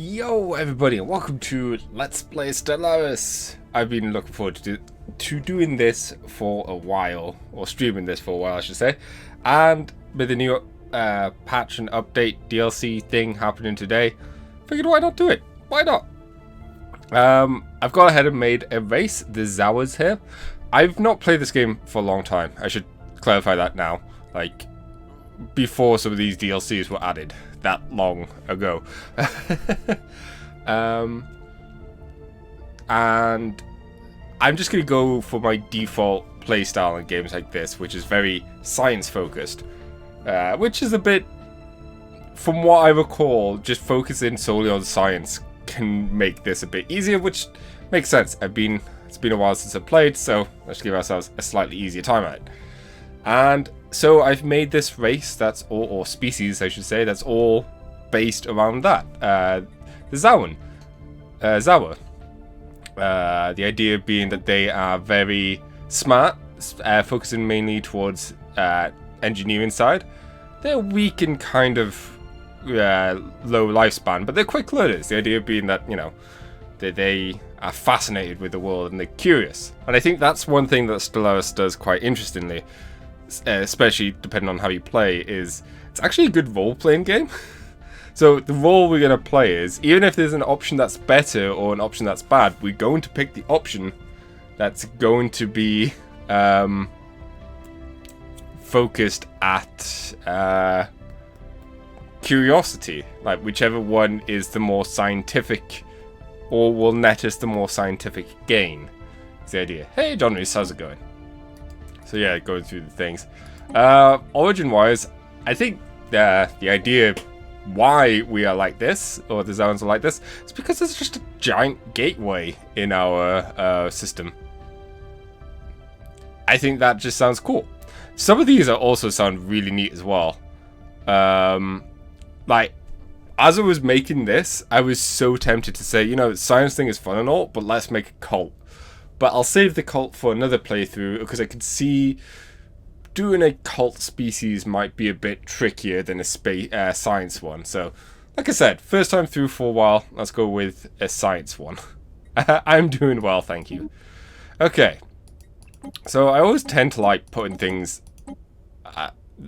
Yo everybody and welcome to Let's Play Stellaris. I've been looking forward to doing this for a while, or streaming this for a while I should say, and with the new patch and update DLC thing happening today, figured why not do it? Why not? I've gone ahead and made a race, the Zawas here. I've not played this game for a long time, I should clarify that now, like before some of these DLCs were added. That long ago. And I'm just going to go for my default playstyle in games like this, which is very science focused, which is a bit, from what I recall, just focusing solely on science can make this a bit easier, which makes sense. It's been a while since I played, so let's give ourselves a slightly easier time at it. And so I've made this race that's all, or species I should say, that's all based around that. The Zawa. The idea being that they are very smart, focusing mainly towards engineering side. They're weak and kind of low lifespan, but they're quick learners. The idea being that, you know, they are fascinated with the world and they're curious. And I think that's one thing that Stellaris does quite interestingly, especially depending on how you play, is it's actually a good role-playing game. So the role we're going to play is, even if there's an option that's better or an option that's bad, we're going to pick the option that's going to be focused at curiosity, like whichever one is the more scientific or will net us the more scientific gain. That's the idea. Hey John Reese, how's it going? So yeah, going through the things. Origin-wise, I think the idea why we are like this, or the zones are like this, is because there's just a giant gateway in our system. I think that just sounds cool. Some of these also sound really neat as well. Like, as I was making this, I was so tempted to say, you know, the science thing is fun and all, but let's make a cult. But I'll save the cult for another playthrough, because I could see doing a cult species might be a bit trickier than a science one. So, like I said, first time through for a while, let's go with a science one. I'm doing well, thank you. Okay, so I always tend to like putting things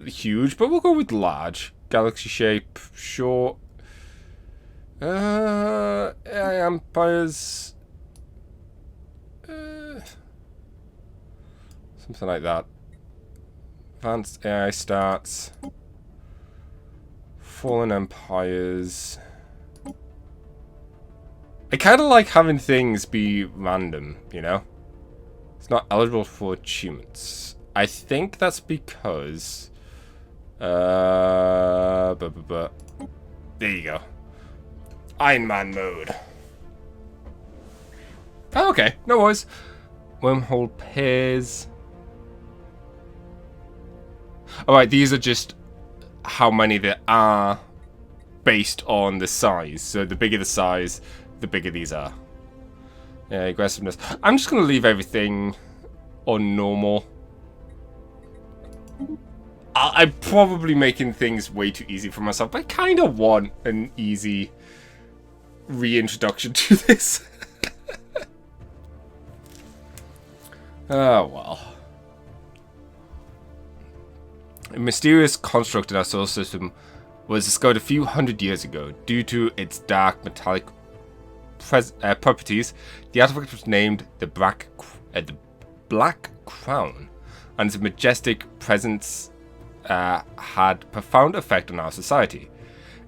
huge, but we'll go with large. Galaxy shape, short. Empires. Something like that. Advanced AI starts. Fallen empires. I kind of like having things be random, you know? It's not eligible for achievements. I think that's because... There you go. Iron Man mode. Oh, okay, no worries. Wormhole pairs. Alright, these are just how many there are based on the size. So the bigger the size, the bigger these are. Yeah, aggressiveness. I'm just going to leave everything on normal. I'm probably making things way too easy for myself, but I kind of want an easy reintroduction to this. Oh, well. A mysterious construct in our solar system was discovered a few hundred years ago. Due to its dark metallic properties, the artifact was named the Black Crown, and its majestic presence had profound effect on our society.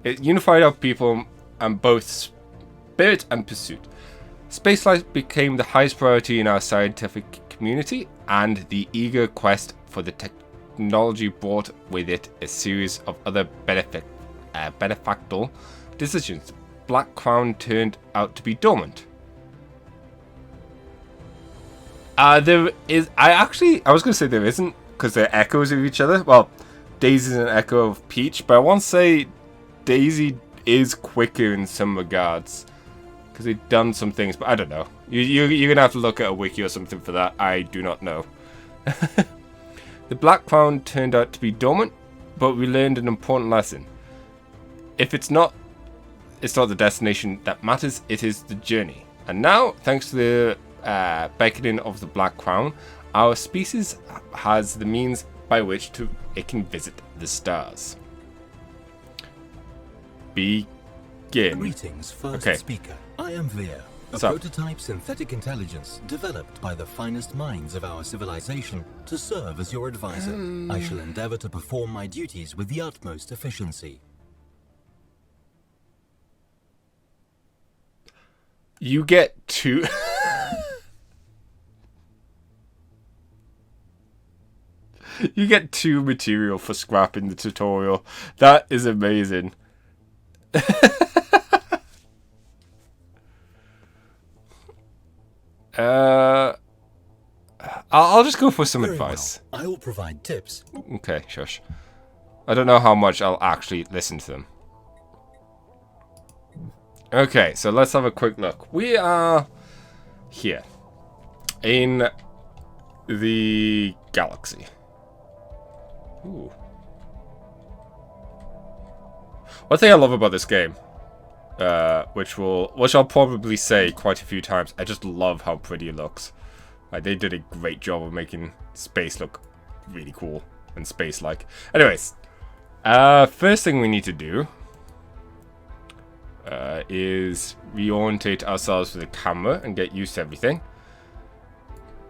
It unified our people and both spirit and pursuit. Spaceflight became the highest priority in our scientific community, and the eager quest for the technology brought with it a series of other benefactor decisions. Black Crown turned out to be dormant. There is... I was going to say there isn't, because they're echoes of each other. Well, Daisy's an echo of Peach, but I want to say Daisy is quicker in some regards, because they've done some things, but I don't know. You're going to have to look at a wiki or something for that. I do not know. The Black Crown turned out to be dormant, but we learned an important lesson. If it's not it's not the destination that matters, it is the journey. And now, thanks to the beckoning of the Black Crown, our species has the means by which it can visit the stars. Begin. Greetings, first speaker. I am Veer, a prototype synthetic intelligence developed by the finest minds of our civilization to serve as your advisor. I shall endeavor to perform my duties with the utmost efficiency. You get 2... You get 2 material for scrapping the tutorial. That is amazing. I'll just go for some advice. Well. I will provide tips. Okay, shush. I don't know how much I'll actually listen to them. Okay, so let's have a quick look. We are here in the galaxy. Ooh. One thing I love about this game, which I'll probably say quite a few times, I just love how pretty it looks. Like, they did a great job of making space look really cool and space-like. Anyways, first thing we need to do is reorientate ourselves with the camera and get used to everything.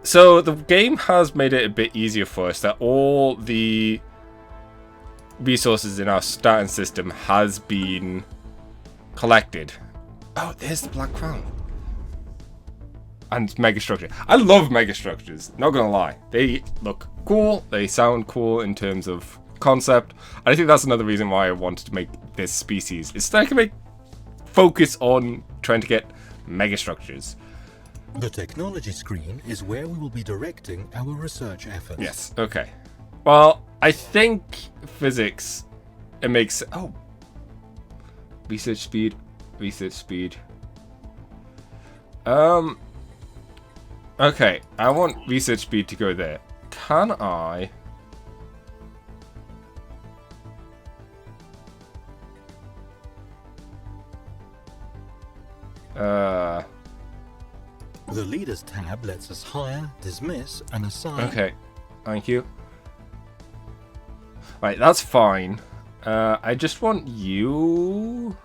So the game has made it a bit easier for us that all the resources in our starting system has been collected. Oh, there's the Black Crown. And megastructure. I love megastructures, not gonna lie. They look cool, they sound cool in terms of concept. And I think that's another reason why I wanted to make this species. It's that I can focus on trying to get megastructures. The technology screen is where we will be directing our research efforts. Yes, okay. Well, I think physics, it makes... Oh. Research speed. Research speed. Okay, I want research speed to go there. Can I... The Leaders tab lets us hire, dismiss, and assign... Okay, thank you. Right, that's fine. I just want you...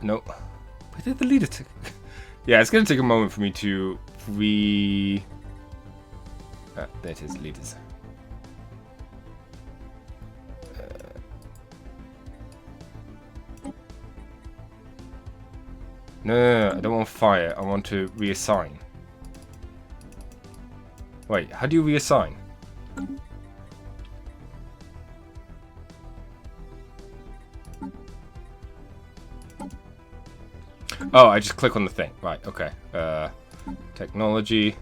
Nope. Where did the leader take... Yeah, it's going to take a moment for me to there it is, leaders. No, I don't want fire. I want to reassign. Wait, how do you reassign? Oh, I just click on the thing. Right, okay. Technology.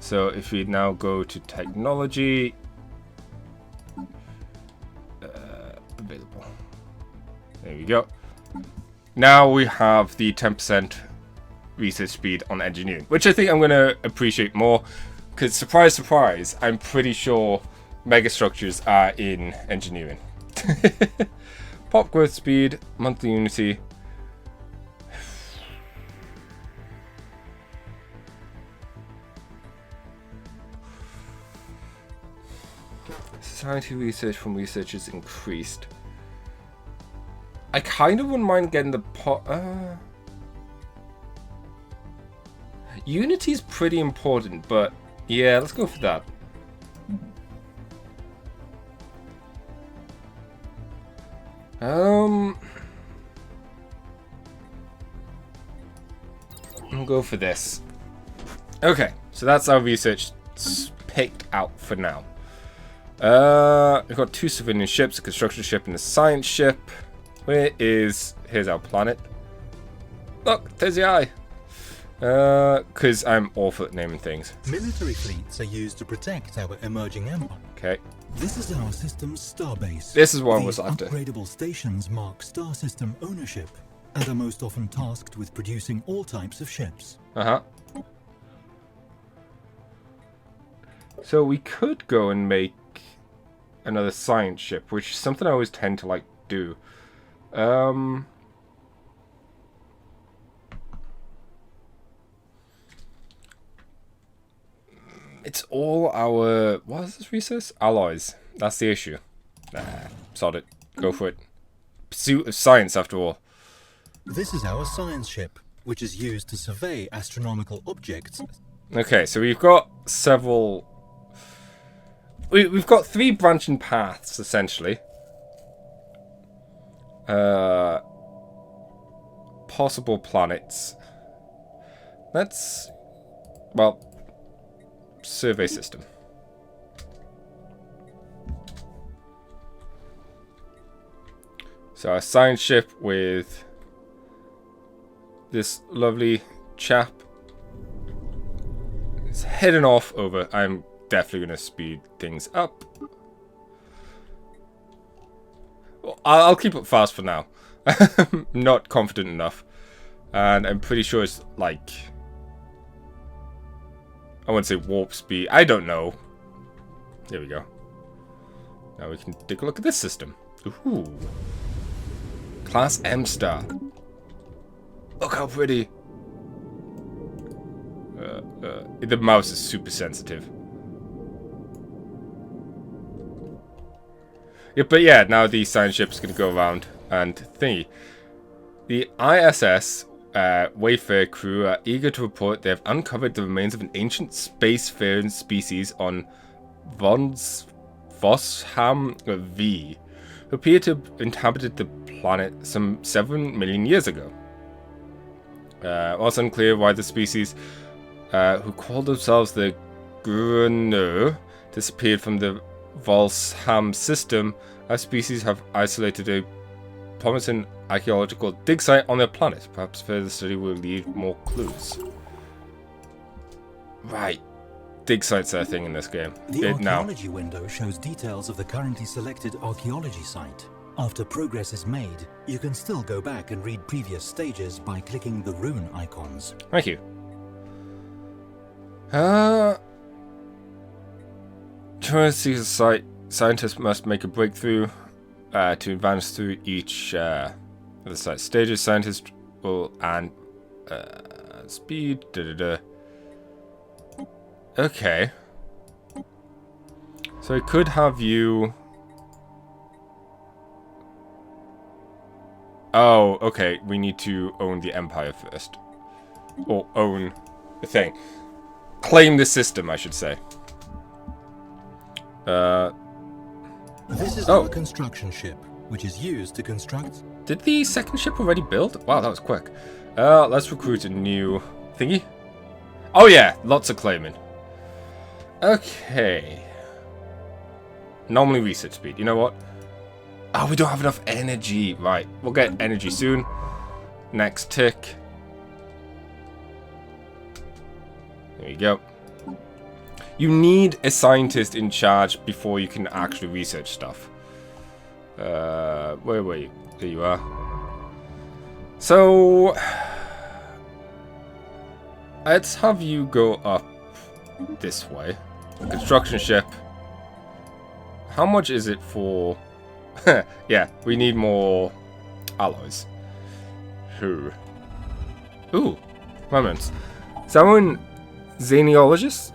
So if we now go to technology... available. There we go. Now we have the 10% research speed on engineering, which I think I'm going to appreciate more. Because, surprise, surprise, I'm pretty sure megastructures are in engineering. Pop growth speed, monthly unity. Society research from researchers increased. I kind of wouldn't mind getting the Unity is pretty important, but yeah, let's go for that. I'll go for this. Okay, so that's our research picked out for now. We've got 2 civilian ships, a construction ship and a science ship. Here's our planet. Look, there's the eye. Because I'm awful at naming things. Military fleets are used to protect our emerging empire. Okay. This is our system's starbase. This is what I was after. Upgradable stations mark star system ownership and are most often tasked with producing all types of ships. Uh-huh. So we could go and make another science ship, which is something I always tend to like do. It's all our... What is this resource? Alloys. That's the issue. Nah, sod it. Go for it. Pursuit of science, after all. This is our science ship, which is used to survey astronomical objects. Okay, so we've got several... We've got 3 branching paths, essentially. Possible planets. Let's... Well... Survey system. So a science ship with this lovely chap is heading off over. I'm definitely going to speed things up. Well, I'll keep it fast for now. I'm not confident enough. And I'm pretty sure it's like... I wouldn't say warp speed. I don't know. There we go. Now we can take a look at this system. Ooh. Class M star. Look how pretty. The mouse is super sensitive. Yeah, but yeah, now the science ship's going to go around and thingy. The ISS... Wayfarer crew are eager to report they have uncovered the remains of an ancient spacefaring species on Vosham V, who appear to have inhabited the planet some 7 million years ago. Also unclear why the species, who called themselves the Grunner, disappeared from the Volsham system. Our species have isolated a promising archaeological dig site on their planet. Perhaps further study will lead more clues. Right. Dig sites are a thing in this game. The archaeology window shows details of the currently selected archaeology site. After progress is made, you can still go back and read previous stages by clicking the rune icons. Thank you. To see the site, scientists must make a breakthrough to advance through each of the site stages. Scientists will and speed. Okay. So I could have you. Oh, okay. We need to own the Empire first, or own the thing. Claim the system, I should say. This is our construction ship, which is used to construct... Did the second ship already build? Wow, that was quick. Let's recruit a new thingy. Oh yeah, lots of claiming. Okay. Normally research speed. You know what? Oh, we don't have enough energy. Right, we'll get energy soon. Next tick. There you go. You need a scientist in charge before you can actually research stuff. Where were you? There you are. So, let's have you go up this way. Construction ship. How much is it for... yeah, we need more alloys. Ooh, moments. Someone... Xenologists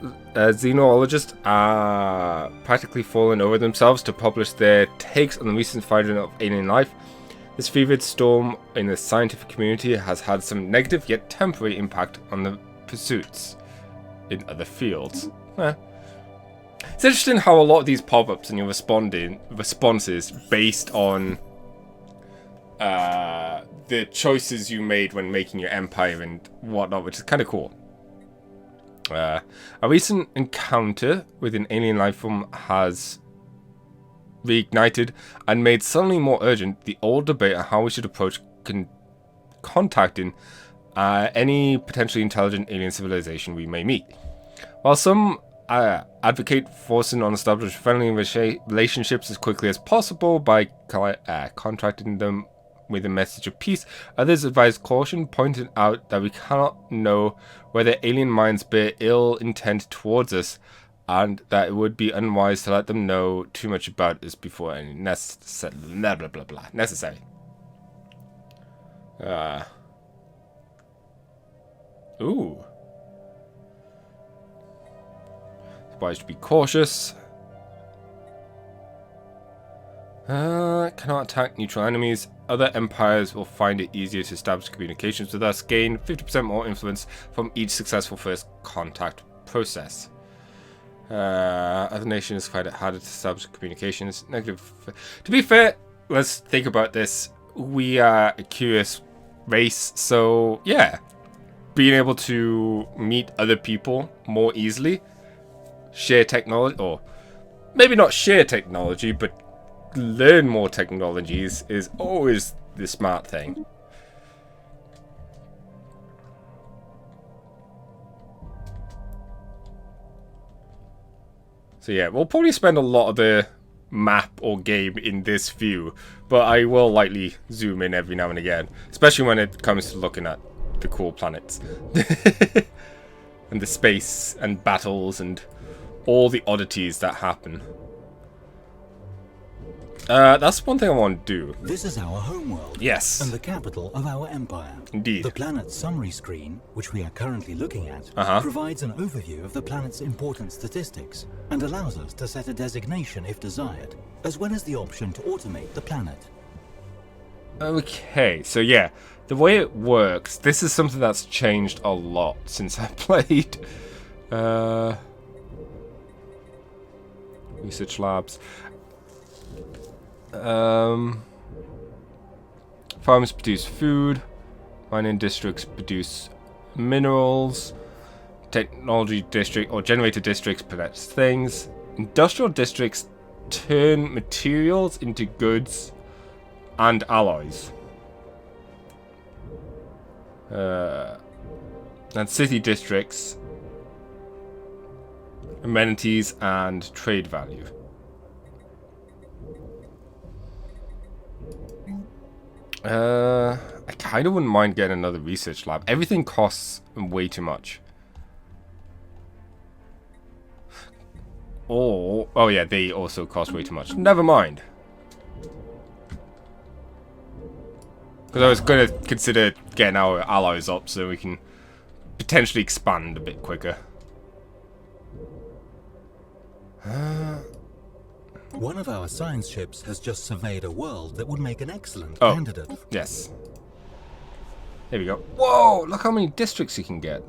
are practically falling over themselves to publish their takes on the recent finding of alien life. This fevered storm in the scientific community has had some negative yet temporary impact on the pursuits in other fields. It's interesting how a lot of these pop-ups and your responses based on the choices you made when making your empire and whatnot, which is kind of cool. A recent encounter with an alien life form has reignited and made suddenly more urgent the old debate on how we should approach contacting any potentially intelligent alien civilization we may meet. While some advocate forcing on established friendly relationships as quickly as possible by contracting them with a message of peace, others advise caution, pointing out that we cannot know whether alien minds bear ill intent towards us and that it would be unwise to let them know too much about this before any necessary. Ooh. It's wise to be cautious. Cannot attack neutral enemies. Other empires will find it easier to establish communications with us. Gain 50% more influence from each successful first contact process. Other nations find it harder to establish communications. Negative. To be fair, let's think about this. We are a curious race, so yeah, being able to meet other people more easily, share technology, or maybe not share technology, but learn more technologies is always the smart thing. So yeah, we'll probably spend a lot of the map or game in this view, but I will likely zoom in every now and again, especially when it comes to looking at the cool planets. And the space and battles and all the oddities that happen. That's one thing I want to do. This is our homeworld. Yes. And the capital of our empire. Indeed. The planet's summary screen, which we are currently looking at, provides an overview of the planet's important statistics and allows us to set a designation if desired, as well as the option to automate the planet. Okay, so yeah, the way it works, this is something that's changed a lot since I played. Research labs. Farms produce food. Mining districts produce minerals. Technology district or generator districts produce things. Industrial districts turn materials into goods and alloys. And city districts, amenities and trade value. I kind of wouldn't mind getting another research lab. Everything costs way too much. Oh yeah, they also cost way too much. Never mind. Because I was going to consider getting our allies up so we can potentially expand a bit quicker. One of our science ships has just surveyed a world that would make an excellent candidate. Yes. There we go. Whoa! Look how many districts you can get.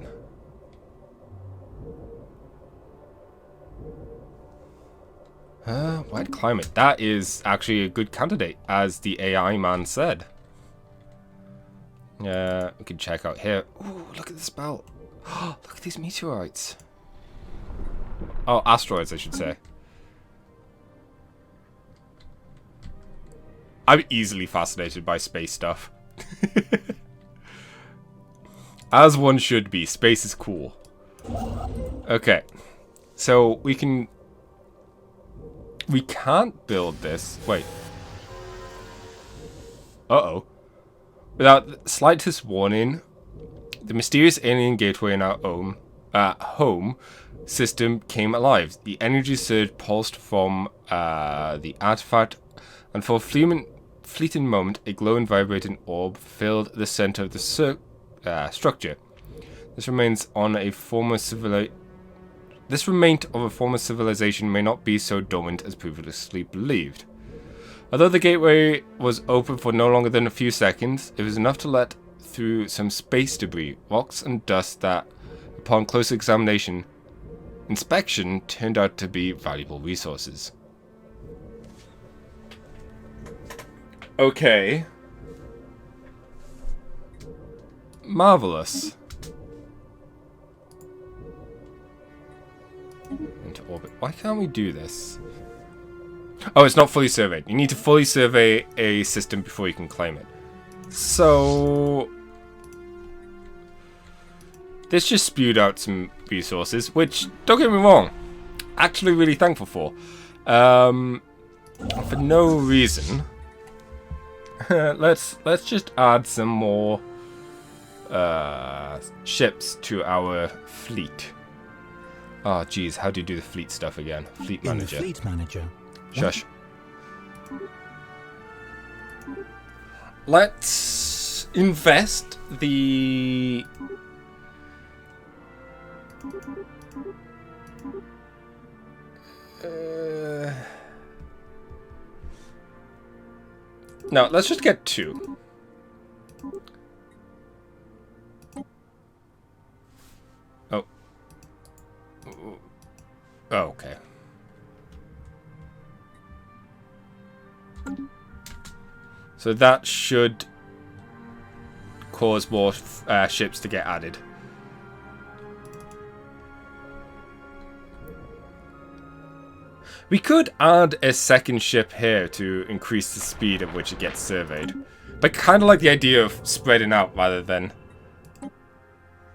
Wide climate. That is actually a good candidate, as the AI man said. We can check out here. Ooh, look at this belt. Look at these meteorites. Oh, asteroids, I should say. I'm easily fascinated by space stuff. As one should be. Space is cool. Okay. So, we can't build this. Wait. Uh-oh. Without the slightest warning, the mysterious alien gateway in our home system came alive. The energy surge pulsed from the artifact, and for a fleeting moment, a glowing, vibrating orb filled the center of the structure. This remains of a former civilization may not be so dormant as previously believed. Although the gateway was open for no longer than a few seconds, it was enough to let through some space debris, rocks and dust that, upon closer inspection, turned out to be valuable resources. Okay. Marvelous. Into orbit. Why can't we do this? Oh, it's not fully surveyed. You need to fully survey a system before you can claim it. So this just spewed out some resources, which, don't get me wrong, actually really thankful for. For no reason. let's just add some more ships to our fleet. Oh, geez, how do you do the fleet stuff again? Fleet manager. In the fleet manager. Shush. Let's invest the... No, let's just get 2. Oh. Oh, okay. So that should cause more ships to get added. We could add a second ship here to increase the speed at which it gets surveyed. But kind of like the idea of spreading out rather than...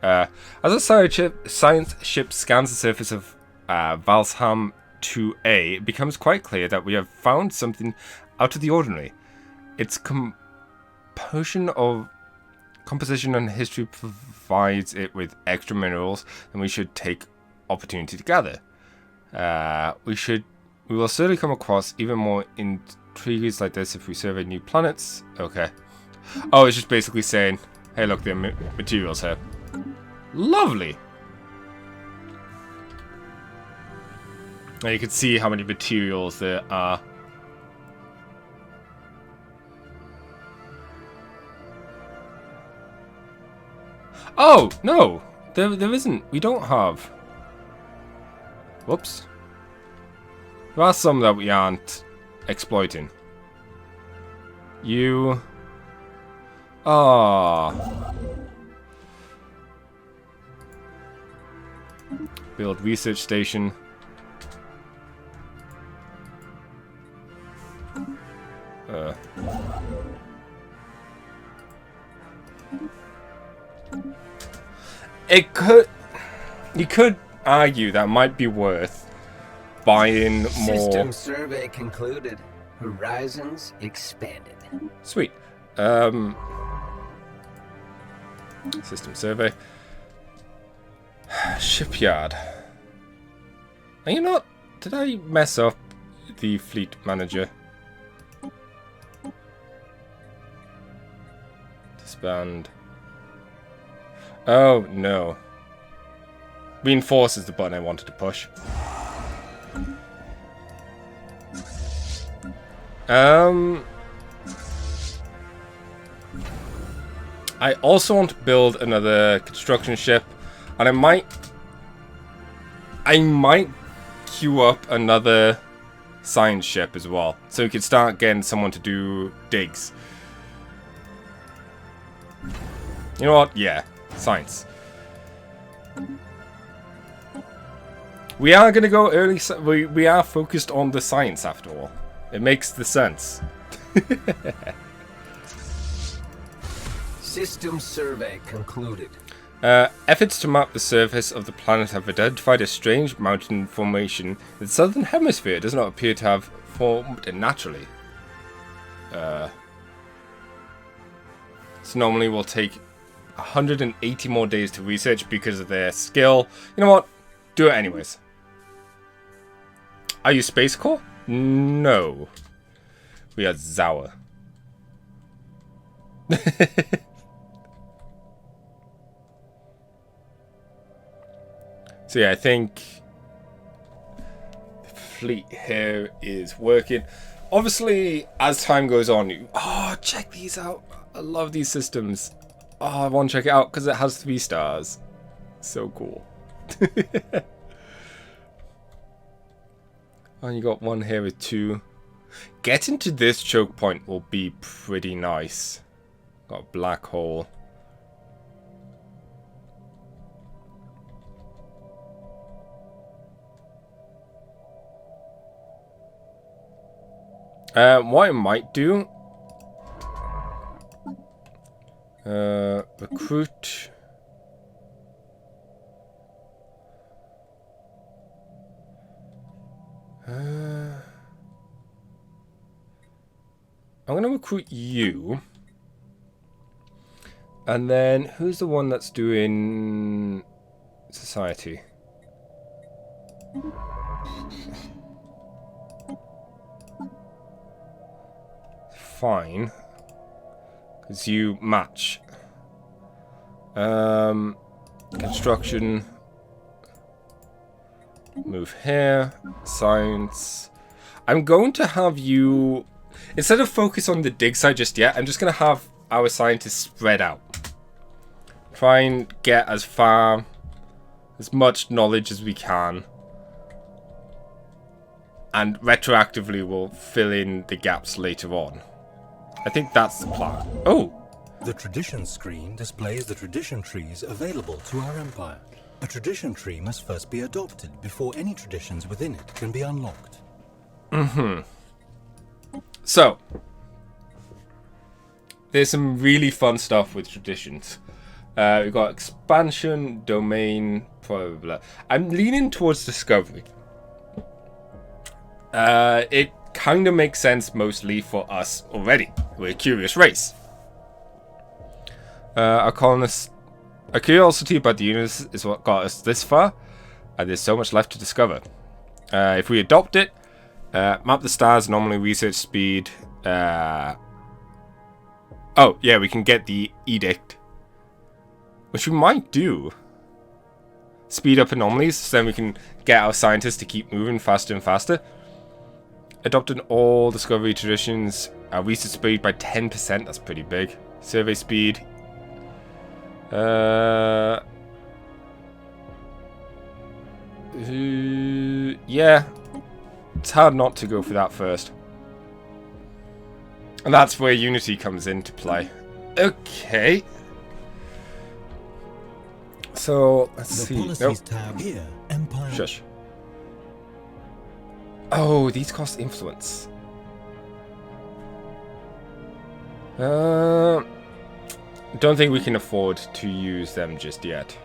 as a science ship scans the surface of Valsham 2A, it becomes quite clear that we have found something out of the ordinary. Its composition and history provides it with extra minerals, and we should take opportunity to gather. We will certainly come across even more intrigues like this if we survey new planets. Okay. Oh, it's just basically saying, hey, look, there are materials here. Lovely. Now you can see how many materials there are. Oh, no. There isn't. We don't have. Whoops. There are some that we aren't exploiting. You... Ah. Build research station. It could... You could argue that might be worth buying more... System survey concluded. Horizons expanded. Sweet. System survey. Shipyard. Are you not... Did I mess up the fleet manager? Disband. Oh, no. Reinforce is the button I wanted to push. I also want to build another construction ship, and I might queue up another science ship as well, so we could start getting someone to do digs. You know what? Yeah, science. We are gonna go early. We are focused on the science after all. It makes the sense. System survey concluded. Efforts to map the surface of the planet have identified a strange mountain formation in the southern hemisphere. It does not appear to have formed naturally. So normally we'll take 180 more days to research because of their skill. You know what? Do it anyways. Are you Space Corps? No. We are Zawa. So yeah, I think the fleet here is working. Obviously, as time goes on, oh, check these out. I love these systems. Oh, I want to check it out because it has 3 stars. So cool. And you got one here with 2. Getting to this choke point will be pretty nice. Got a black hole. What I might do... recruit... I'm going to recruit you. And then, who's the one that's doing society? Fine. Because you match. Construction. Move here. Science. I'm going to have you... Instead of focus on the dig site just yet, I'm just going to have our scientists spread out. Try and get as much knowledge as we can. And retroactively we'll fill in the gaps later on. I think that's the plan. Oh! The tradition screen displays the tradition trees available to our empire. A tradition tree must first be adopted before any traditions within it can be unlocked. So, there's some really fun stuff with traditions. We've got expansion, domain, blah, blah, blah. I'm leaning towards discovery. It kind of makes sense mostly for us already. We're a curious race. Our curiosity about the universe is what got us this far, and there's so much left to discover. If we adopt it, map the stars, anomaly research speed. Oh, yeah, we can get the edict, which we might do. Speed up anomalies, so then we can get our scientists to keep moving faster and faster. Adopted all discovery traditions. Research speed by 10%. That's pretty big. Survey speed. Yeah. It's hard not to go for that first. And that's where Unity comes into play. Okay. So, let's see. Nope. Tab here, Empire. Shush. Oh, these cost influence. Don't think we can afford to use them just yet.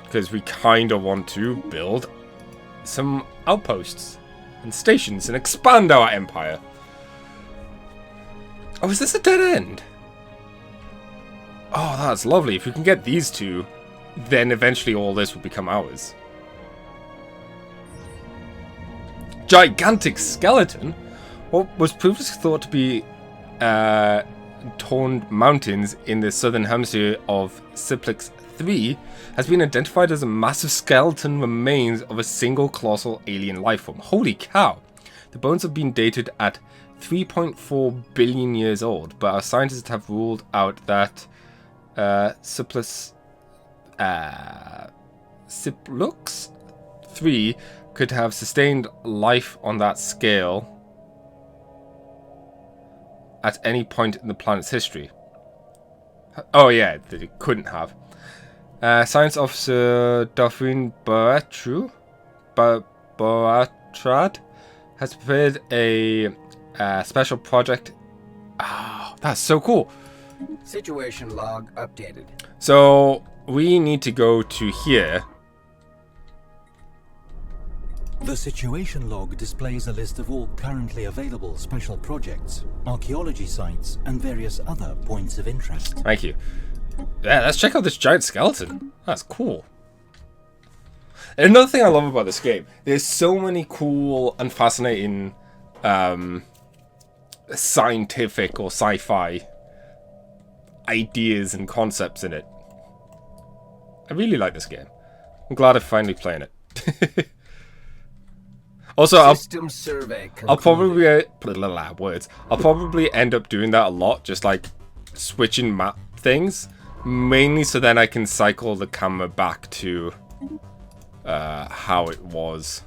Because we kind of want to build some outposts and stations and expand our empire. Oh, is this a dead end? Oh, that's lovely. If we can get these two, then eventually all this will become ours. Gigantic skeleton? What was previously thought to be torn mountains in the southern hemisphere of Cyplix 3 has been identified as a massive skeleton remains of a single colossal alien lifeform. Holy cow! The bones have been dated at 3.4 billion years old, but our scientists have ruled out that Cyplix 3 could have sustained life on that scale at any point in the planet's history. Oh yeah, it couldn't have. Science officer Dauphine Bartrad has prepared a special project. Oh, that's so cool. Situation log updated. So we need to go to here. The situation log displays a list of all currently available special projects, archaeology sites, and various other points of interest. Thank you. Yeah, let's check out this giant skeleton. That's cool. And another thing I love about this game, there's so many cool and fascinating scientific or sci-fi ideas and concepts in it. I really like this game. I'm glad I'm finally playing it. Also, I'll probably I'll probably end up doing that a lot, just like switching map things, mainly so then I can cycle the camera back to how it was.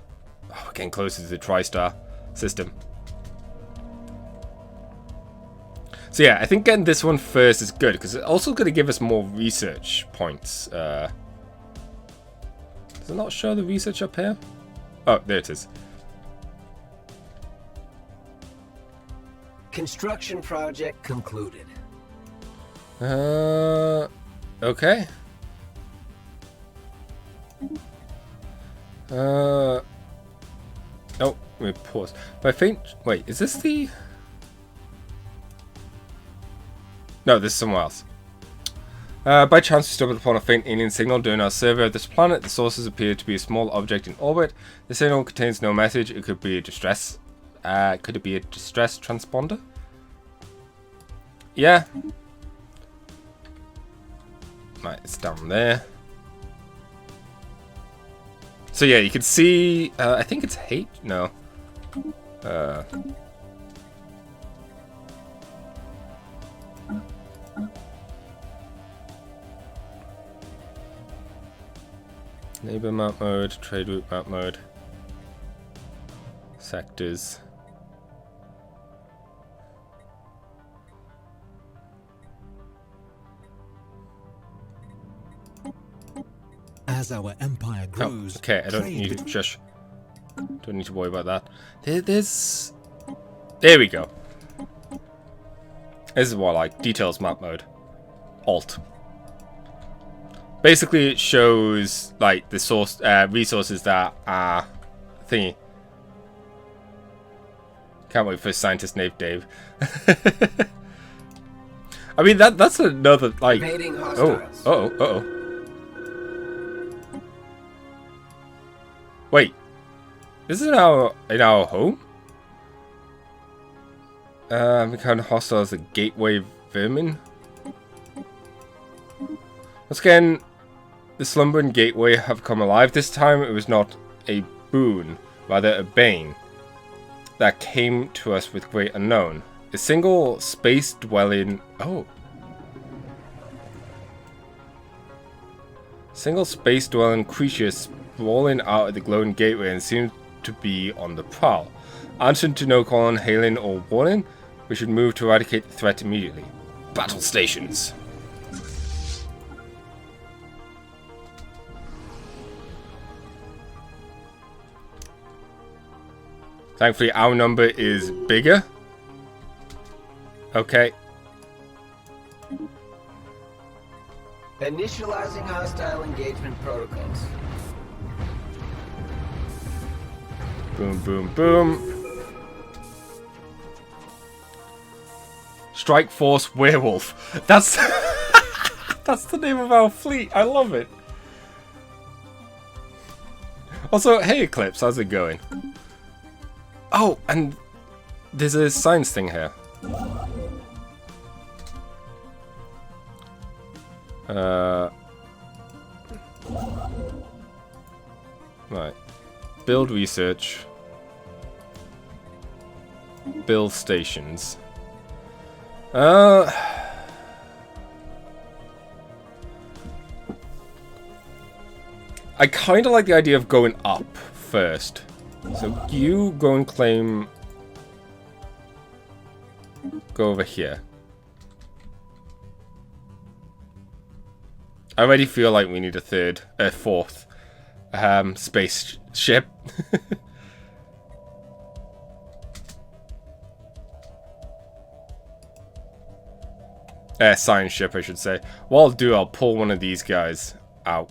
Oh, we're getting closer to the TriStar system. So yeah, I think getting this one first is good because it's also going to give us more research points. Does it not show the research up here? Oh, there it is. Construction project concluded. Okay. Oh, let me pause. By faint. Wait, is this the? No, this is somewhere else. By chance, we stumbled upon a faint alien signal during our survey of this planet. The sources appear to be a small object in orbit. The signal contains no message. It could be a distress. Could it be a distress transponder? Yeah. Right, it's down there. So yeah, you can see. I think it's H. No. Neighbor map mode, trade route map mode, sectors. As our empire grows, okay, I don't need to shush. Don't need to worry about that. There we go. This is what I like. Details map mode. Alt. Basically, it shows like the source resources that are thingy. Can't wait for scientist named Dave. I mean that's another like. Oh. Wait, this is in our home. Become hostile as a gateway vermin. Once again, the slumbering gateway have come alive. This time it was not a boon, rather a bane, that came to us with great unknown. A single space-dwelling... Single space-dwelling creature sprawling out of the glowing gateway and seemed to be on the prowl. Answering to no call, hailing, or warning, we should move to eradicate the threat immediately. Battle stations. Thankfully, our number is bigger. Okay. Initializing hostile engagement protocols. Boom, boom, boom. Strike Force Werewolf. That's that's the name of our fleet. I love it. Also, hey Eclipse, how's it going? Oh, and there's a science thing here. Right. Build research. Build stations. I kind of like the idea of going up first. So you go and claim... Go over here. I already feel like we need a fourth space ship. Science ship, I should say. What I'll do, I'll pull one of these guys out.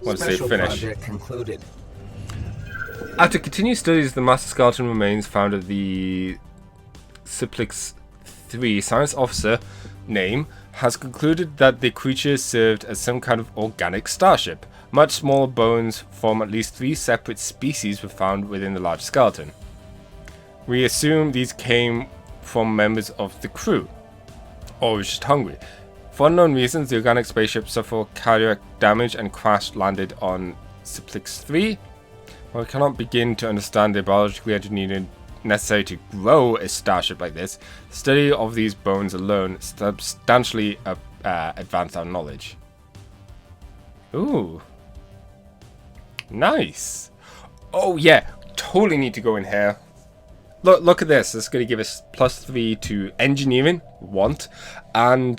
Once they finish. Project concluded. After continued studies of the master skeleton remains found at the Ciplix 3, science officer name has concluded that the creature served as some kind of organic starship. Much smaller bones from at least 3 separate species were found within the large skeleton. We assume these came from members of the crew, or was just hungry. For unknown reasons, the organic spaceship suffered cardiac damage and crash-landed on Ciplix 3. While we cannot begin to understand the biologically engineering necessary to grow a starship like this, the study of these bones alone substantially advanced our knowledge. Ooh. Nice. Oh yeah, totally need to go in here. Look at this. This is going to give us +3 to engineering, want, and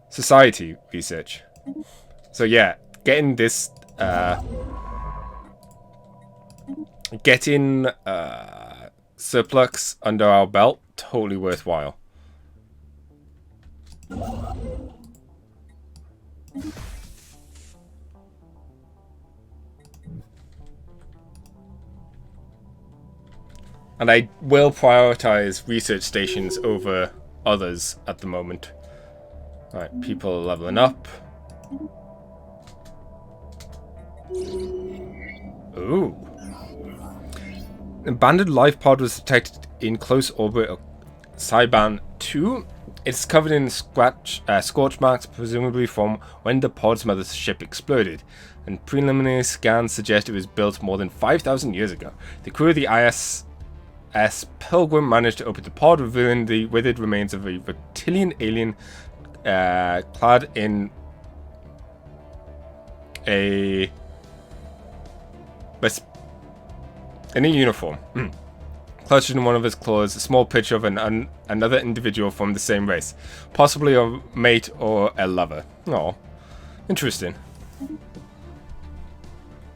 society research. So yeah, getting this, getting Surplus under our belt, totally worthwhile. And I will prioritize research stations over others at the moment. Alright, people are leveling up. Ooh. An abandoned life pod was detected in close orbit of Cyban 2. It's covered in scorch marks, presumably from when the pod's mother's ship exploded, and preliminary scans suggest it was built more than 5,000 years ago. The crew of the ISS Pilgrim managed to open the pod, revealing the withered remains of a reptilian alien clad in a uniform. Clutched in one of his claws, a small picture of another individual from the same race, possibly a mate or a lover. Oh, interesting.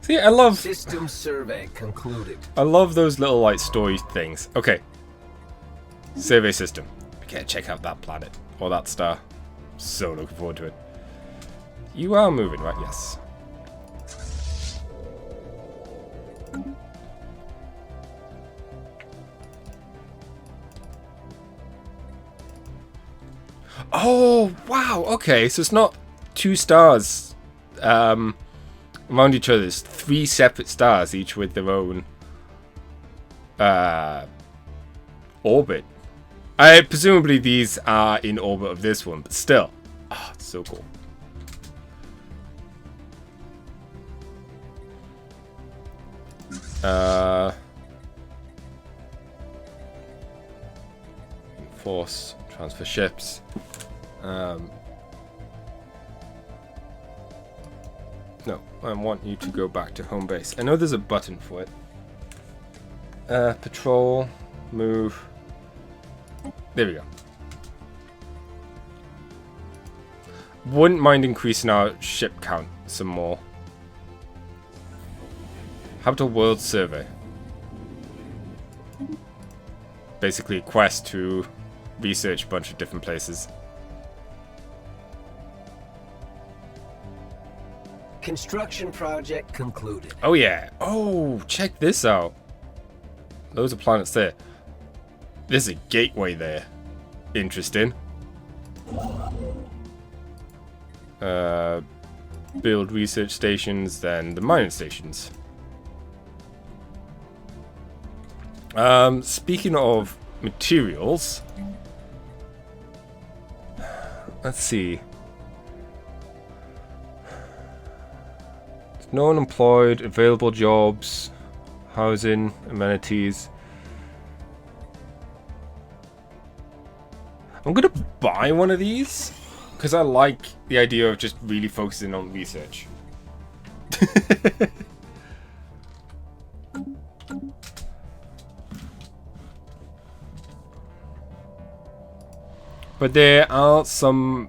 See, I love... System survey concluded. I love those little, like, story things. Okay. Survey system. Okay, check out that planet. Or that star. So looking forward to it. You are moving, right? Yes. Oh, wow. Okay, so it's not 2 stars around each other. It's 3 separate stars, each with their own orbit. Presumably these are in orbit of this one, but still. Oh, it's so cool. Force, transfer ships. No, I want you to go back to home base. I know there's a button for it. Patrol, move. There we go. Wouldn't mind increasing our ship count some more. Habitable World Survey. Basically a quest to research a bunch of different places. Construction project concluded. Oh yeah. Oh, check this out. Loads of planets there. There's a gateway there. Interesting. Build research stations, then the mining stations. Speaking of materials, let's see. No unemployed, available jobs, housing, amenities. I'm gonna buy one of these because I like the idea of just really focusing on research. But there are some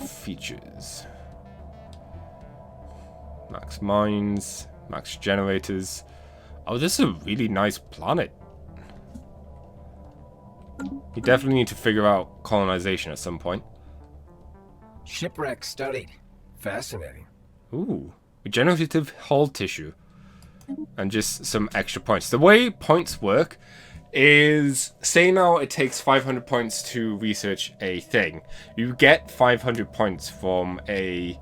features. Max mines, max generators. Oh, this is a really nice planet. You definitely need to figure out colonization at some point. Shipwreck studied. Fascinating. Ooh, regenerative hull tissue. And just some extra points. The way points work is, say now it takes 500 points to research a thing. You get 500 points from a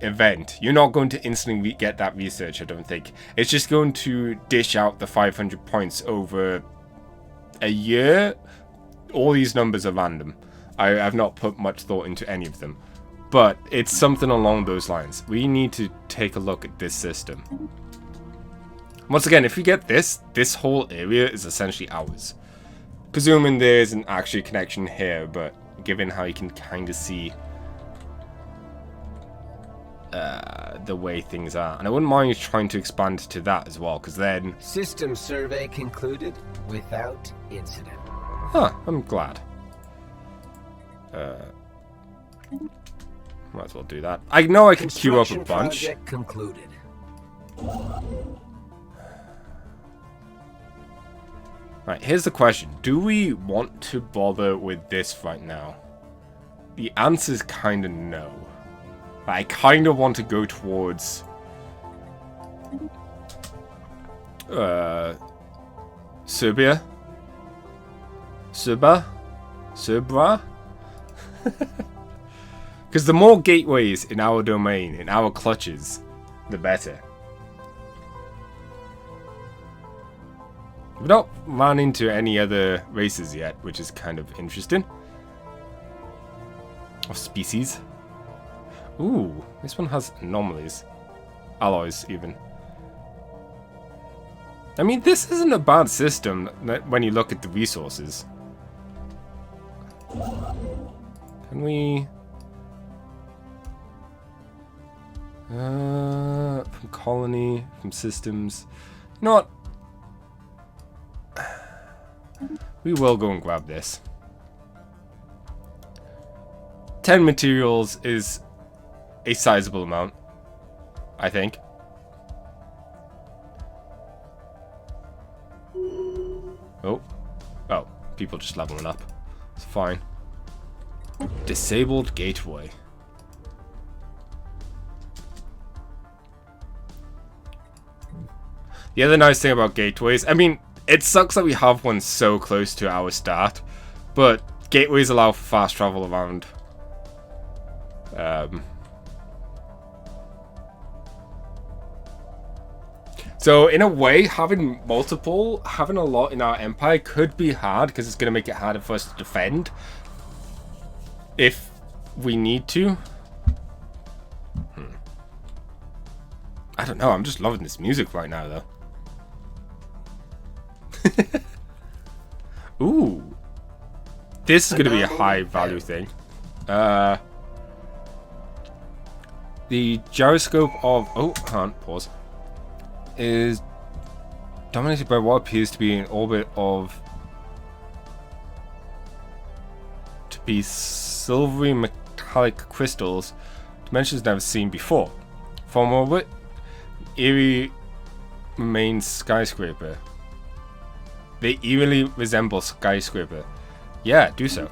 event. You're not going to instantly get that research, I don't think. It's just going to dish out the 500 points over a year. All these numbers are random. I've not put much thought into any of them. But it's something along those lines. We need to take a look at this system. Once again, if we get this whole area is essentially ours. Presuming there isn't actually a connection here, but given how you can kind of see the way things are. And I wouldn't mind trying to expand to that as well, because then... System survey concluded without incident. Huh, I'm glad. Might as well do that. I know I can queue up a bunch. Project concluded. Right, here's the question. Do we want to bother with this right now? The answer is kind of no. I kind of want to go towards Serbia? Serba? Serbra? Because the more gateways in our domain, in our clutches, the better. We've not run into any other races yet, which is kind of interesting. Or species. Ooh, this one has anomalies. Alloys, even. I mean, this isn't a bad system when you look at the resources. Can we... from colony, from systems. You know what? We will go and grab this. 10 materials is a sizable amount, I think. Oh. Oh, people just leveling up. It's fine. Disabled gateway. The other nice thing about gateways, I mean, it sucks that we have one so close to our start, but gateways allow for fast travel around. So in a way, having multiple, having a lot in our empire could be hard because it's going to make it harder for us to defend if we need to. I don't know, I'm just loving this music right now though. Ooh. This is going to be a high value thing. The gyroscope of... Oh, can't pause. Is dominated by what appears to be an orbit of... to be silvery metallic crystals. Dimensions never seen before. From orbit, eerie remains skyscraper. They eerily resemble skyscraper. Yeah, do so.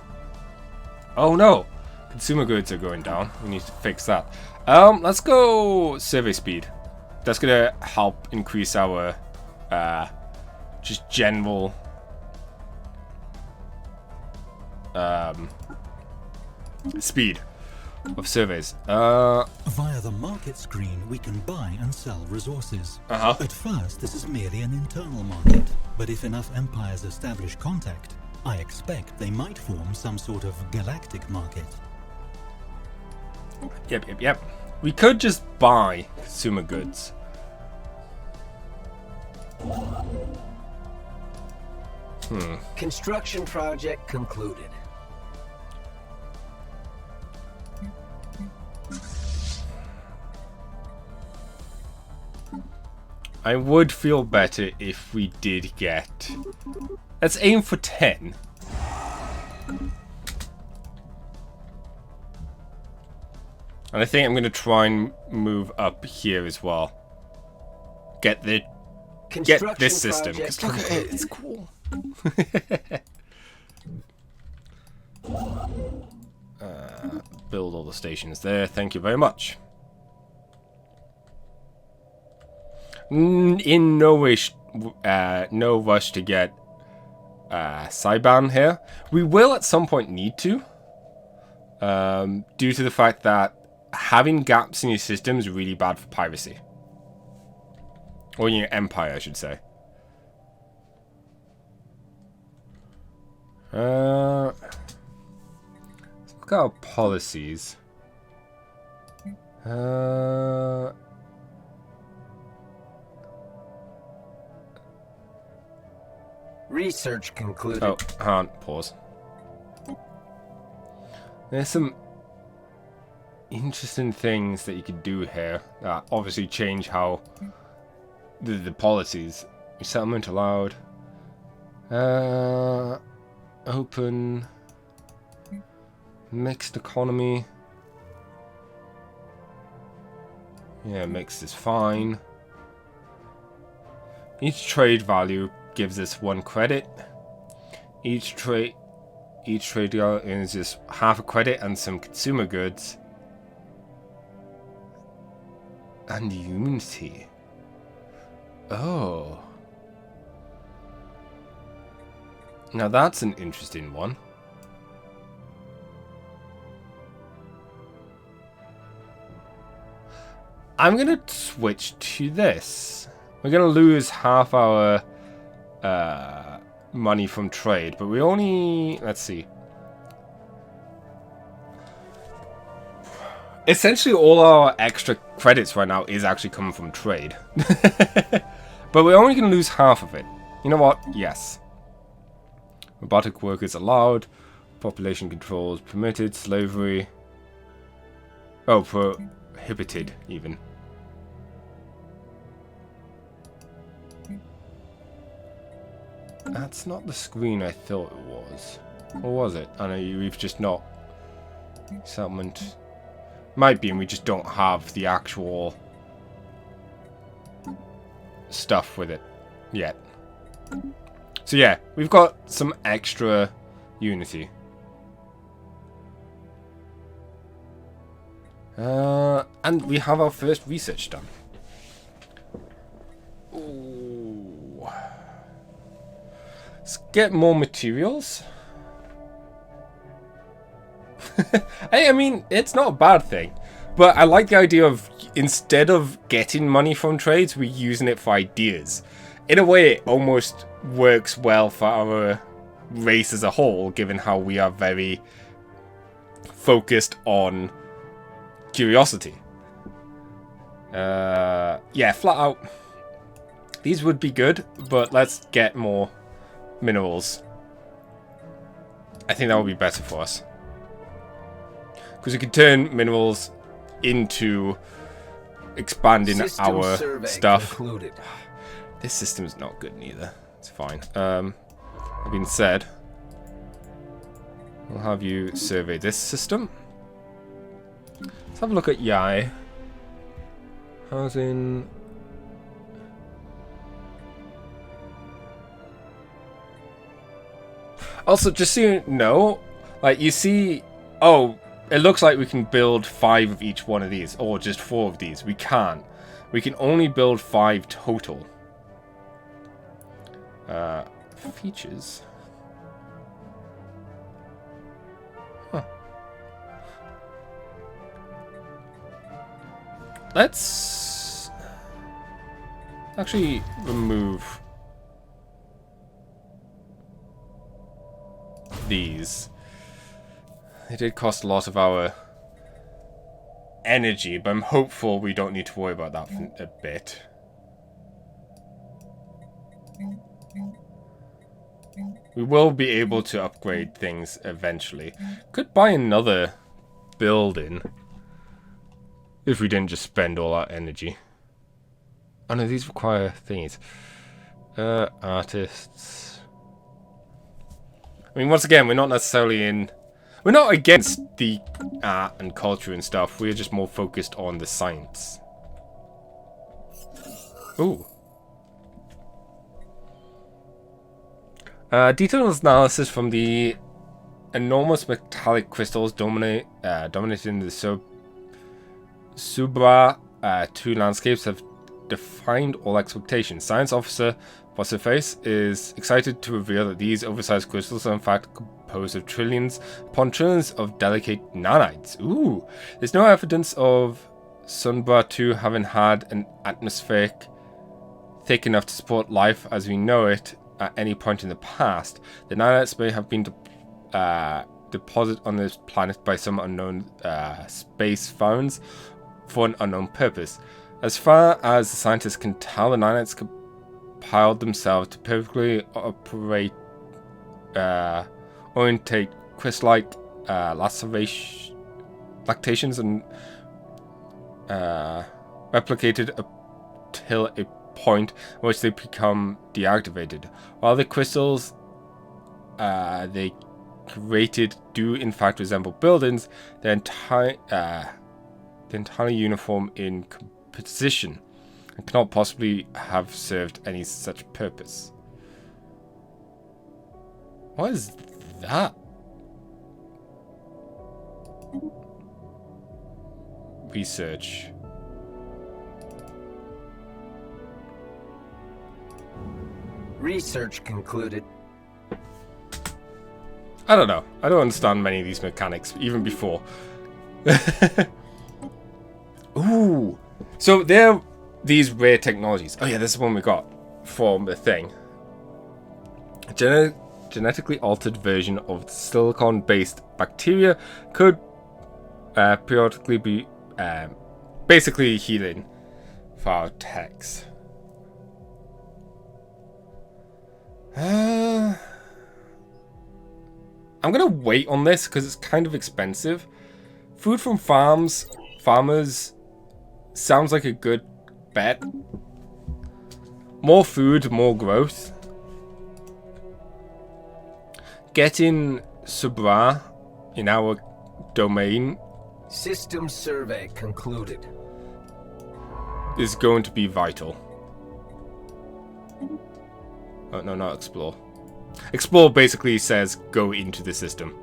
Oh no! Consumer goods are going down. We need to fix that. Let's go survey speed. That's gonna help increase our just general speed of surveys. Via the market screen, we can buy and sell resources. At first, this is merely an internal market, but if enough empires establish contact, I expect they might form some sort of galactic market. Yep. We could just buy consumer goods. Construction project concluded. I would feel better if we did get... Let's aim for 10. And I think I'm going to try and move up here as well. Get this system. Because look at it, it's cool. Build all the stations there. Thank you very much. In no rush to get Cyban here. We will at some point need to. Due to the fact that having gaps in your system is really bad for piracy. Or in your empire, I should say. Let's look at our policies. Research concluded. Oh, pause. There's some interesting things that you could do here that obviously change how the policies. Resettlement allowed. Open. Mixed economy. Yeah, mixed is fine. Each trade value gives us 1 credit. Each trade earns just half a credit and some consumer goods. And unity. Oh. Now that's an interesting one. I'm going to switch to this. We're going to lose half our money from trade, but we only... Let's see. Essentially, all our extra credits right now is actually coming from trade. But we're only going to lose half of it. You know what? Yes. Robotic workers allowed. Population controls permitted. Slavery. Oh, prohibited, even. That's not the screen I thought it was. Or was it? I know we've just not... Settlement... Might be, and we just don't have the actual... stuff with it yet. So yeah, we've got some extra unity. And we have our first research done. Ooh. Let's get more materials. I mean, it's not a bad thing. But I like the idea of, instead of getting money from trades, we're using it for ideas. In a way, it almost works well for our race as a whole, given how we are very focused on curiosity. Yeah, flat out. These would be good, but let's get more minerals. I think that would be better for us. Because we can turn minerals into expanding System our stuff. Concluded. This system's not good neither. It's fine. That being said, we'll have you survey this system. Let's have a look at Yai. Housing. Also, just so you know, like you see, oh, it looks like we can build 5 of each one of these, or just 4 of these. We can't. We can only build 5 total. Features. Huh. Let's actually remove these. They did cost a lot of our energy, but I'm hopeful we don't need to worry about that for a bit. We will be able to upgrade things eventually. Could buy another building if we didn't just spend all our energy. Oh no, these require thingies. Artists. I mean, once again, we're not necessarily in... We're not against the art and culture and stuff. We're just more focused on the science. Ooh. Detailed analysis from the enormous metallic crystals dominating the Subra 2 landscapes have defined all expectations. Science officer What's-Her-Face is excited to reveal that these oversized crystals are in fact composed of trillions upon trillions of delicate nanites. Ooh! There's no evidence of Sunbra 2 having had an atmosphere thick enough to support life as we know it at any point in the past. The nanites may have been deposited on this planet by some unknown space founds for an unknown purpose. As far as the scientists can tell, the nanites compiled themselves to perfectly orientate crystal-like lactations and replicated till a point in which they become deactivated. While the crystals they created do in fact resemble buildings, they're entirely uniform in composition and cannot possibly have served any such purpose. What is that? Research. Research concluded. I don't know. I don't understand many of these mechanics, even before. Ooh. So they're these rare technologies. Oh yeah, this is one we got from the thing. Genetically altered version of silicon-based bacteria could periodically be basically healing for our techs. I'm gonna wait on this because it's kind of expensive. Food from farmers sounds like a good bet. More food, more growth. Getting Subra in our domain System survey concluded. is going to be vital. Oh, no, not explore. Explore basically says go into the system.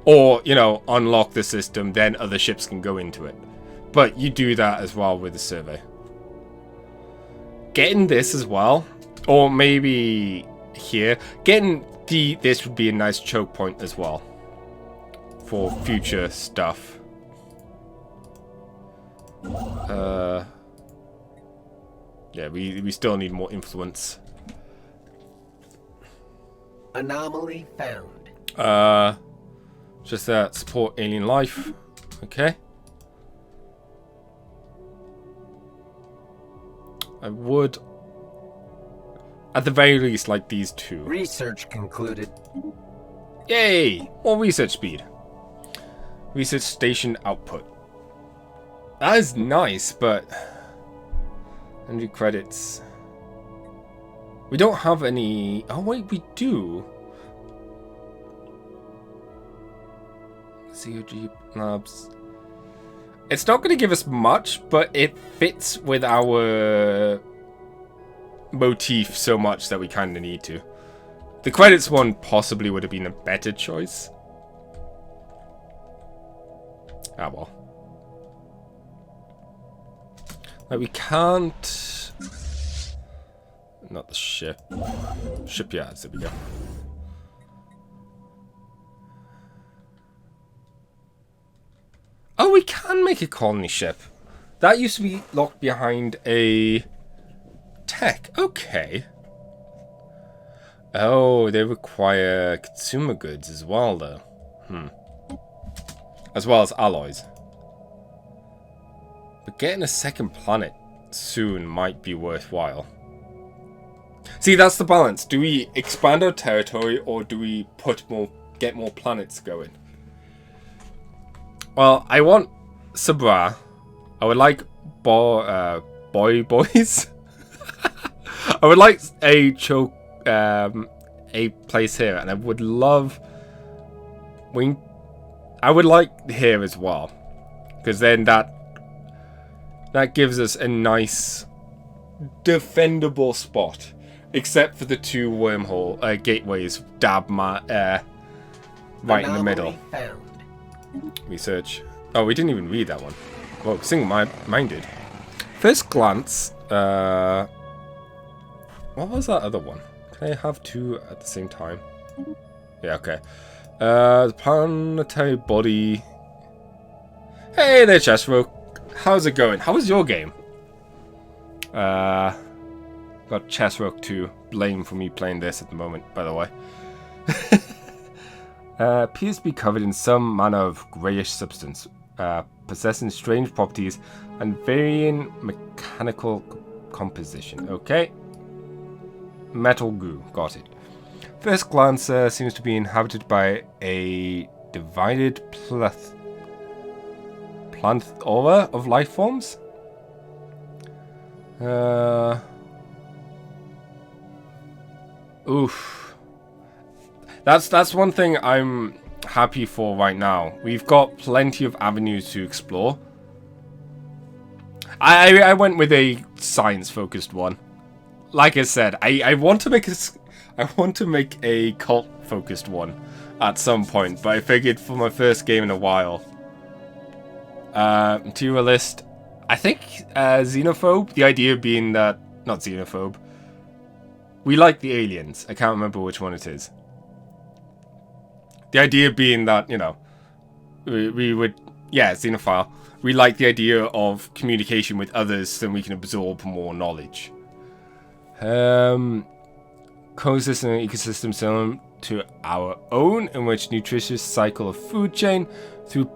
Or, you know, unlock the system, then other ships can go into it. But you do that as well with the survey. Getting this as well, or maybe here. Getting this would be a nice choke point as well. For future stuff. Yeah, we still need more influence. Anomaly found. Just that support alien life. Okay. I would, at the very least, like these two. Research concluded. Yay! More research speed. Research station output. That is nice, but 100 credits. We don't have any. Oh wait, we do. COG labs. It's not going to give us much, but it fits with our motif so much that we kind of need to. The credits one possibly would have been a better choice. Ah well. Like we can't. Not the ship. Shipyards. There we go. Oh, we can make a colony ship. That used to be locked behind a tech. Okay. Oh, they require consumer goods as well, though. As well as alloys. But getting a second planet soon might be worthwhile. See, that's the balance. Do we expand our territory or do we get more planets going? Well, I want Sabra. I would like boys. I would like a place here, and I would love I would like here as well, because then that gives us a nice defendable spot, except for the two wormhole gateways right in the middle. Found. Research. Oh, we didn't even read that one. Whoa, single-minded. First glance. What was that other one? Can I have two at the same time? Yeah, okay. The planetary body. Hey there, Chessrook. How's it going? How was your game? Got Chessrook to blame for me playing this at the moment, by the way. Appears to be covered in some manner of greyish substance, possessing strange properties and varying mechanical composition. Okay. Metal goo. Got it. First glance seems to be inhabited by a divided plethora of life forms. Oof. That's one thing I'm happy for right now. We've got plenty of avenues to explore. I went with a science-focused one. Like I said, I want to make a cult-focused one at some point, but I figured for my first game in a while. Materialist. I think xenophobe. The idea being that not xenophobe. We like the aliens. I can't remember which one it is. The idea being that, you know, we would... Yeah, xenophile. We like the idea of communication with others so we can absorb more knowledge. Coexist in an ecosystem similar to our own, in which nutritious cycle of food chain through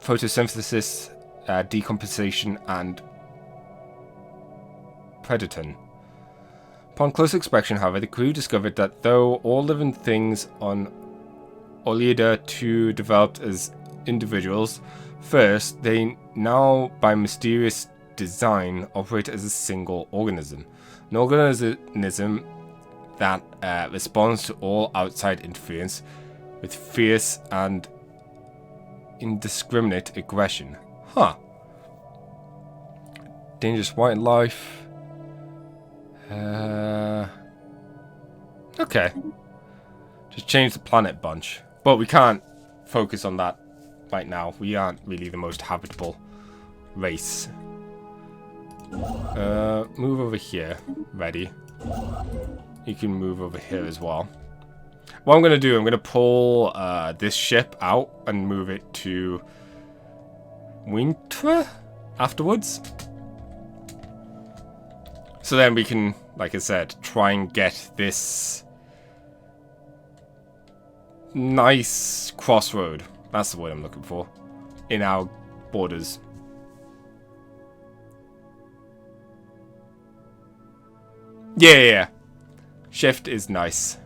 photosynthesis, decomposition, and predaton. Upon close inspection, however, the crew discovered that though all living things on Oleida 2 developed as individuals, first, they now, by mysterious design, operate as a single organism. An organism that responds to all outside interference with fierce and indiscriminate aggression. Huh. Dangerous wildlife. Okay. Just change the planet bunch. But we can't focus on that right now. We aren't really the most habitable race. Move over here. Ready. You can move over here as well. What I'm going to do, I'm going to pull this ship out and move it to winter afterwards. So then we can, like I said, try and get this nice crossroad. That's the word I'm looking for. In our borders. Yeah. Shift is nice.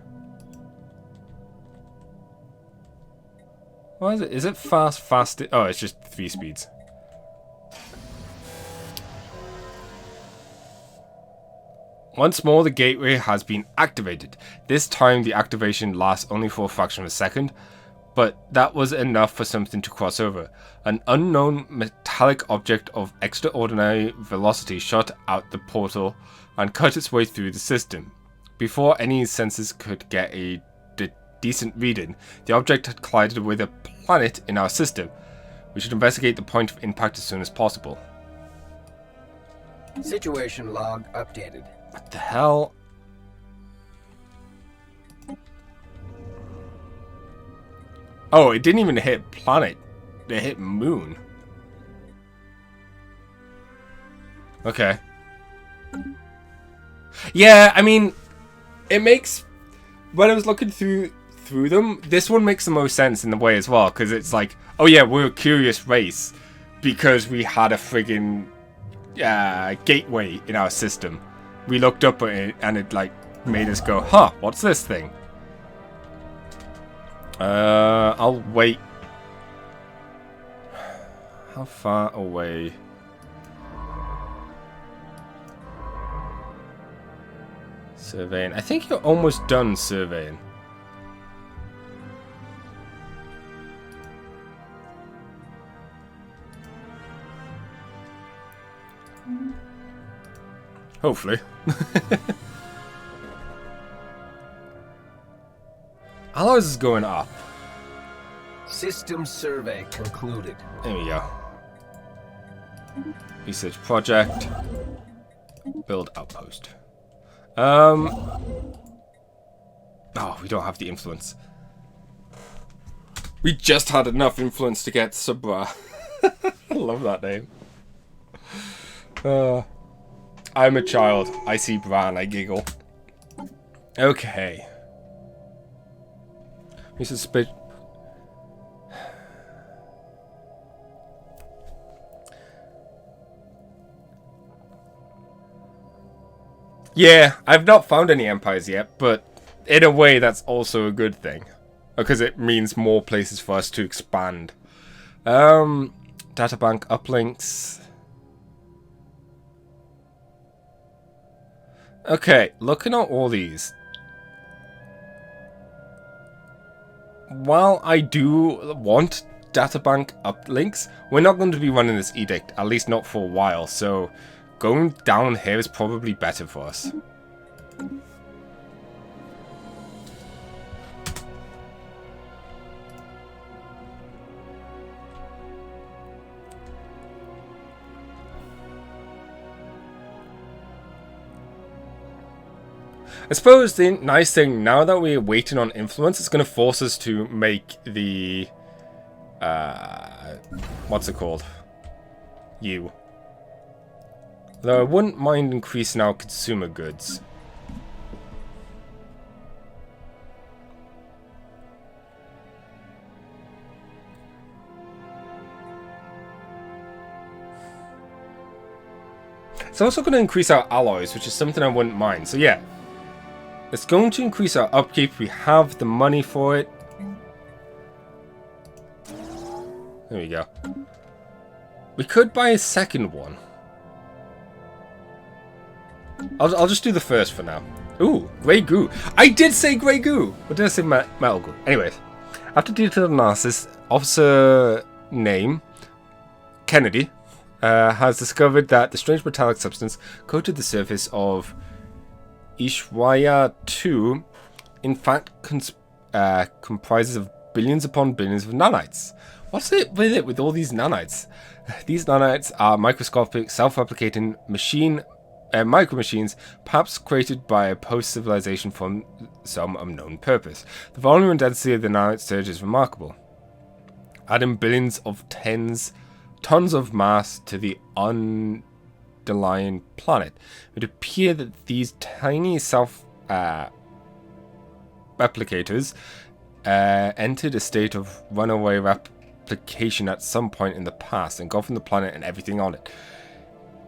What is it? Is it fast? Oh, it's just 3 speeds. Once more, the gateway has been activated. This time, the activation lasts only for a fraction of a second, but that was enough for something to cross over. An unknown metallic object of extraordinary velocity shot out the portal and cut its way through the system. Before any sensors could get a decent reading, the object had collided with a planet in our system. We should investigate the point of impact as soon as possible. Situation log updated. What the hell? Oh, it didn't even hit planet. It hit moon. Okay. Yeah, I mean, it makes... When I was looking through them, this one makes the most sense in the way as well, because it's like, oh yeah, we're a curious race because we had a friggin' gateway in our system. We looked up at it and it like made us go, huh, what's this thing? I'll wait. How far away? Surveying. I think you're almost done surveying. Hopefully. Ours is going up. System survey concluded. There we go. Research project. Build outpost. Oh, we don't have the influence. We just had enough influence to get Subra. I love that name. I'm a child. I see Bran, I giggle. Okay. We suspect. Yeah, I've not found any empires yet, but in a way that's also a good thing. Because it means more places for us to expand. Databank uplinks. Okay, looking at all these. While I do want databank uplinks, we're not going to be running this edict, at least not for a while, so going down here is probably better for us. I suppose the nice thing, now that we're waiting on influence, it's going to force us to make the... what's it called? U. Though I wouldn't mind increasing our consumer goods. It's also going to increase our alloys, which is something I wouldn't mind. So yeah, it's going to increase our upkeep. We have the money for it. There we go. We could buy a second one. I'll just do the first for now. Ooh, grey goo. I did say grey goo. What did I say? Metal goo. Anyways, after detailed analysis, officer name Kennedy has discovered that the strange metallic substance coated the surface of Ishwaya 2 in fact comprises of billions upon billions of nanites. What's it with all these nanites? These nanites are microscopic, self-replicating micro machines, perhaps created by a post-civilization for some unknown purpose. The volume and density of the nanite surge is remarkable. Adding billions of tons of mass to the underlying planet, it would appear that these tiny replicators entered a state of runaway replication at some point in the past, engulfing the planet and everything on it.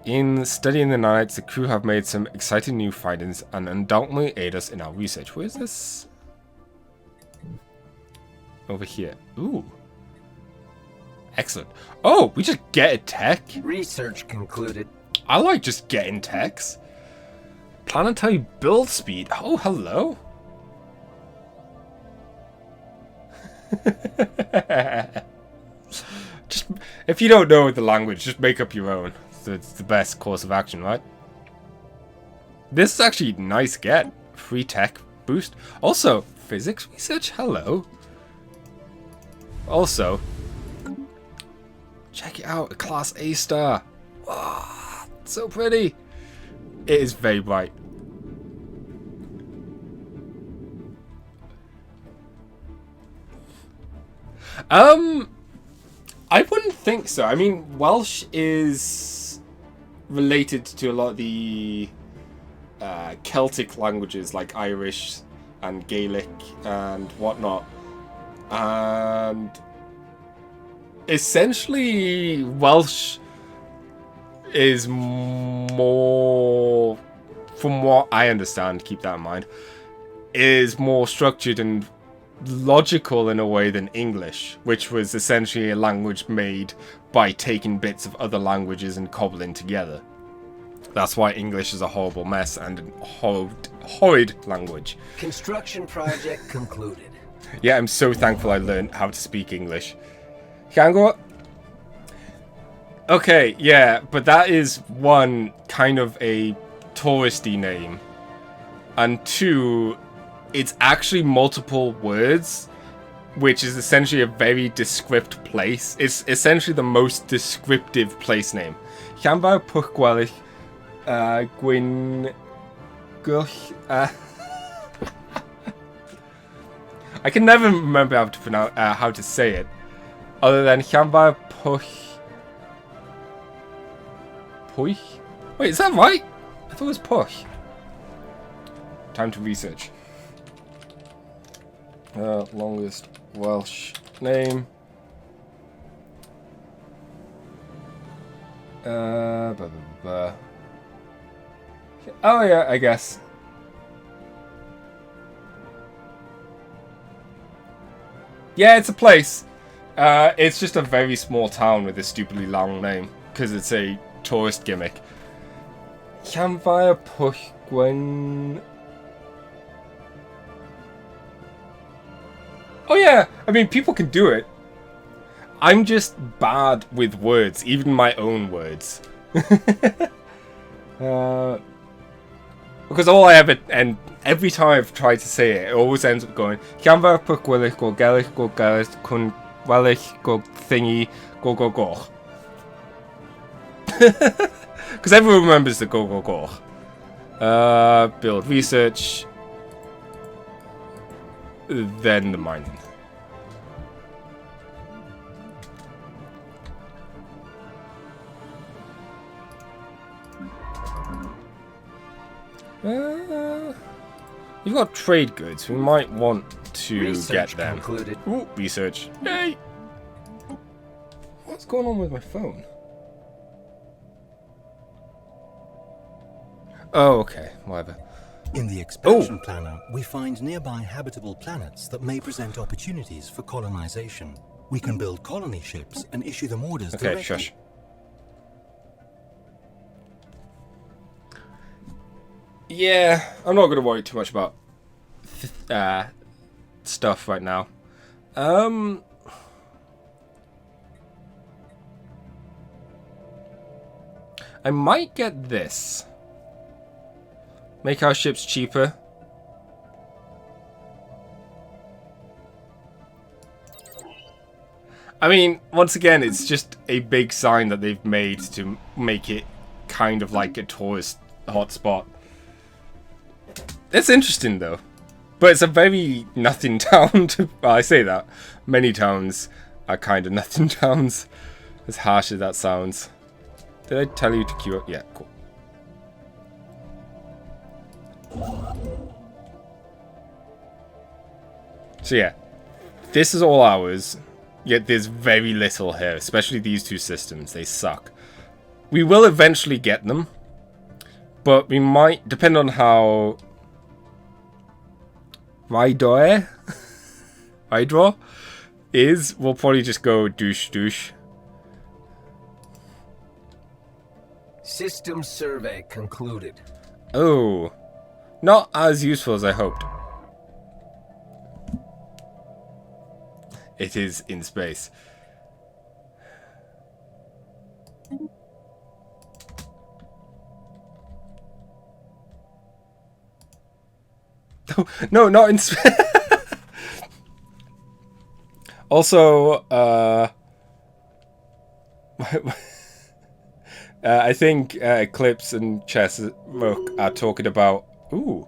In studying the nanites, the crew have made some exciting new findings and undoubtedly aid us in our research. Where is this? Over here. Ooh. Excellent. Oh, we just get a tech? Research concluded. I like just getting techs. Planetary build speed. Oh, hello. Just, if you don't know the language, just make up your own. It's the best course of action, right? This is actually nice get. Free tech boost. Also, physics research. Hello. Also, check it out. A class A star. Wow, so pretty. It is very bright. I wouldn't think so. I mean, Welsh is related to a lot of the Celtic languages like Irish and Gaelic and whatnot. And essentially, Welsh is more, from what I understand, keep that in mind, is more structured and logical in a way than English, which was essentially a language made by taking bits of other languages and cobbling together. That's why English is a horrible mess and a horrid language. Construction project concluded. Yeah, I'm so thankful I learned how to speak English. Kango? Okay, yeah, but that is one, kind of a touristy name. And two, it's actually multiple words, which is essentially a very descript place. It's essentially the most descriptive place name. Llanfair Pwllgwelych Gwyn Gwch. I can never remember how to pronounce how to say it, other than Llanfair Pwll. Wait, is that right? I thought it was Pwll. Time to research. Longest Welsh name. Blah, blah, blah. Oh yeah, I guess. Yeah, it's a place. It's just a very small town with a stupidly long name because it's a tourist gimmick. Llanfair Pwllgwyn. Oh yeah, I mean, people can do it. I'm just bad with words, even my own words. Because all I ever, and every time I've tried to say it, it always ends up going Llanfair Pwllgwelych go Gaelic go Gaelic cwn Welych go thingy go go go. Because everyone remembers the go go go. Build research. Then the mining. You've got trade goods. We might want to Research get them. concluded. Ooh, research. Hey! What's going on with my phone? Oh, okay. Whatever. In the expansion planner, we find nearby habitable planets that may present opportunities for colonization. We can build colony ships and issue them orders Okay, directly. shush. Yeah, I'm not going to worry too much about stuff right now. I might get this. Make our ships cheaper. I mean, once again, it's just a big sign that they've made to make it kind of like a tourist hotspot. It's interesting, though. But it's a very nothing town. Well, I say that. Many towns are kind of nothing towns. As harsh as that sounds. Did I tell you to queue up? Yeah, cool. So yeah, this is all ours, yet there's very little here, especially these two systems. They suck. We will eventually get them, but we might, depend on how Rydor is, we'll probably just go douche. System survey concluded. Oh, not as useful as I hoped. It is in space. No, not in space. Also, I think Eclipse and Chess Rook are talking about... Ooh.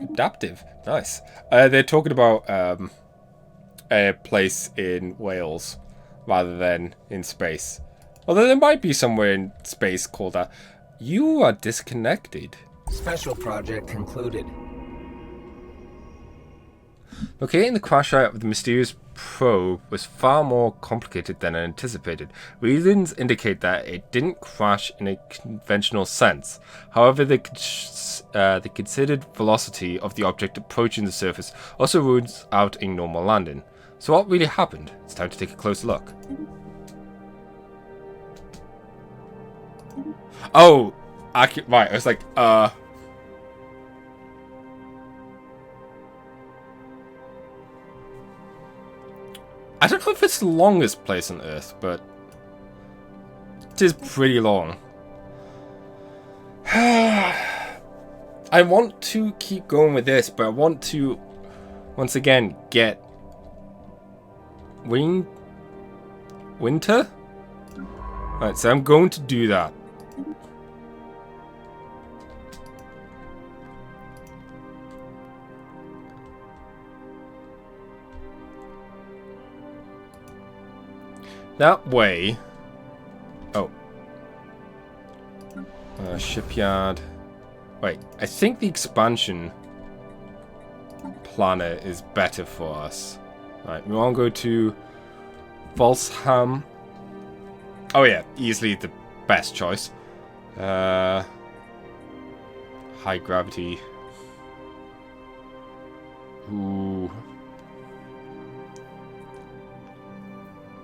Adaptive. Nice. They're talking about a place in Wales rather than in space. Although there might be somewhere in space called that. You are disconnected. Special project concluded. Locating the crash site of the mysterious probe was far more complicated than anticipated. Reasons indicate that it didn't crash in a conventional sense. However, the considered velocity of the object approaching the surface also rules out a normal landing. So what really happened? It's time to take a closer look. Oh, right, I was like, I don't know if it's the longest place on Earth, but it is pretty long. I want to keep going with this, but I want to, once again, get winter? Right, so I'm going to do that. That way... Oh. Shipyard. Wait, I think the expansion planner is better for us. Right, we want to go to Volsham. Oh yeah, easily the best choice. High gravity. Ooh.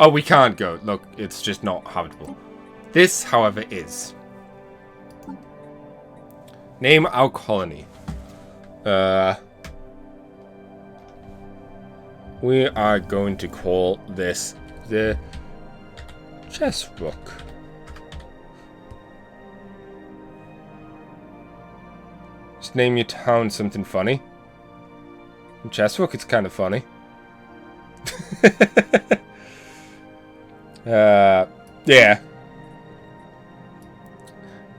Oh, we can't go. Look, it's just not habitable. This, however, is. Name our colony. We are going to call this the Chess Rook. Just name your town something funny. In Chess Rook, it's kind of funny. Yeah.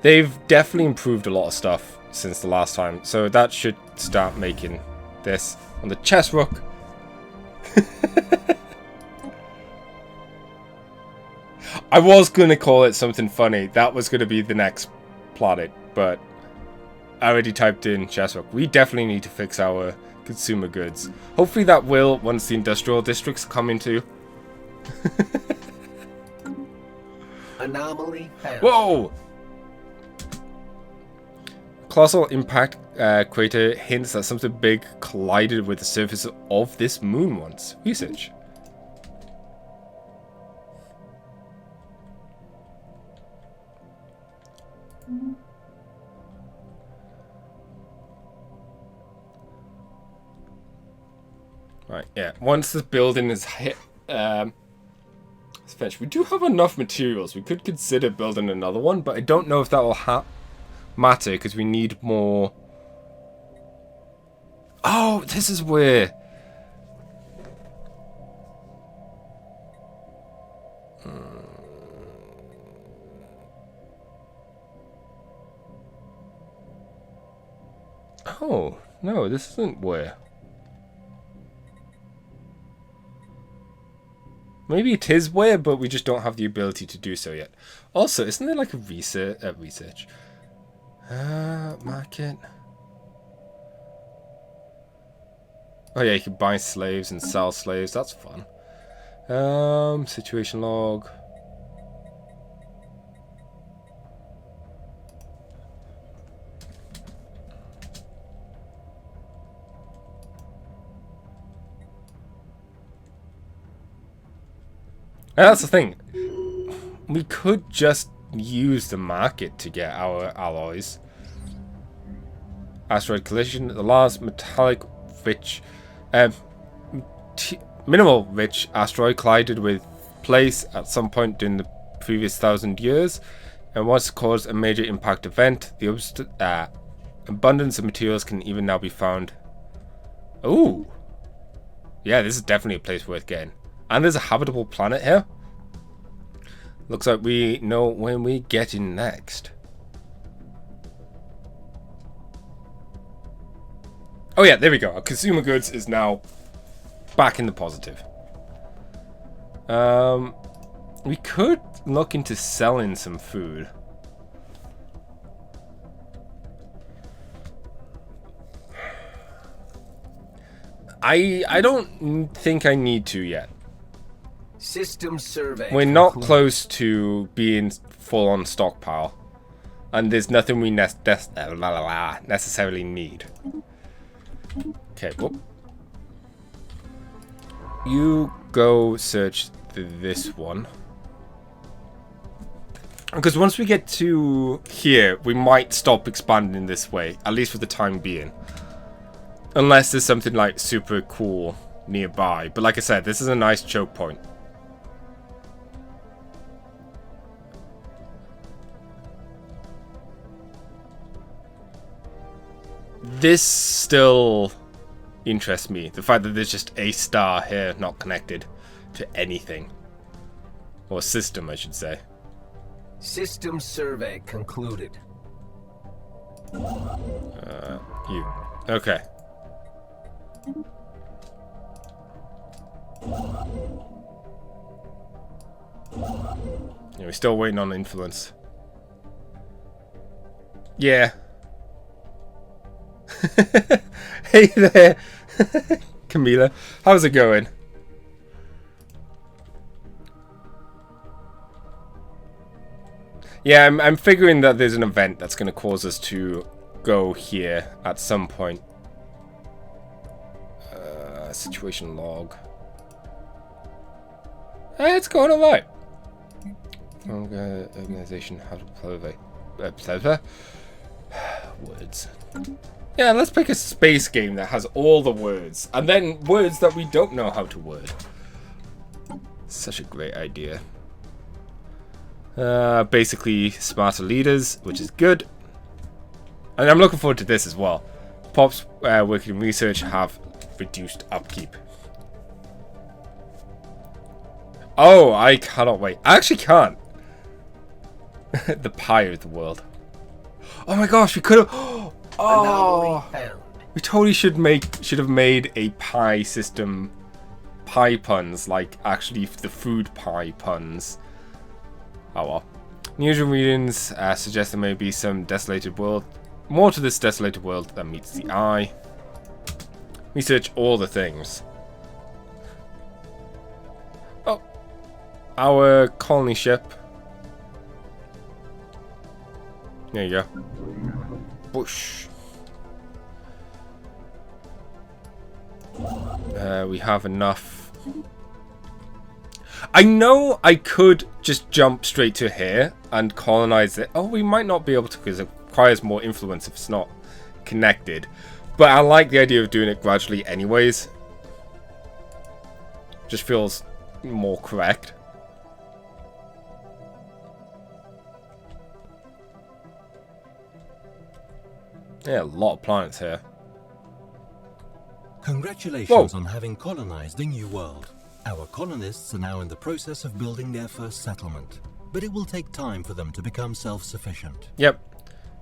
They've definitely improved a lot of stuff since the last time, so that should start making this on the chest rook. I was going to call it something funny. That was going to be the next planet, but I already typed in chest rook. We definitely need to fix our consumer goods. Hopefully that will once the industrial districts come into. Anomaly found. Whoa! Colossal impact crater hints that something big collided with the surface of this moon once. Research. Right, yeah. Once this building is hit, it's finished. We do have enough materials. We could consider building another one, but I don't know if that will matter because we need more. Oh, this is where. Oh no, this isn't where. Maybe it is where, but we just don't have the ability to do so yet. Also, isn't there like a research? Market. Oh yeah, you can buy slaves and sell slaves. That's fun. Situation log. And that's the thing. We could just use the market to get our alloys. Asteroid collision. The last metallic rich, mineral rich asteroid collided with place at some point during the previous 1,000 years, and once caused a major impact event. The abundance of materials can even now be found. Ooh, yeah, this is definitely a place worth getting. And there's a habitable planet here. Looks like we know when we get in next. Oh yeah, there we go. Our consumer goods is now back in the positive. We could look into selling some food. I don't think I need to yet. System survey. We're not close to being full on stockpile, and there's nothing we necessarily need. Okay, whoop. You go search this one, because once we get to here, we might stop expanding this way, at least for the time being. Unless there's something like super cool nearby. But like I said, this is a nice choke point. This still interests me. The fact that there's just a star here not connected to anything. Or system, I should say. System survey concluded. You. Okay. Yeah, we're still waiting on influence. Yeah. Hey there, Camila. How's it going? Yeah, I'm figuring that there's an event that's going to cause us to go here at some point. Situation log. It's going alright. Organization how to play words. Yeah, let's pick a space game that has all the words, and then words that we don't know how to word. Such a great idea. Basically smarter leaders, which is good. And I'm looking forward to this as well. Pops working in research have reduced upkeep. Oh, I cannot wait. I actually can't. The pie of the world. Oh my gosh, we could have... Anomaly Oh! found. We totally should have made a pie system. Pie puns, like actually the food pie puns. Oh well. Unusual readings suggest there may be some desolated world. More to this desolated world than meets the eye. Research all the things. Oh. Our colony ship. There you go. Bush. We have enough. I know I could just jump straight to here and colonize it. Oh, we might not be able to because it requires more influence if it's not connected. But I like the idea of doing it gradually anyways. Just feels more correct. Yeah, a lot of planets here. Congratulations on having colonized a new world. Our colonists are now in the process of building their first settlement, but it will take time for them to become self-sufficient. Yep.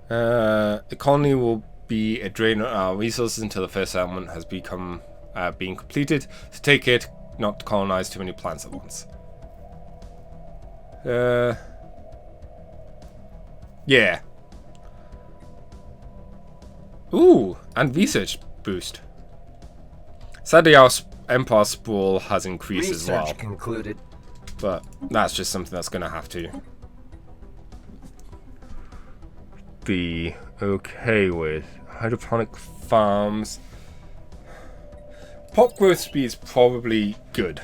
The colony will be a drain on our resources until the first settlement has become being completed. So take it not to colonize too many planets at once. Yeah. Ooh, and research boost. Sadly, our Empire sprawl has increased as well. Research concluded. But that's just something that's going to have to be okay with. Hydroponic farms. Pop growth speed is probably good.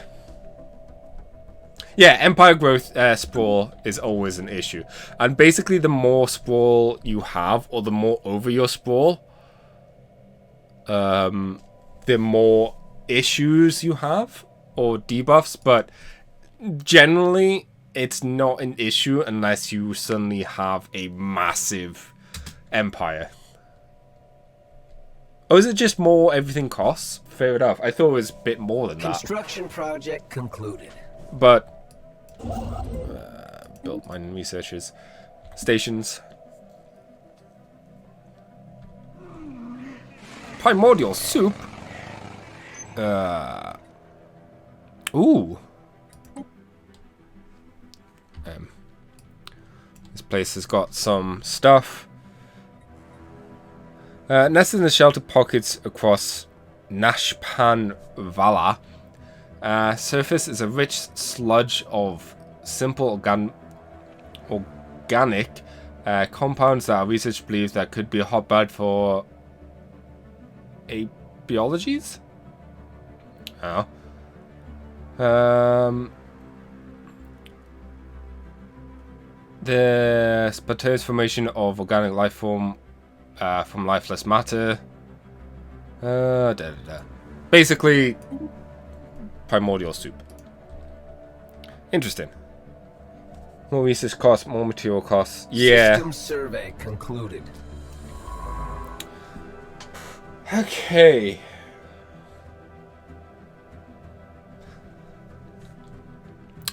Yeah, Empire growth sprawl is always an issue. And basically, the more sprawl you have, or the more over your sprawl, the more issues you have, or debuffs, but generally it's not an issue unless you suddenly have a massive empire. Oh, is it just more everything costs? Fair enough. I thought it was a bit more than that. Construction project concluded. But built mine researchers stations. Primordial soup. Ooh. This place has got some stuff. Nested in the sheltered pockets across Nashpan Vala. Surface is a rich sludge of simple organic compounds that our research believes that could be a hotbed for biologies. Oh. The spontaneous formation of organic life form from lifeless matter. Basically, primordial soup. Interesting. More research costs, more material costs. Yeah. System survey concluded. Okay.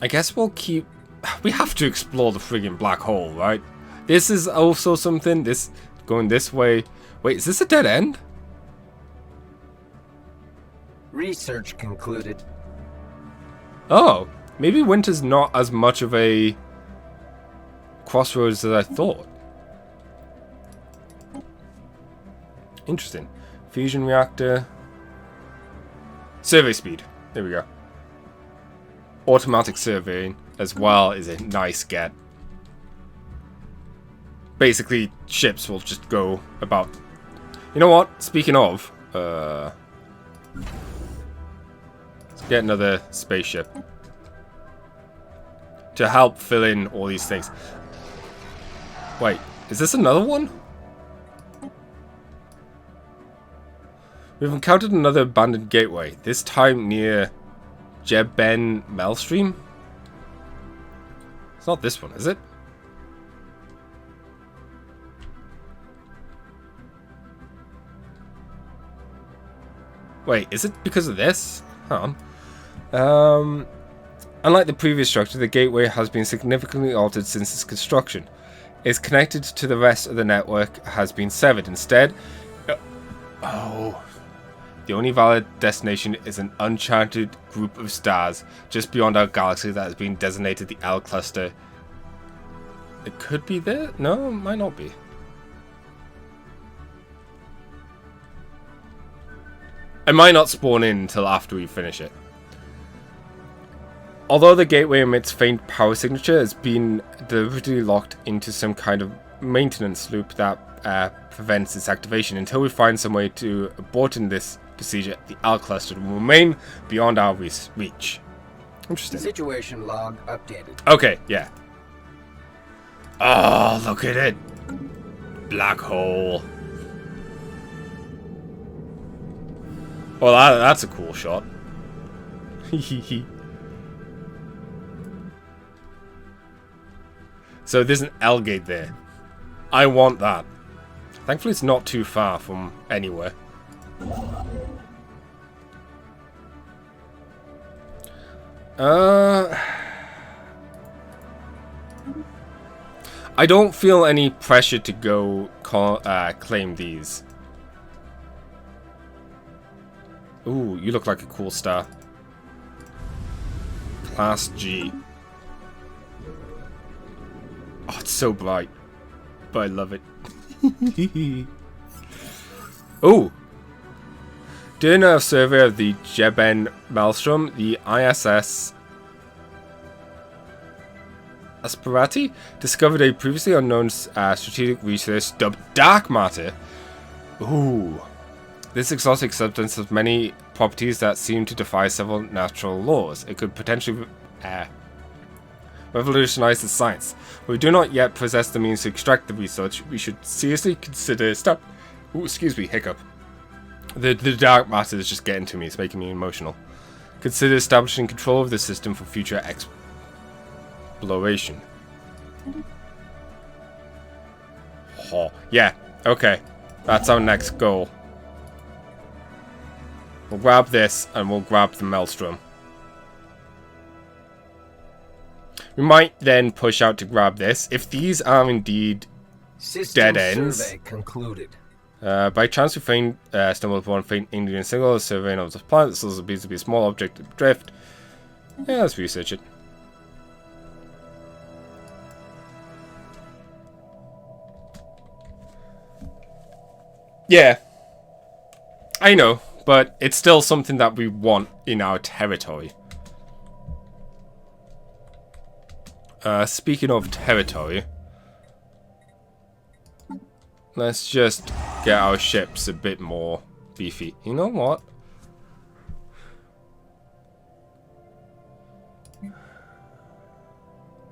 I guess we'll keep... We have to explore the friggin' black hole, right? This is also something... This... Going this way... Wait, is this a dead end? Research concluded. Oh. Maybe winter's not as much of a... crossroads as I thought. Interesting. Fusion reactor. Survey speed. There we go. Automatic surveying as well is a nice get. Basically, ships will just go about... You know what? Speaking of... let's get another spaceship. To help fill in all these things. Wait, is this another one? We've encountered another abandoned gateway, this time near Jeben Melstream. It's not this one, is it? Wait, is it because of this? Hang on. Unlike the previous structure, the gateway has been significantly altered since its construction. is connected to the rest of the network has been severed. Instead, the only valid destination is an uncharted group of stars just beyond our galaxy that has been designated the L cluster. It could be there? No, it might not be. It might not spawn in until after we finish it. Although the gateway emits faint power signature, has been deliberately locked into some kind of maintenance loop that prevents its activation. Until we find some way to abort in this procedure, the L cluster will remain beyond our reach. Interesting. Situation log updated. Okay, yeah. Oh, look at it. Black hole. Well, that's a cool shot. So there's an L gate there. I want that. Thankfully it's not too far from anywhere. I don't feel any pressure to go claim these. Ooh, you look like a cool star. Class G. Oh, it's so bright. But I love it. Ooh. During a survey of the Jeben Maelstrom, the ISS Asperati discovered a previously unknown strategic resource dubbed dark matter. Ooh. This exotic substance has many properties that seem to defy several natural laws. It could potentially revolutionize the science. But we do not yet possess the means to extract the research. We should seriously consider hiccup. The dark matter is just getting to me. It's making me emotional. Consider establishing control of the system for future exploration. Oh, yeah. Okay. That's our next goal. We'll grab this and we'll grab the Maelstrom. We might then push out to grab this. If these are indeed dead ends. Survey concluded. By chance, we stumbled upon a faint Indian signal. Surveying of the planet. This also appears to be a small object of drift. Yeah, let's research it. Yeah. I know, but it's still something that we want in our territory. Speaking of territory, let's just get our ships a bit more beefy. You know what?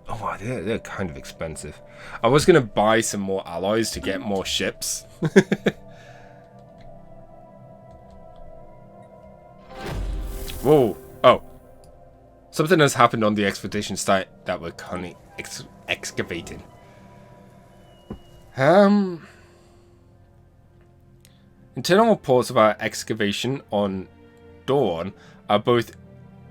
Oh wow, they're kind of expensive. I was gonna buy some more alloys to get more ships. Whoa! Oh, something has happened on the expedition site that we're currently excavating. Internal reports of our excavation on Dawn are both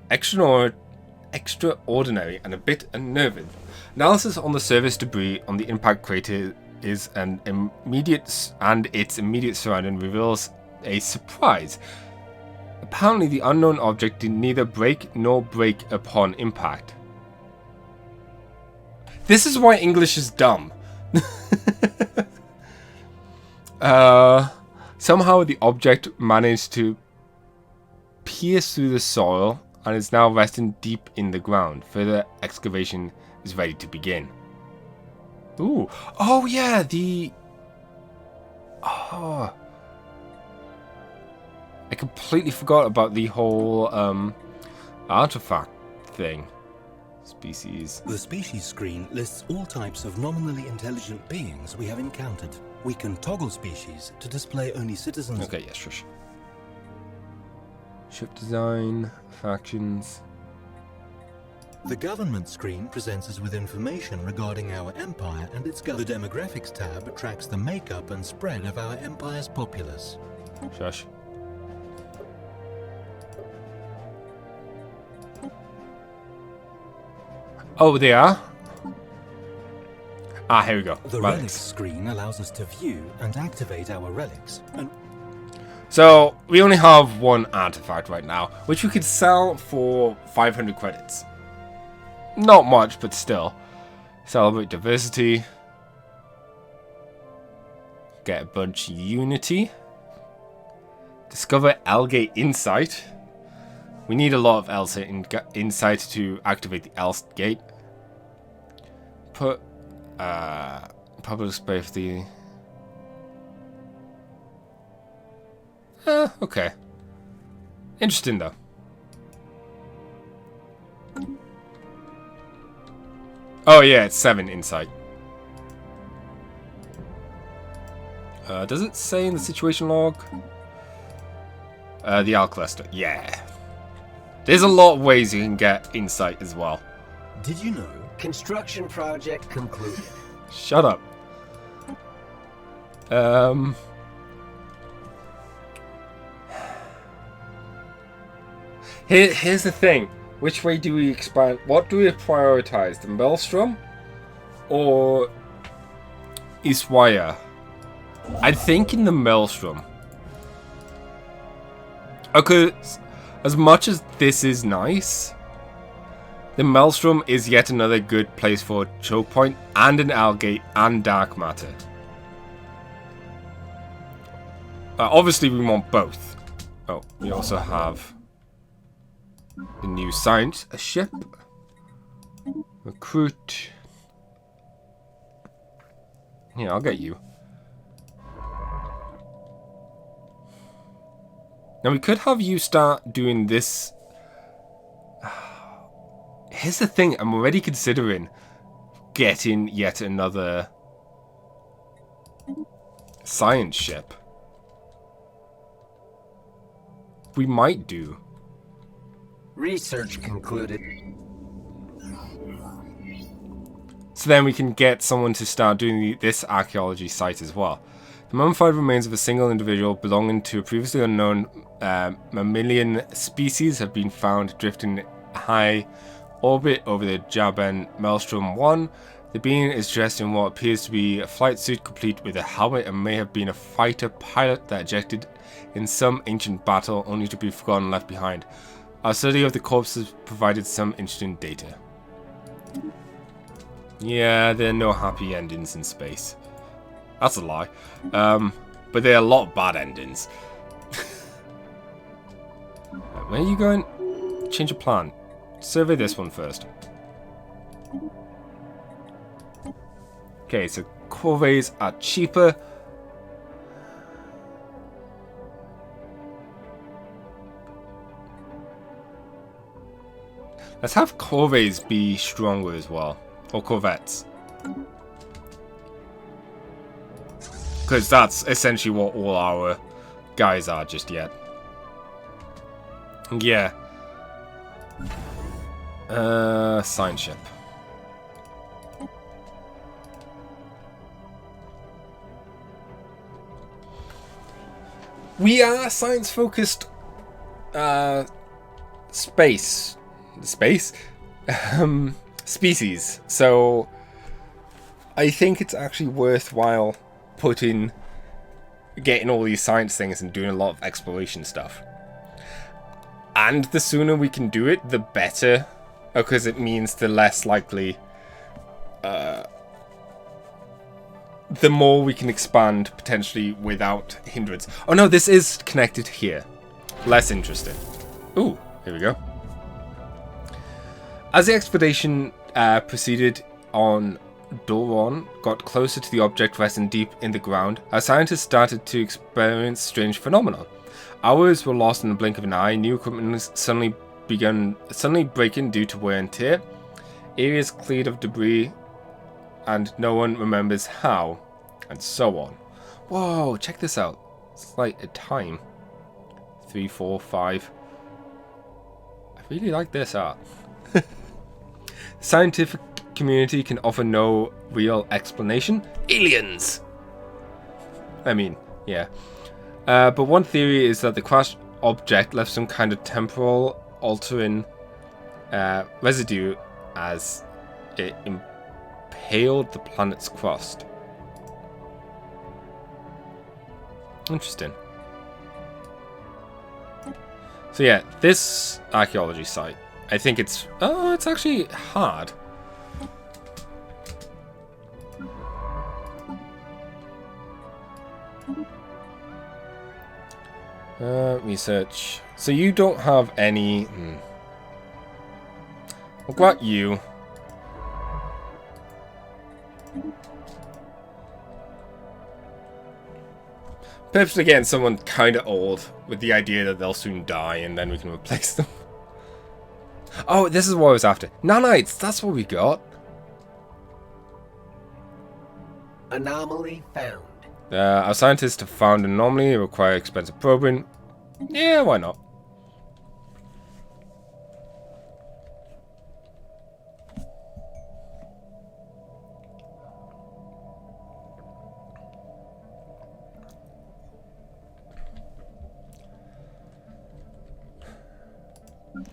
extraordinary and a bit unnerving. Analysis on the surface debris on the impact crater is its immediate surrounding reveals a surprise. Apparently, the unknown object did neither break nor break upon impact. This is why English is dumb. Somehow the object managed to pierce through the soil and is now resting deep in the ground. Further excavation is ready to begin. Ooh. Oh yeah, I completely forgot about the whole artifact thing. Species. The species screen lists all types of nominally intelligent beings we have encountered. We can toggle species to display only citizens. Okay, yes, shush. Ship design, factions. The government screen presents us with information regarding our empire and its government. The demographics tab tracks the makeup and spread of our empire's populace. Shush. Oh, they are? Ah, here we go. The relics screen allows us to view and activate our relics. So, we only have one artifact right now, which we could sell for 500 credits. Not much, but still. Celebrate diversity. Get a bunch of unity. Discover L-Gate Insight. We need a lot of insight to activate the L-Gate. Put public safety. Okay. Interesting though. Oh yeah, it's 7 insight. Does it say in the situation log? The L cluster. Yeah. There's a lot of ways you can get insight as well. Did you know? Construction project concluded. Shut up. Here's the thing. Which way do we expand? What do we prioritize? The Maelstrom or Iswaya? I think in the Maelstrom. Okay, as much as this is nice, the Maelstrom is yet another good place for a choke point and an L-Gate and dark matter. Obviously, we want both. Oh, we also have the new science, a ship, recruit. Yeah, I'll get you. Now we could have you start doing this. Here's the thing, I'm already considering getting yet another science ship. We might do. Research concluded. So then we can get someone to start doing this archaeology site as well. The mummified remains of a single individual belonging to a previously unknown mammalian species have been found drifting high orbit over the Jaban Maelstrom 1. The being is dressed in what appears to be a flight suit complete with a helmet and may have been a fighter pilot that ejected in some ancient battle only to be forgotten and left behind. Our study of the corpses provided some interesting data. Yeah, there are no happy endings in space. That's a lie. But there are a lot of bad endings. Where are you going? Change of plan. Survey this one first. Okay, so corvettes are cheaper. Let's have corvettes be stronger as well. Or corvettes. Because that's essentially what all our guys are just yet. Yeah. Science ship. We are science-focused species. So I think it's actually worthwhile getting all these science things and doing a lot of exploration stuff. And the sooner we can do it, the better, because it means the less likely, the more we can expand potentially without hindrance. Oh no, this is connected here. Less interesting. Ooh, here we go. As the expedition proceeded on, Doron got closer to the object resting deep in the ground. Our scientists started to experience strange phenomena. Hours were lost in the blink of an eye. New equipment suddenly breaking due to wear and tear. Areas cleared of debris, and no one remembers how, and so on. Whoa! Check this out. It's like a time. 3, 4, 5. I really like this art. Scientific community can offer no real explanation. Aliens! I mean, yeah. But one theory is that the crashed object left some kind of temporal altering residue as it paled the planet's crust. Interesting. So yeah, this archaeology site, I think it's actually hard. Research. So you don't have any... What about you? Purposely getting someone kind of old with the idea that they'll soon die and then we can replace them. Oh, this is what I was after. Nanites, that's what we got. Anomaly found. Our scientists have found an anomaly. It requires expensive probing. Yeah, why not?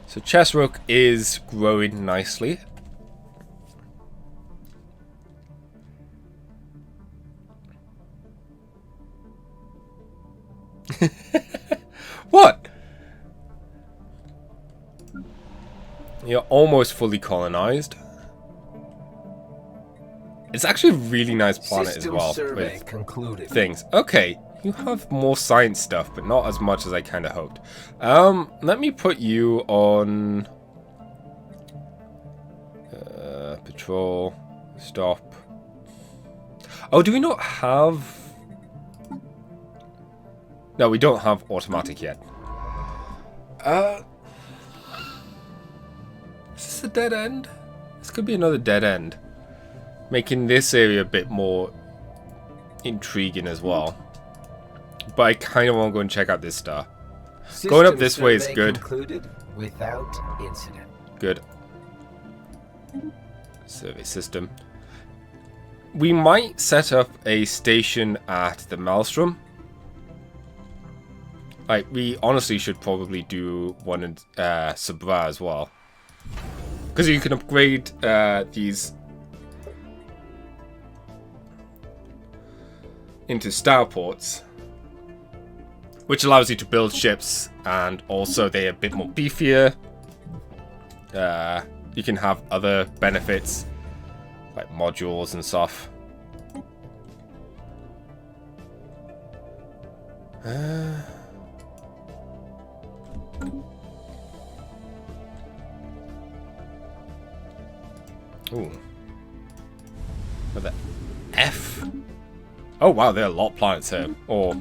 So Chessrook is growing nicely. What? You're almost fully colonized. It's actually a really nice planet as well. With concluded. Things. Okay, you have more science stuff, but not as much as I kind of hoped. Let me put you on... patrol. Stop. Oh, do we not have... No, we don't have automatic yet. Is this a dead end? This could be another dead end. Making this area a bit more intriguing as well. But I kind of want to go and check out this star. Going up this way is good. Concluded without incident. Good. Survey system. We might set up a station at the Maelstrom. Like, we honestly should probably do one in Sabra as well. Because you can upgrade these into starports, which allows you to build ships, and also they're a bit more beefier. You can have other benefits, like modules and stuff. Ooh. What the F? Oh wow, there are a lot of planets here. Or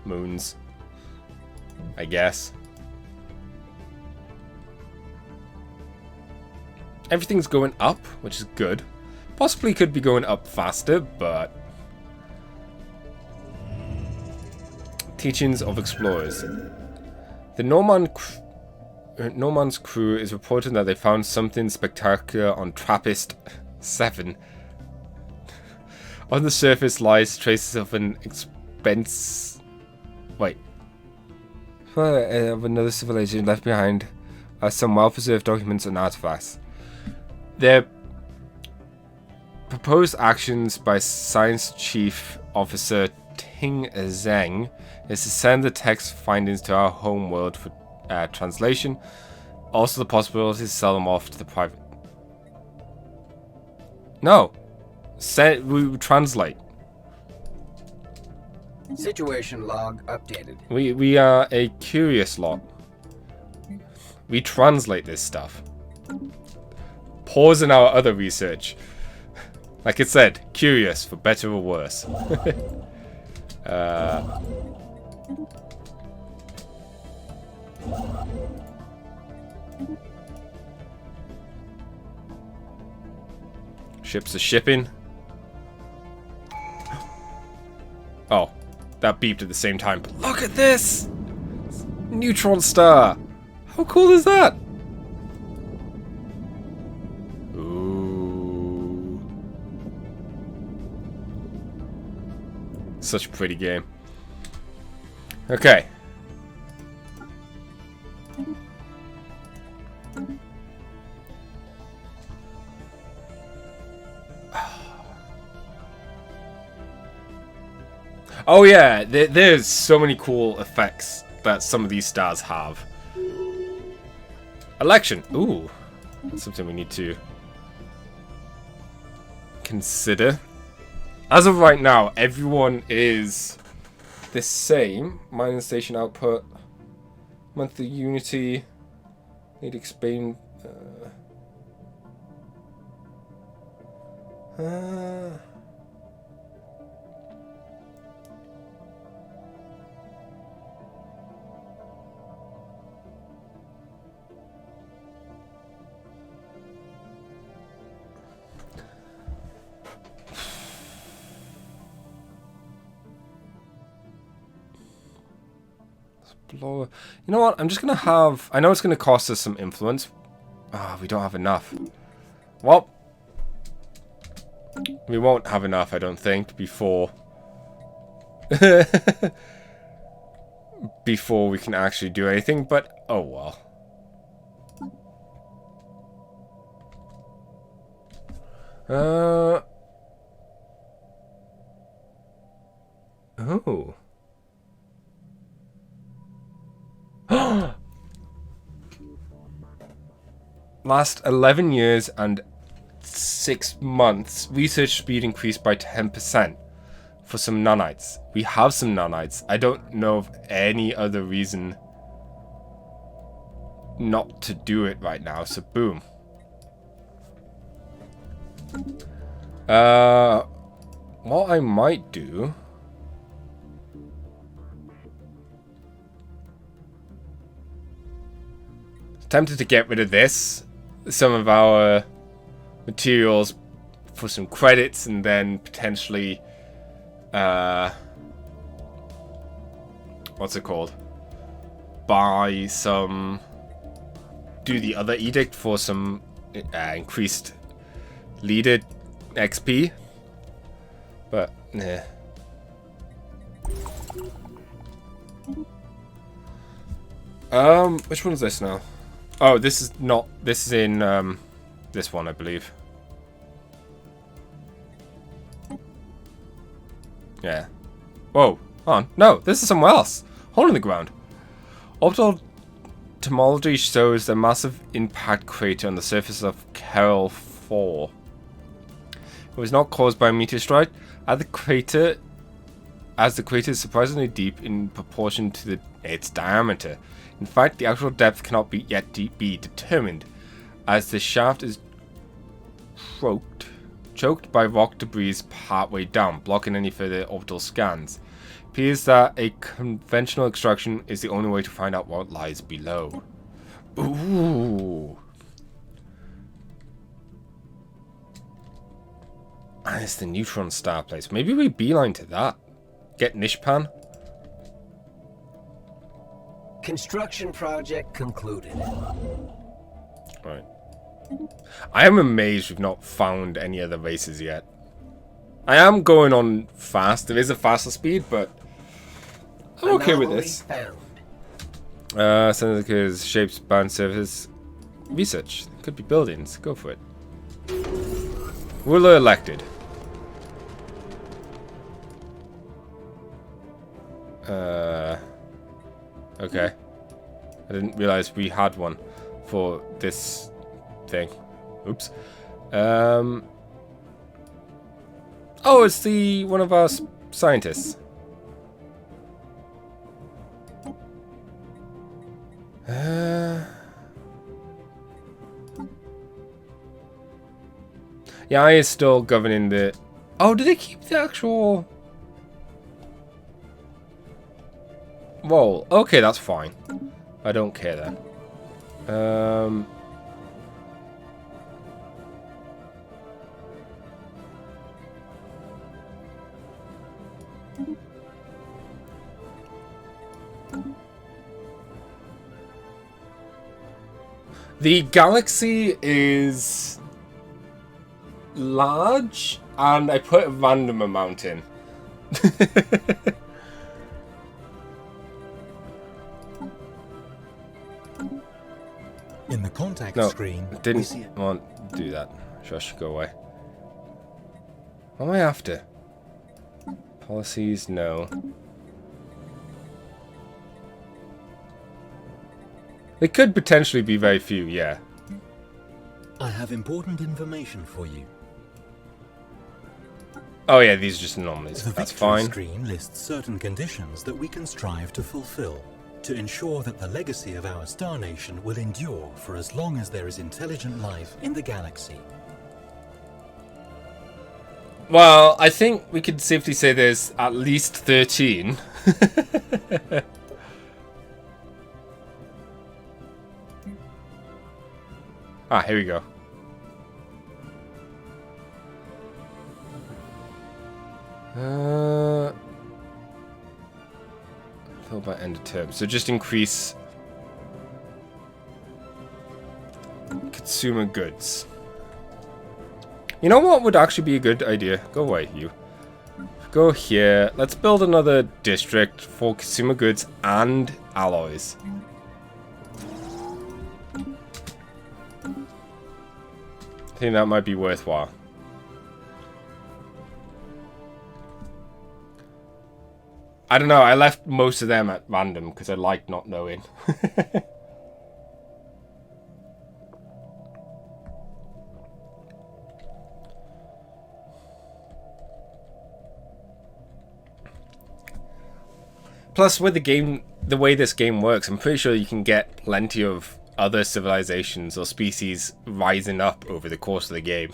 moons, I guess. Everything's going up, which is good. Possibly could be going up faster, but... Teachings of Explorers. The Norman's crew is reporting that they found something spectacular on Trappist 7. On the surface lies traces of an of another civilization left behind are some well-preserved documents and artifacts. Their proposed actions by Science Chief Officer Ting Zheng is to send the text findings to our home world for translation. Also the possibility to sell them off to the private... No! We translate. Situation log updated. We are a curious lot. We translate this stuff. Pause in our other research. Like it said, curious for better or worse. Ships are shipping. Oh, that beeped at the same time. But look at this! Neutron star! How cool is that? Ooh. Such a pretty game. Okay. Oh yeah, there's so many cool effects that some of these stars have. Election. Ooh. That's something we need to consider. As of right now, everyone is the same. Mining station output. Monthly unity. Need to explain. You know what? I'm just gonna have. I know it's gonna cost us some influence. Ah, we don't have enough. Well, we won't have enough, I don't think, before before we can actually do anything. But oh well. Oh. Last 11 years and 6 months, research speed increased by 10% for some nanites. We have some nanites. I don't know of any other reason not to do it right now, so boom. What I might do... Tempted to get rid of this, some of our materials for some credits, and then potentially, what's it called? Buy some, do the other edict for some increased leader XP, but nah. Which one is this now? Oh, this is not. This is in this one, I believe. Yeah. Whoa. On. No, this is somewhere else. Hole in the ground. Orbital tomology shows a massive impact crater on the surface of Carol 4. It was not caused by a meteor strike. As the crater is surprisingly deep in proportion to its diameter. In fact, the actual depth cannot be determined, as the shaft is choked by rock debris partway down, blocking any further orbital scans. It appears that a conventional extraction is the only way to find out what lies below. Ooh. And it's the neutron star place. Maybe we beeline to that. Get Nishpan. Construction project concluded. Right. I am amazed we've not found any other races yet. I am going on fast. There is a faster speed, but I'm okay with this. Senators, shapes, band surface. Research. Could be buildings. Go for it. Ruler elected. Okay. I didn't realize we had one for this thing. Oops. Oh, it's one of our scientists. Yeah, I is still governing the... Oh, did they keep the actual... Whoa, okay, that's fine. I don't care then. The galaxy is large, and I put a random amount in. In the contact screen, didn't want to do that. Shush, go away. What am I after? Policies, no. They could potentially be very few, yeah. I have important information for you. Oh yeah, these are just anomalies. The That's victory fine. screen lists certain conditions that we can strive to fulfill to ensure that the legacy of our star nation will endure for as long as there is intelligent life in the galaxy. Well, I think we could safely say there's at least 13. Ah, here we go. Fill by end of term. So just increase consumer goods. You know what would actually be a good idea? Go away, you. Go here. Let's build another district for consumer goods and alloys. I think that might be worthwhile. I don't know, I left most of them at random because I like not knowing. Plus, with the way this game works, I'm pretty sure you can get plenty of other civilizations or species rising up over the course of the game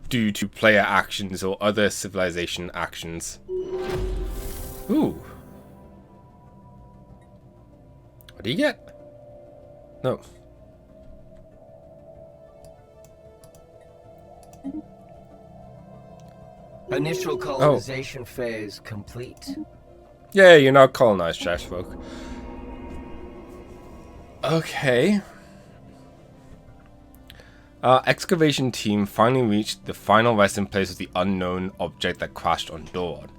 due to player actions or other civilization actions. Ooh. What do you get? No. Initial colonization phase complete. Yeah, you're now colonized, trash folk. Okay. Our excavation team finally reached the final resting place of the unknown object that crashed on Dawn.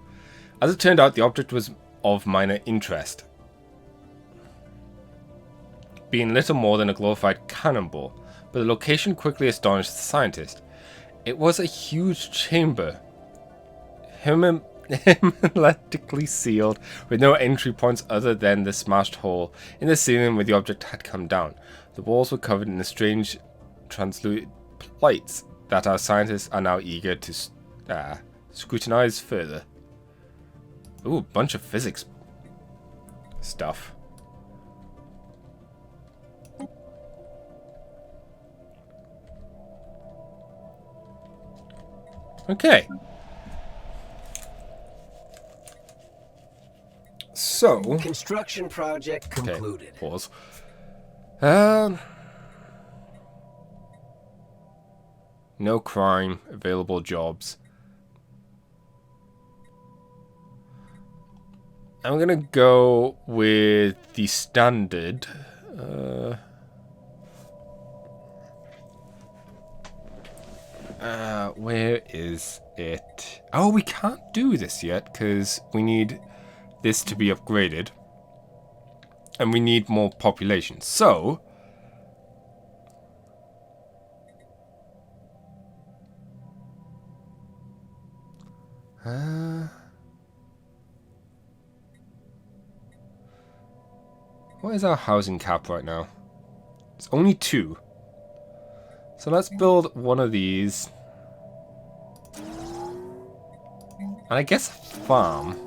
As it turned out, the object was of minor interest, being little more than a glorified cannonball, but the location quickly astonished the scientist. It was a huge chamber, hermetically sealed, with no entry points other than the smashed hole in the ceiling where the object had come down. The walls were covered in the strange translucent plates that our scientists are now eager to scrutinize further. Ooh, a bunch of physics stuff. Okay. So, construction project concluded. Okay, pause. No crime, available jobs. I'm gonna go with the standard. Where is it? Oh, we can't do this yet because we need this to be upgraded. And we need more population. So, what is our housing cap right now? It's only 2. So let's build one of these. And I guess a farm.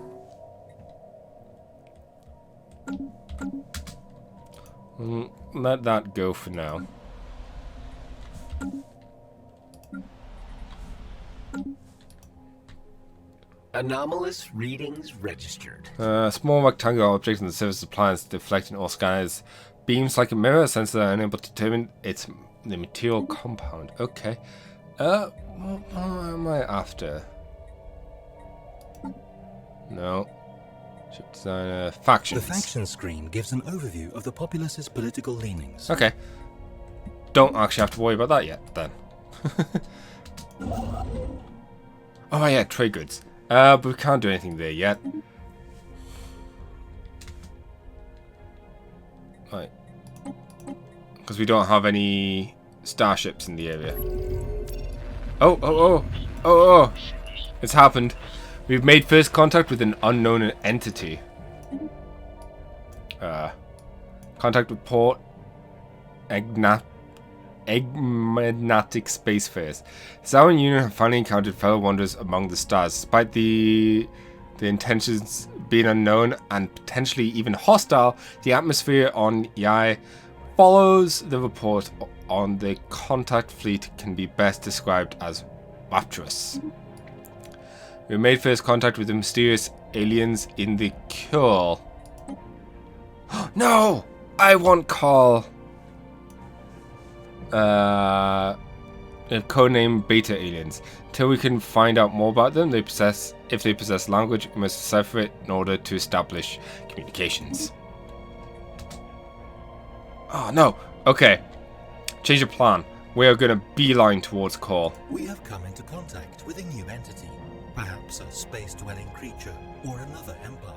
Let that go for now. Anomalous readings registered. Small rectangular objects on the surface of planets deflecting all scanners. Beams like a mirror, sensors are unable to determine the material compound. Okay. What am I after? No. Ship designer. Factions. The faction screen gives an overview of the populace's political leanings. Okay. Don't actually have to worry about that yet, then. Oh yeah, trade goods. But we can't do anything there yet. Right. Because we don't have any starships in the area. Oh. It's happened. We've made first contact with an unknown entity. Contact with Port Egmatic Space Phase. Zawa Union have finally encountered fellow wanderers among the stars. Despite the intentions being unknown and potentially even hostile, the atmosphere on Yai follows the report on the contact fleet can be best described as rapturous. We made first contact with the mysterious aliens in the Cure. No! I want call. Codename Beta Aliens. Until we can find out more about them, if they possess language, we must decipher it in order to establish communications. Oh no. Okay. Change of plan. We are going to beeline towards call. We have come into contact with a new entity. Perhaps a space-dwelling creature or another empire.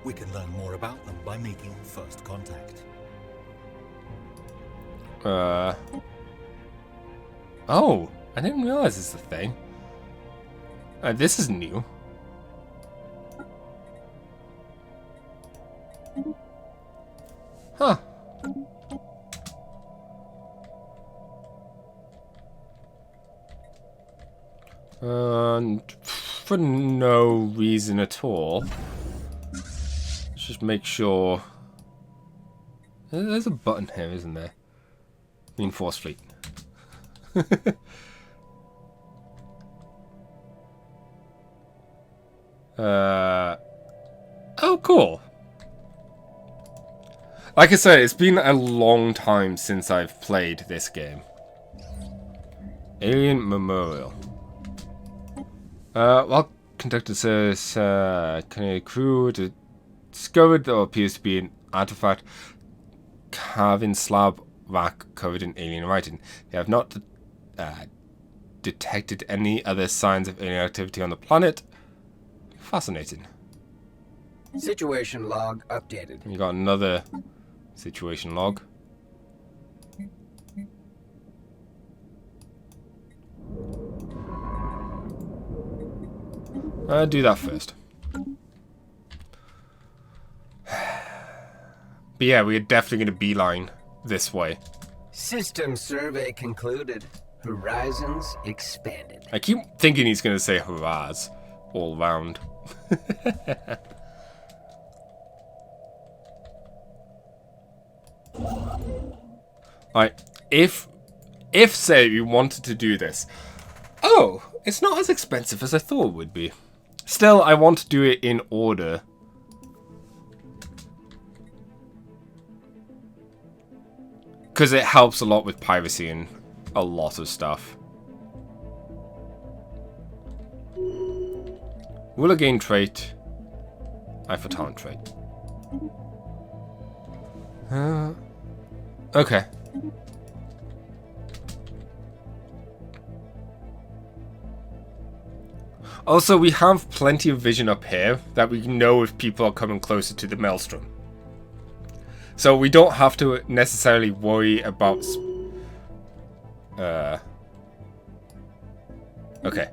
We can learn more about them by making first contact. Oh, I didn't realize this is a thing. This is new. Huh. For no reason at all. Let's just make sure. There's a button here, isn't there? Reinforced fleet. Oh, cool. Like I said, it's been a long time since I've played this game. Alien Memorial. Well, conducted service, crew discovered what appears to be an artifact carving slab rack covered in alien writing. They have not detected any other signs of alien activity on the planet. Fascinating. Situation log updated. You got another situation log. Do that first. But yeah, we're definitely going to beeline this way. System survey concluded. Horizons expanded. I keep thinking he's going to say hurrahs all round. Right, if say we wanted to do this, oh, it's not as expensive as I thought it would be. Still, I want to do it in order. Because it helps a lot with piracy and a lot of stuff. Ruler gain trait. Eiffel talent trait. Okay. Also, we have plenty of vision up here that we know if people are coming closer to the maelstrom. So we don't have to necessarily worry about... Okay.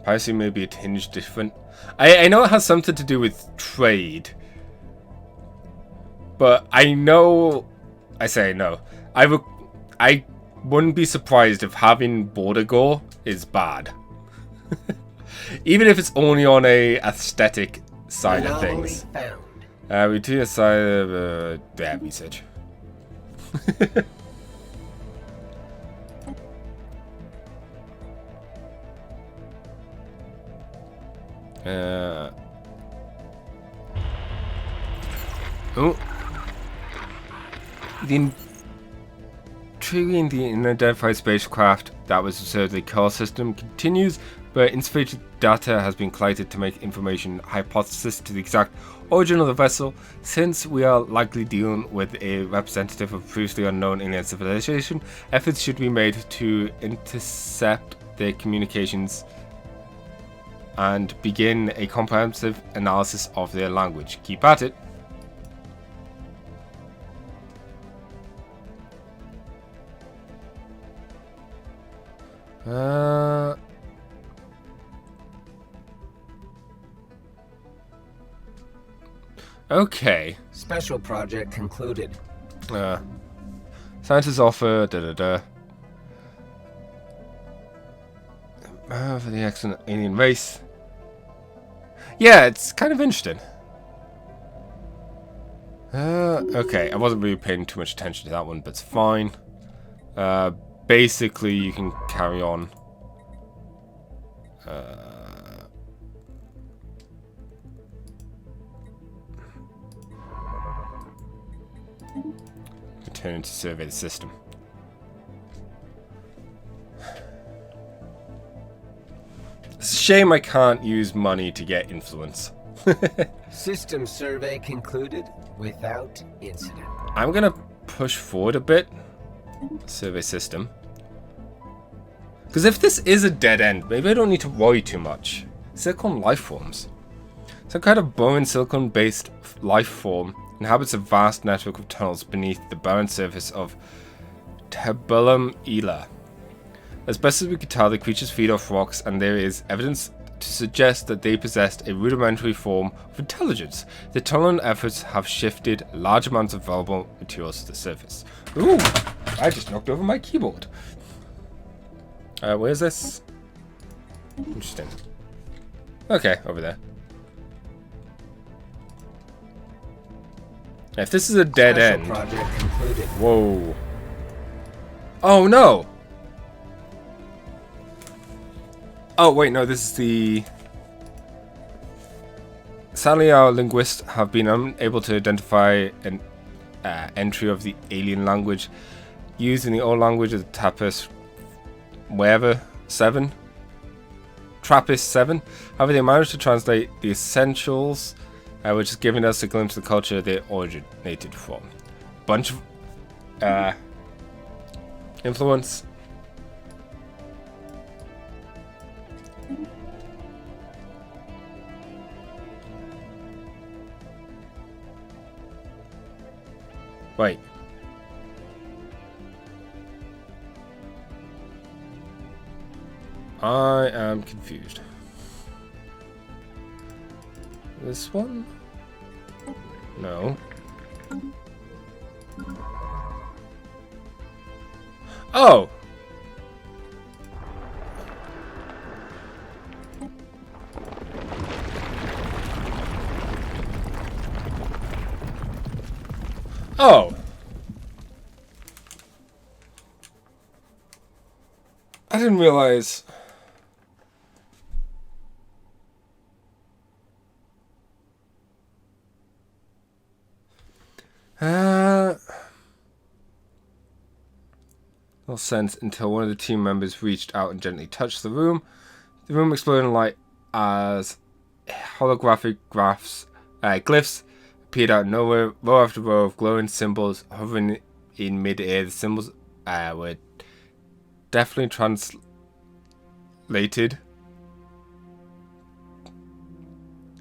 Piracy may be a tinge different. I know it has something to do with trade. But I know... I say no. I wouldn't be surprised if having border gore is bad. Even if it's only on a aesthetic side of things. We do a side of bad research. Oh. Intriguing the unidentified spacecraft that was observed in the core system continues, but insufficient data has been collected to make information hypothesis to the exact origin of the vessel. Since we are likely dealing with a representative of previously unknown alien civilization, efforts should be made to intercept their communications and begin a comprehensive analysis of their language. Keep at it. Okay. Special project concluded. Scientists offer for the excellent alien race. Yeah, it's kind of interesting. Okay, I wasn't really paying too much attention to that one, but it's fine. Basically, you can carry on. Return to survey the system. It's a shame I can't use money to get influence. System survey concluded without incident. I'm gonna push forward a bit. Survey system. Because if this is a dead end, maybe I don't need to worry too much. Silicon life forms. Some kind of boring silicon-based life form inhabits a vast network of tunnels beneath the barren surface of Tabulum Ela. As best as we can tell, the creatures feed off rocks, and there is evidence to suggest that they possessed a rudimentary form of intelligence. The tunnel efforts have shifted large amounts of valuable materials to the surface. Ooh! I just knocked over my keyboard. Where's this? Interesting. Okay, over there. If this is a dead end... Whoa. Oh, no! Oh, wait, no, this is the... Sadly, our linguists have been unable to identify an entry of the alien language used in the old language of the Trappist 7. However, they managed to translate the essentials, which is giving us a glimpse of the culture they originated from. Bunch of influence. Wait. I am confused. This one? No. Oh! Oh! I didn't realize... No sense until one of the team members reached out and gently touched the room. The room exploded in light as holographic glyphs appeared out of nowhere, row after row of glowing symbols hovering in mid-air. The symbols were definitely translated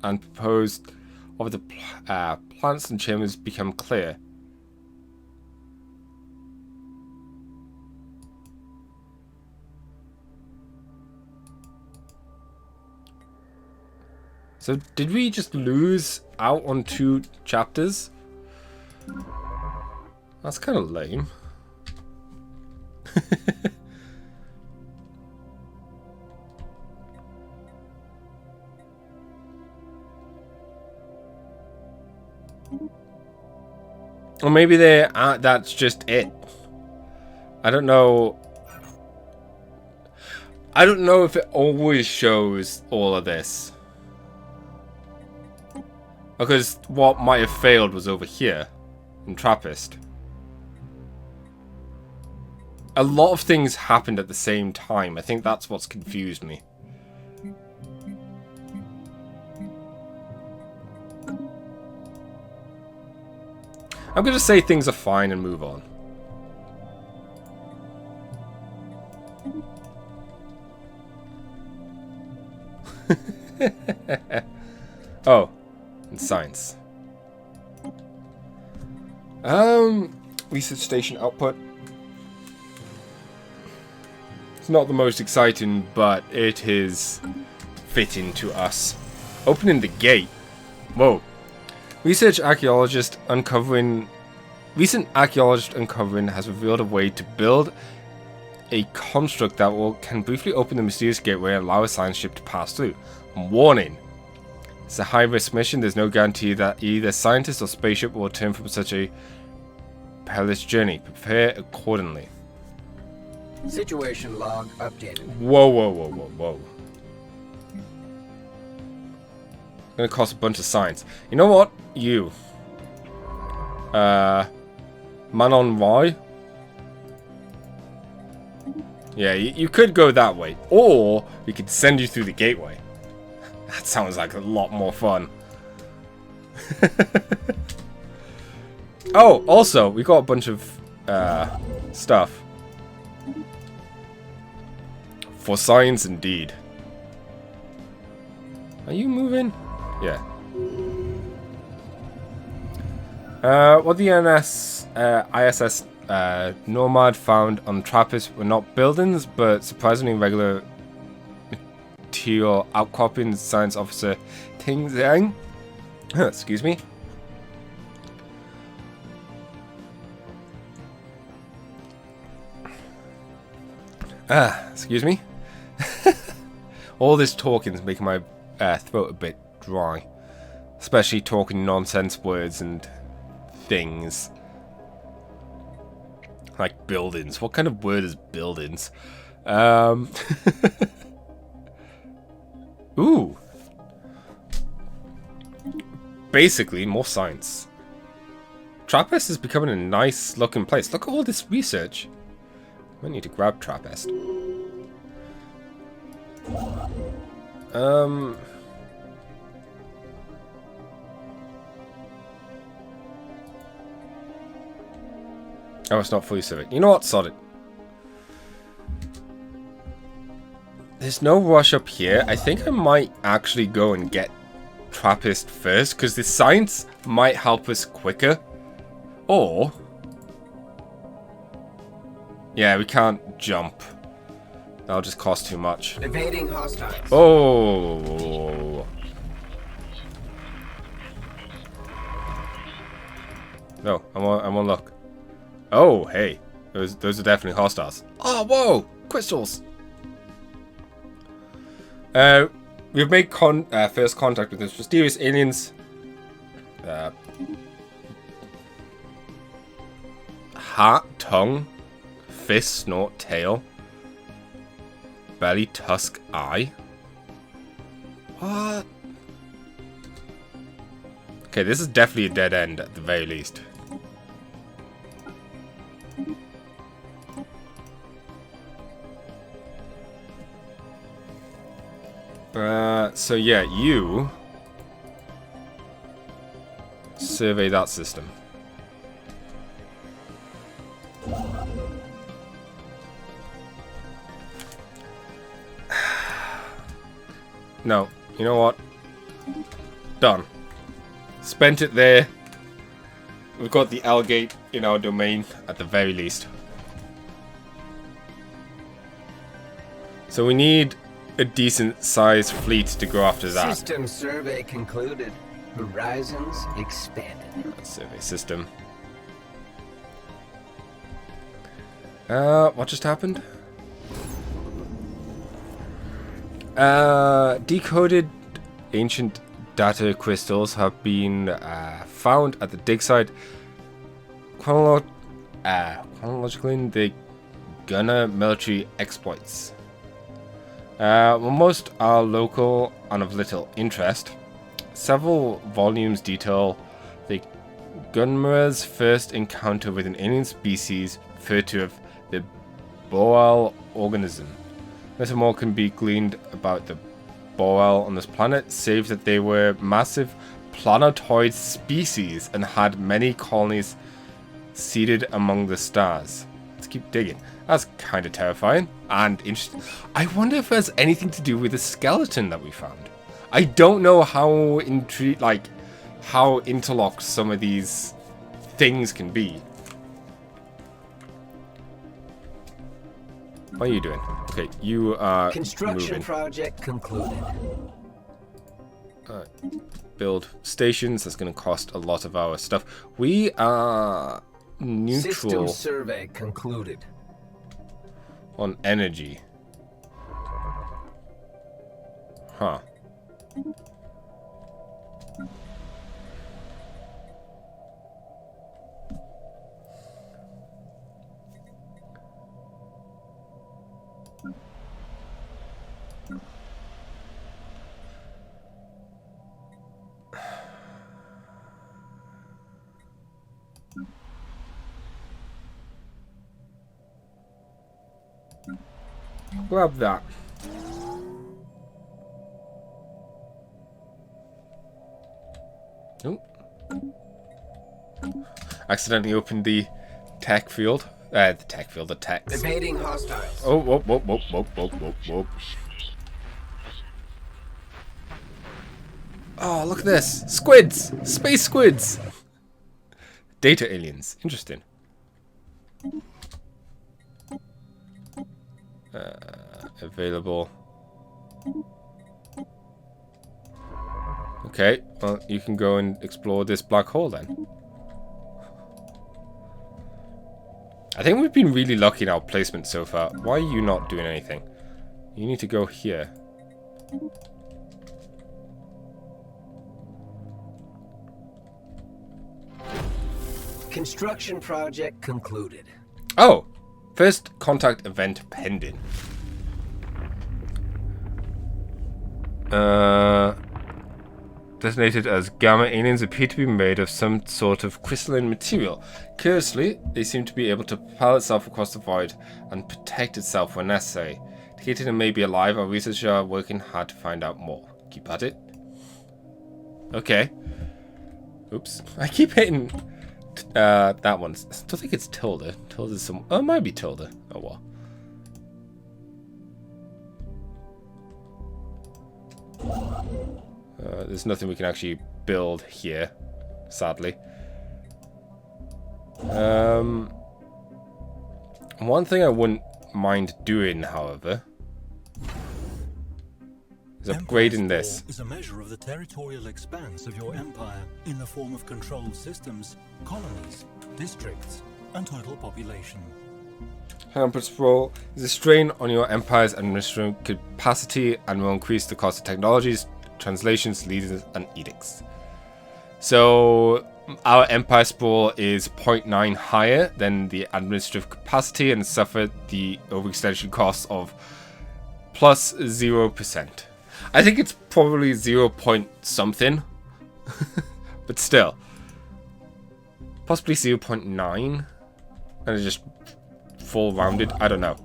and proposed of the planets and chambers become clear. So did we just lose out on 2 chapters? That's kind of lame. Or maybe that's just it. I don't know. I don't know if it always shows all of this. Because what might have failed was over here, in Trappist. A lot of things happened at the same time. I think that's what's confused me. I'm going to say things are fine and move on. Oh. Science. Research station output. It's not the most exciting, but it is fitting to us. Opening the gate. Whoa. Recent archaeologist uncovering has revealed a way to build a construct that can briefly open the mysterious gateway and allow a science ship to pass through. Warning. It's a high-risk mission. There's no guarantee that either scientist or spaceship will return from such a perilous journey. Prepare accordingly. Situation log updated. Whoa, whoa, whoa, whoa, whoa. It's gonna cost a bunch of science. You know what? You. Man on Y. Yeah, you could go that way. Or we could send you through the gateway. That sounds like a lot more fun. Oh, also, we got a bunch of stuff. For science, indeed. Are you moving? Yeah. What the ISS Nomad found on Trappist were not buildings, but surprisingly regular material outcroppings. Science officer Ting Zhang. Excuse me. Excuse me. All this talking is making my throat a bit dry. Especially talking nonsense words and things. Like buildings. What kind of word is buildings? Ooh. Basically, more science. Trappist is becoming a nice looking place. Look at all this research. I need to grab Trappist. Oh, it's not fully civic. You know what? Sod it. There's no rush up here. I think I might actually go and get Trappist first, because the science might help us quicker. Or... yeah, we can't jump. That'll just cost too much. Evading hostiles. Oh. No, I'm on look. Oh, hey. Those are definitely hostiles. Oh, whoa! Crystals! We've made first contact with those mysterious aliens. Heart, tongue, fist, snort, tail. Belly, tusk, eye. What? Okay, this is definitely a dead end at the very least. So yeah, you survey that system. No, you know what? Done. Spent it there. We've got the Algate in our domain at the very least. So we need a decent sized fleet to go after that. System survey concluded. Horizons expanded. Survey system. What just happened? Decoded ancient data crystals have been found at the dig site. Chronologically, the Gunner military exploits. Well, most are local and of little interest. Several volumes detail the Gunmer's first encounter with an alien species referred to as the Boal organism. Little more can be gleaned about the Boal on this planet, save that they were massive planetoid species and had many colonies seeded among the stars. Let's keep digging. That's kind of terrifying and interesting. I wonder if there's anything to do with the skeleton that we found. I don't know how how interlocked some of these things can be. What are you doing? Okay, you are Construction moving. project concluded. Alright. Build stations. That's going to cost a lot of our stuff. We are neutral System survey concluded. on energy. Huh. Grab that. Oh. Accidentally opened the tech field. The tech field, the text. Evading hostiles. Oh, whoop, whoop, whoop, whoop, whoop, whoop, whoop. Oh, look at this. Squids! Space squids! Data aliens. Interesting. Available. Okay, well, you can go and explore this black hole then. I think we've been really lucky in our placement so far. Why are you not doing anything? You need to go here. Construction project concluded. Oh! First contact event pending. Designated as gamma aliens appear to be made of some sort of crystalline material. Curiously, they seem to be able to propel itself across the void and protect itself when necessary. Indicating it may be alive, our researchers are working hard to find out more. Keep at it. Okay. Oops. I keep hitting that one. I don't think it's Tilda. Tilda's some. Oh, it might be Tilda. Oh well. There's nothing we can actually build here, sadly. One thing I wouldn't mind doing, however, is upgrading this. Is a measure of the territorial expanse of your empire in the form of controlled systems, colonies, districts, and total population. Empress role is a strain on your empire's administrative capacity and will increase the cost of technologies, translations, leaders, and edicts. So our empire sprawl is 0.9 higher than the administrative capacity and suffered the overextension cost of plus 0%. I think it's probably 0 point something, but still. Possibly 0.9, and it's just full rounded. I don't know.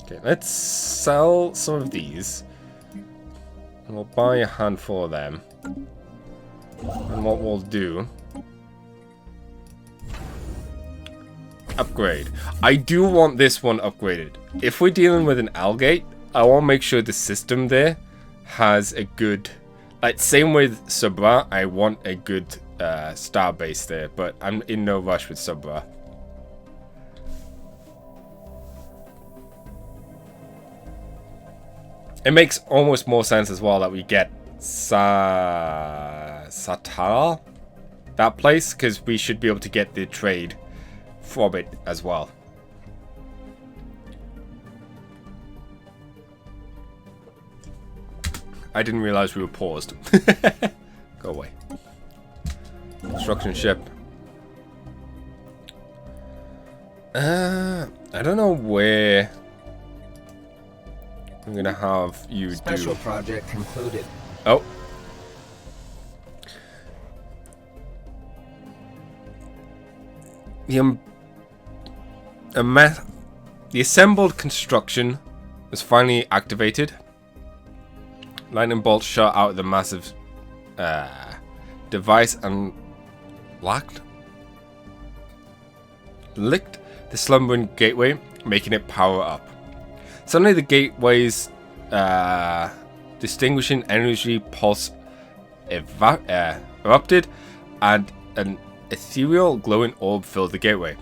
Okay, let's sell some of these. And we'll buy a handful of them. And what we'll do... upgrade. I do want this one upgraded. If we're dealing with an Algate, I want to make sure the system there has a good... like, same with Subra, I want a good star base there, but I'm in no rush with Subra. It makes almost more sense as well that we get Satal, that place, because we should be able to get the trade from it as well. I didn't realize we were paused. Go away. Construction ship. I don't know where I'm gonna have you Special do. project concluded. Oh. The assembled construction was finally activated. Lightning bolt shot out of the massive device and licked the slumbering gateway, making it power up. Suddenly the gateway's distinguishing energy pulse erupted, and an ethereal glowing orb filled the gateway.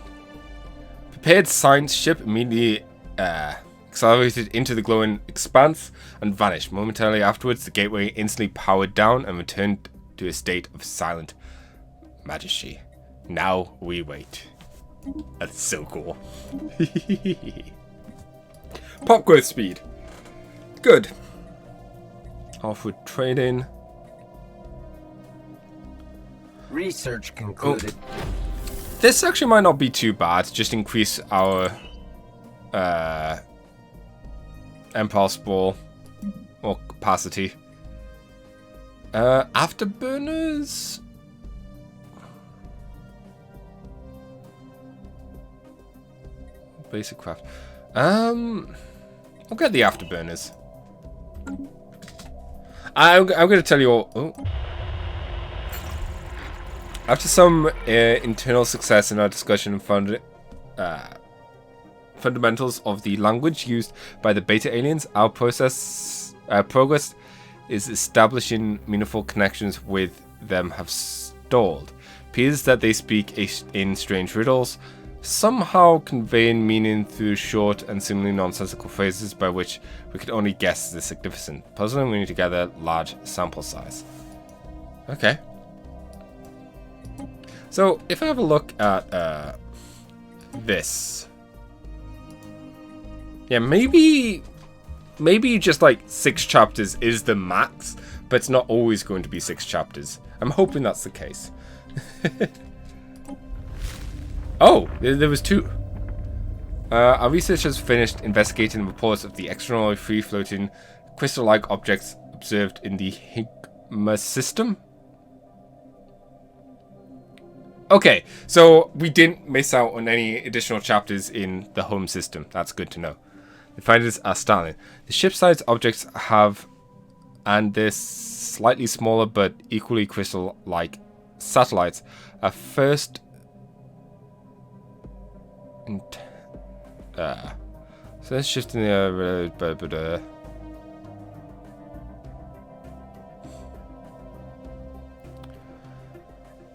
Prepared science ship immediately accelerated into the glowing expanse and vanished. Momentarily afterwards, the gateway instantly powered down and returned to a state of silent majesty. Now we wait. That's so cool. Pop growth speed. Good. Off with trading. Research concluded. This actually might not be too bad. Just increase our impulse ball or capacity. Afterburners. Basic craft. I'll get the afterburners. I'm going to tell you all. Oh. After some internal success in our discussion of fundamentals of the language used by the beta aliens, our progress is establishing meaningful connections with them have stalled. It appears that they speak in strange riddles, somehow conveying meaning through short and seemingly nonsensical phrases by which we could only guess the significance. Puzzling, we need to gather large sample size. Okay. So, if I have a look at this. Yeah, maybe just like 6 chapters is the max, but it's not always going to be 6 chapters. I'm hoping that's the case. Oh, there was 2. Our researchers finished investigating the reports of the extraordinary free-floating crystal-like objects observed in the Higma system. Okay, so we didn't miss out on any additional chapters in the home system. That's good to know. The findings are startling. The ship-sized objects have, and they're slightly smaller but equally crystal-like satellites, are first... so let's shift in the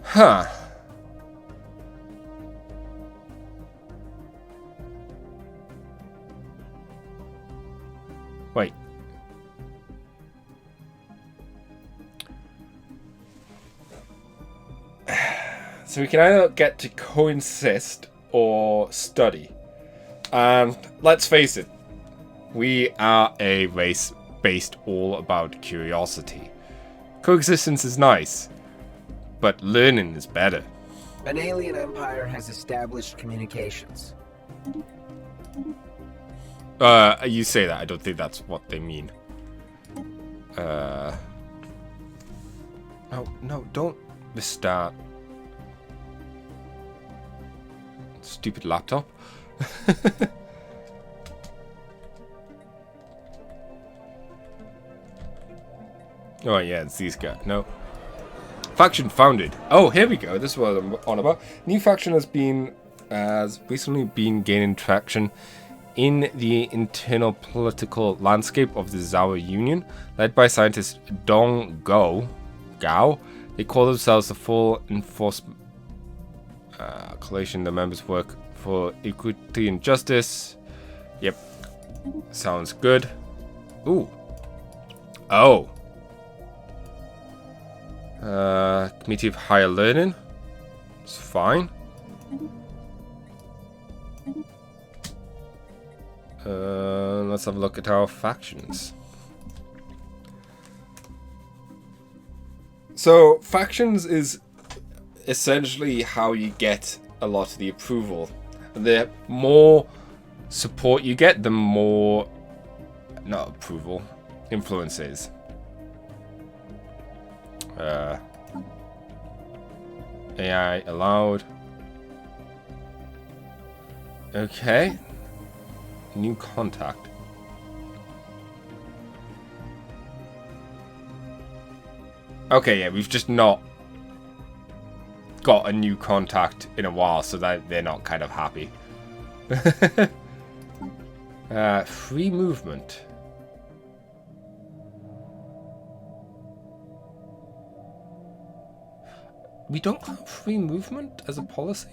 huh. Wait. So we can either get to coexist or study. And let's face it, we are a race based all about curiosity. Coexistence is nice, but learning is better. An alien empire has established communications. You say that, I don't think that's what they mean. Oh, no, don't restart. Stupid laptop. Oh yeah, it's these guys. No. Faction founded. Oh, here we go. This is what I'm on about. New faction has recently been gaining traction in the internal political landscape of the Zawa Union, led by scientist Dong Gao. They call themselves the Full Enforcement Coalition. The members work for equity and justice. Yep. Sounds good. Ooh. Oh. Committee of Higher Learning. It's fine. Let's have a look at our factions. So, factions is essentially how you get a lot of the approval. The more support you get, the more... not approval. Influences. AI allowed. Okay. New contact. Okay, yeah, we've just not got a new contact in a while, so that they're not kind of happy. Free movement. we don't have free movement as a policy.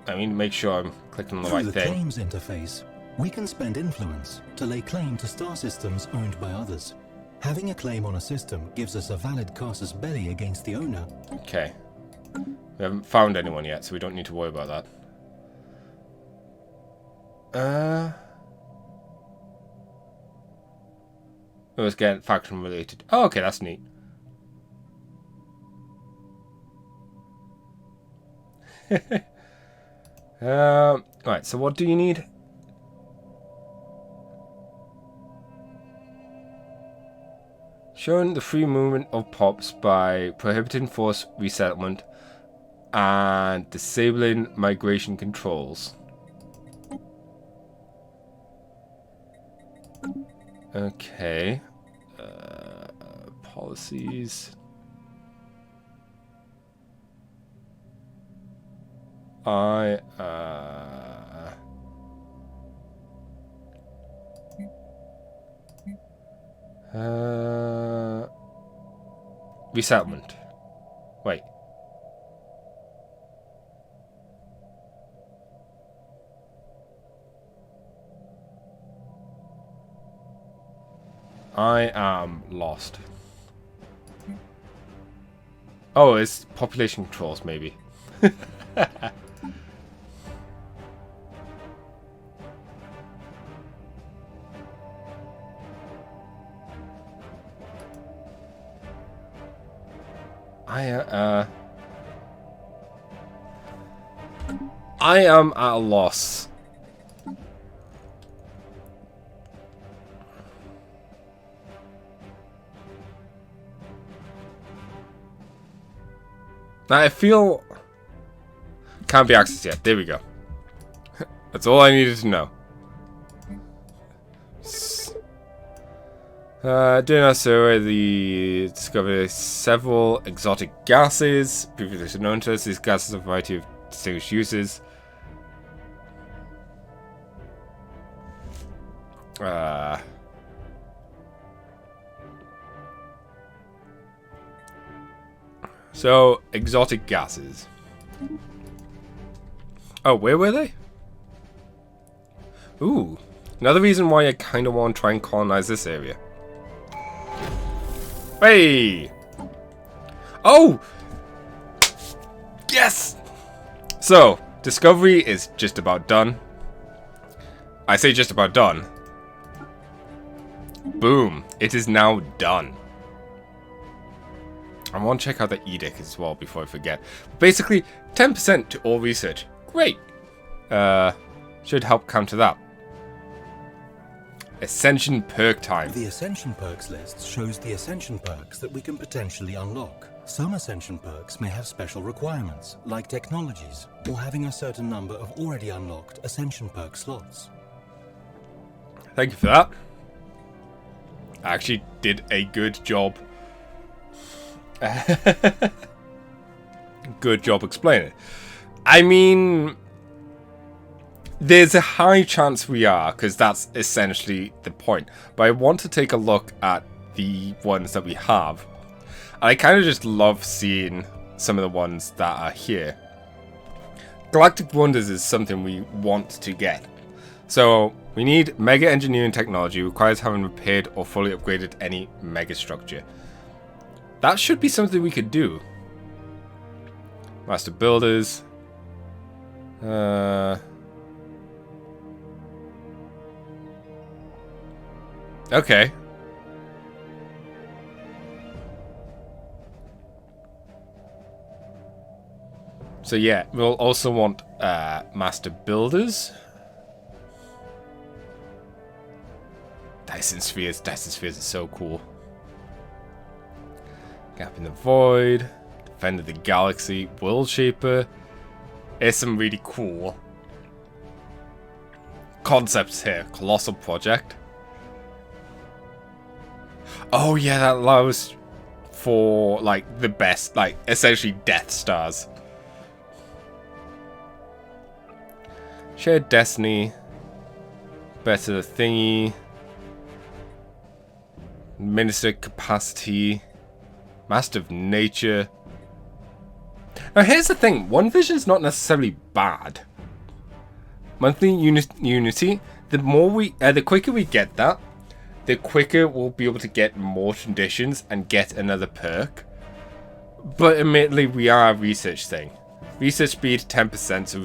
I mean, make sure I'm clicking on the right Through the thing. claims interface, we can spend influence to lay claim to star systems owned by others. Having a claim on a system gives us a valid casus belli against the owner. Okay. We haven't found anyone yet, so we don't need to worry about that. Let's get faction related. Oh, okay, that's neat. Right, so what do you need? Showing the free movement of POPs by prohibiting forced resettlement and disabling migration controls. Okay. Policies. Resettlement. Wait. I am lost. Oh, it's population controls, maybe. I am at a loss. I feel can't be accessed yet. There we go. That's all I needed to know. During our survey, the discovered several exotic gases previously known to us. These gases have a variety of distinguished uses. So, exotic gases. Oh, where were they? Ooh, another reason why I kind of want to try and colonize this area. Hey! Oh! Yes! So, discovery is just about done. I say just about done. Boom. It is now done. I want to check out the edict as well before I forget. Basically, 10% to all research. Great. Should help counter that. Ascension perk time. The Ascension perks list shows the Ascension perks that we can potentially unlock. Some Ascension perks may have special requirements, like technologies, or having a certain number of already unlocked Ascension perk slots. Thank you for that. I actually did a good job. Good job explaining it. I mean, there's a high chance we are, because that's essentially the point. But I want to take a look at the ones that we have. And I kind of just love seeing some of the ones that are here. Galactic Wonders is something we want to get. So, we need Mega Engineering Technology, requires having repaired or fully upgraded any mega structure. That should be something we could do. Master Builders. Okay. So yeah, we'll also want Master Builders. Dyson Spheres. Dyson Spheres is so cool. Gap in the Void. Defender of the Galaxy. World Shaper. There's some really cool concepts here. Colossal Project. Oh yeah, that allows for like the best, like essentially Death Stars. Shared destiny, better thingy, minister capacity, master of nature. Now here's the thing, one vision is not necessarily bad. Monthly unity, the quicker we get that, the quicker we'll be able to get more traditions and get another perk. But admittedly, we are a research thing. Research speed 10%, so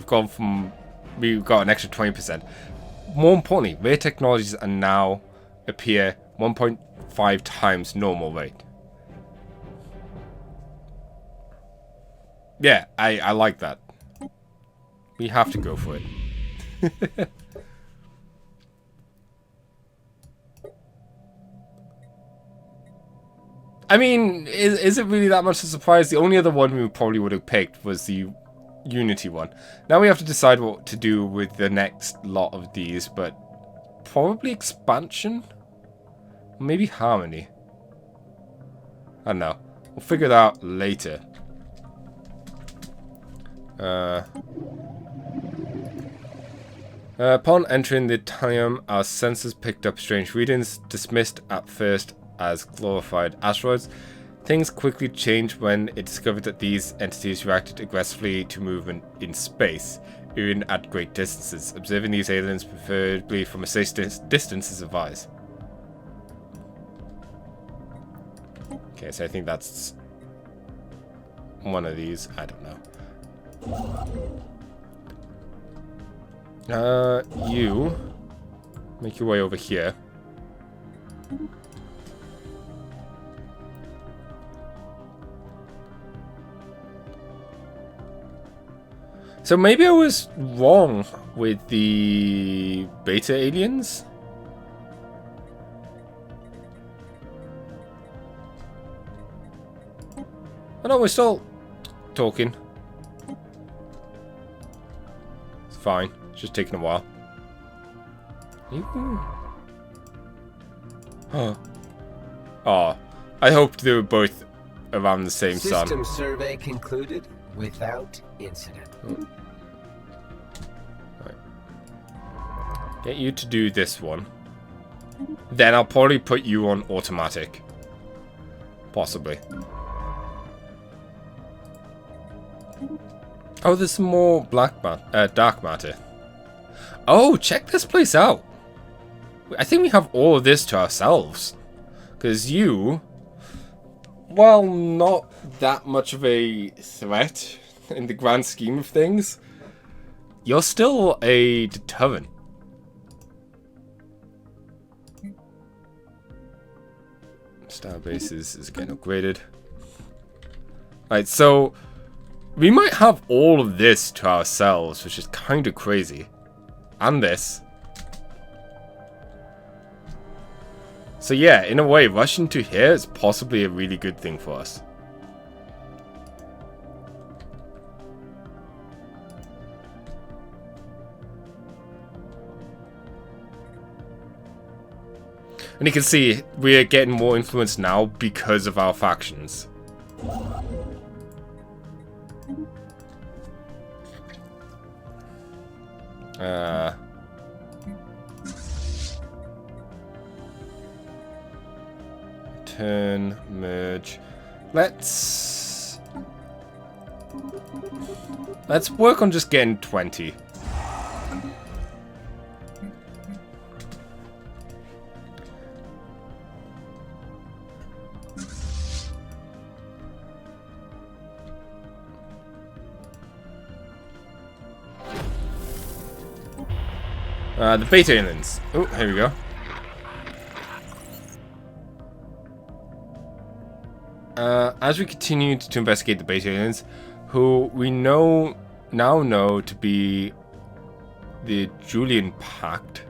we've got an extra 20%. More importantly, rare technologies are now appear 1.5 times normal rate. Yeah, I like that. We have to go for it. I mean, is it really that much of a surprise? The only other one we probably would have picked was the Unity one. Now we have to decide what to do with the next lot of these, but probably expansion? Maybe harmony. I don't know. We'll figure that out later. Upon entering the Talium, our sensors picked up strange readings, dismissed at first as glorified asteroids. Things quickly changed when it discovered that these entities reacted aggressively to movement in space, even at great distances. Observing these aliens, preferably from a safe distance, is advised. Okay, so I think that's one of these. I don't know. You make your way over here. So maybe I was wrong with the beta aliens? Oh no, we're still talking. It's fine. It's just taking a while. Huh. Oh, I hoped they were both around the same sun. System survey concluded without incident. Right. Get you to do this one. Then I'll probably put you on automatic. Possibly. Oh, there's some more dark matter. Oh, check this place out. I think we have all of this to ourselves. Because you, while not that much of a threat in the grand scheme of things, you're still a deterrent. Starbase is getting upgraded. Right, so we might have all of this to ourselves, which is kind of crazy. And this. So yeah, in a way, rushing to here is possibly a really good thing for us. And you can see, we're getting more influence now because of our factions. Turn, merge. Let's work on just getting 20. The beta aliens. Oh, here we go. As we continue to investigate the beta aliens, who we now know to be the Julian Pact,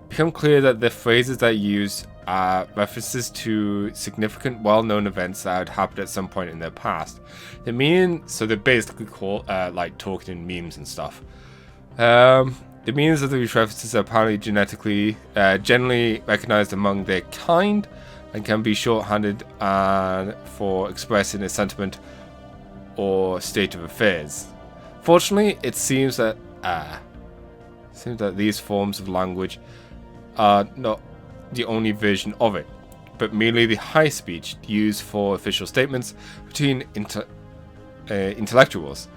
become clear that the phrases that use are references to significant, well-known events that had happened at some point in their past. The meaning, so they're basically called like talking in memes and stuff. The meanings of these references are apparently generally recognized among their kind, and can be shorthanded for expressing a sentiment or state of affairs. Fortunately, it seems that these forms of language are not the only version of it, but merely the high speech used for official statements between intellectuals.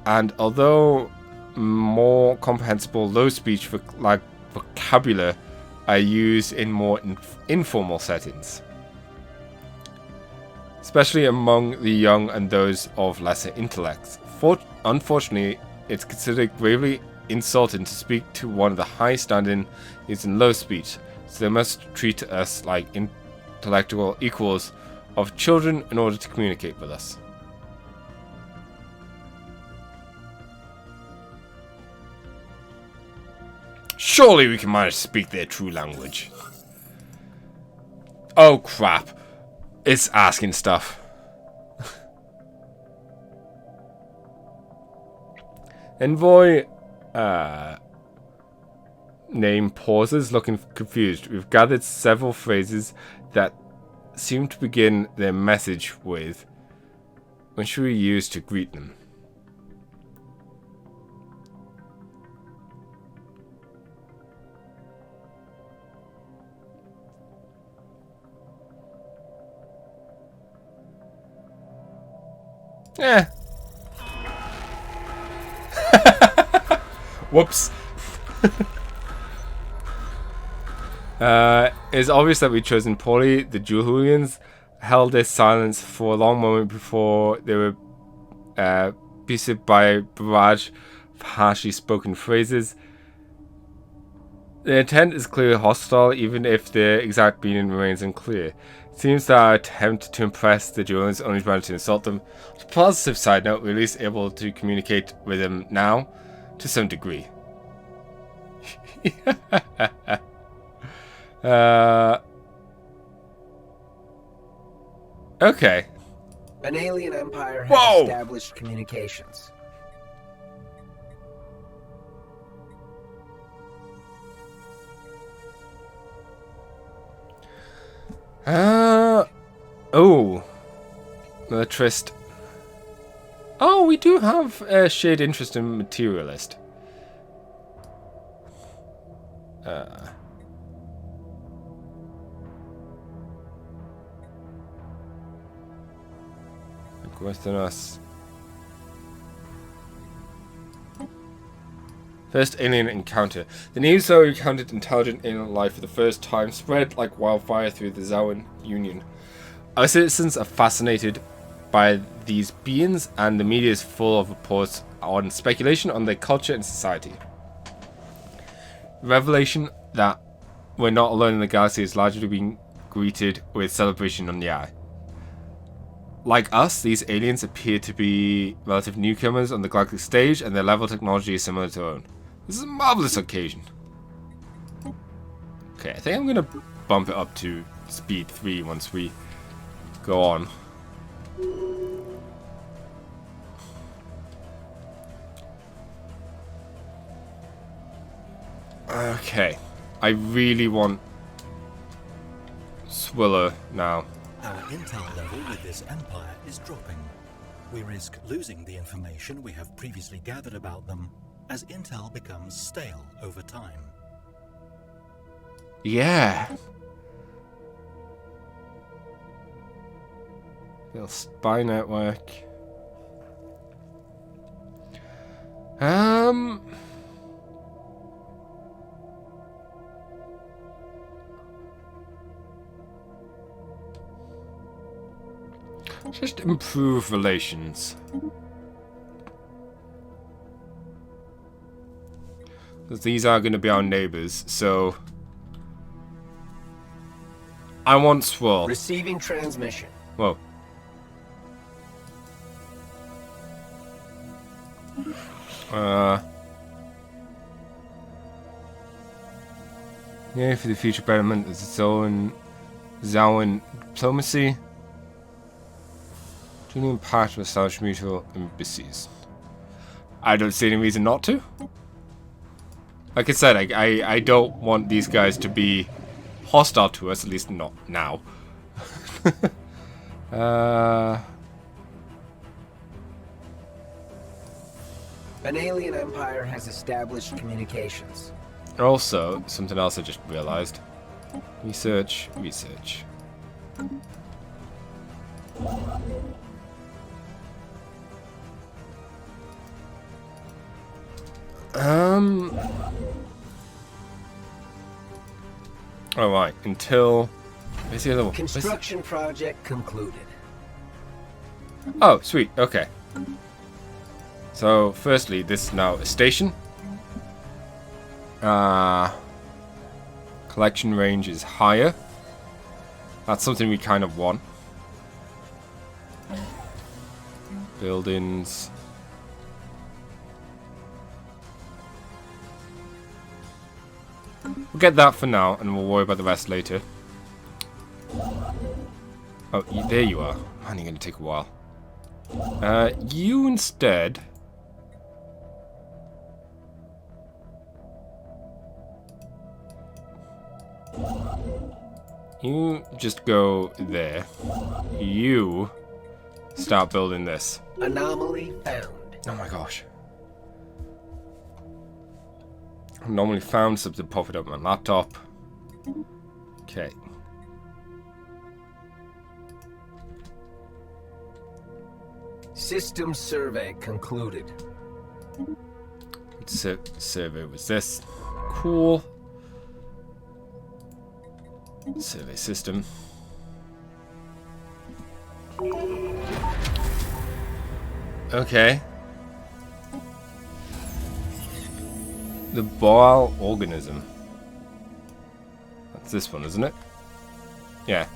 And although more comprehensible low speech vocabulary are used in more informal settings, especially among the young and those of lesser intellects. Unfortunately, it's considered gravely insulting to speak to one of the high standing using low speech, so they must treat us like intellectual equals of children in order to communicate with us. Surely we can manage to speak their true language. Oh crap. It's asking stuff. Envoy name pauses, looking confused. We've gathered several phrases that seem to begin their message with, when should we use to greet them? Eh. Whoops. It's obvious that we've chosen poorly. The Julians held their silence for a long moment before they were beset by a barrage of harshly spoken phrases. The intent is clearly hostile, even if their exact meaning remains unclear. It seems that our attempt to impress the Julians only managed to insult them. On the positive side note, we're at least able to communicate with them now, to some degree. Okay. An alien empire has established communications. Oh. Militarist. Oh, we do have a shared interest in materialist. Worse than us. First alien encounter. The news that we encountered intelligent alien life for the first time spread like wildfire through the Zawa Union. Our citizens are fascinated by these beings, and the media is full of reports on speculation on their culture and society. The revelation that we're not alone in the galaxy is largely being greeted with celebration on the eye. Like us, these aliens appear to be relative newcomers on the galactic stage, and their level of technology is similar to our own. This is a marvelous occasion. Okay, I think I'm gonna bump it up to speed 3 once we go on. Okay, I really want Swiller now. Our intel level with this empire is dropping. We risk losing the information we have previously gathered about them as intel becomes stale over time. Yeah. Little spy network. Just improve relations. Because these are going to be our neighbors, so I want Swirl. Receiving transmission. Whoa. Yeah, for the future betterment of its own Zawa diplomacy. Joining part of establish mutual embassies. I don't see any reason not to. Like I said, I don't want these guys to be hostile to us, at least not now. An alien empire has established communications. Also, something else I just realized. Research. Alright, until... Where's the other one? Construction project concluded. Oh, sweet, okay. So, firstly, this is now a station. Collection range is higher. That's something we kind of want. Buildings. We'll get that for now, and we'll worry about the rest later. Oh, there you are. Man, you're going to take a while. You instead... You just go there. You start building this. Anomaly found. Oh my gosh. Anomaly found, something popped up on my laptop. Okay. System survey concluded. Survey was this. Cool. Survey system. Okay. The bile organism. That's this one, isn't it? Yeah.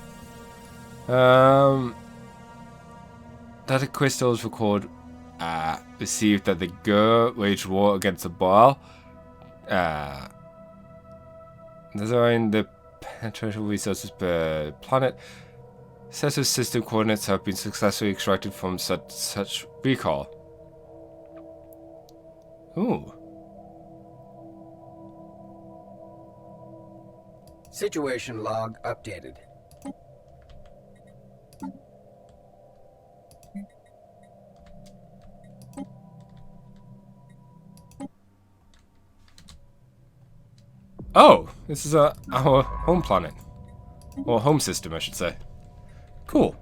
Data crystals record received that the Gur waged war against the bile. Design the potential resources per planet. Set of system coordinates have been successfully extracted from such recall. Ooh. Situation log updated. Oh, this is our home planet. Or home system, I should say. Cool.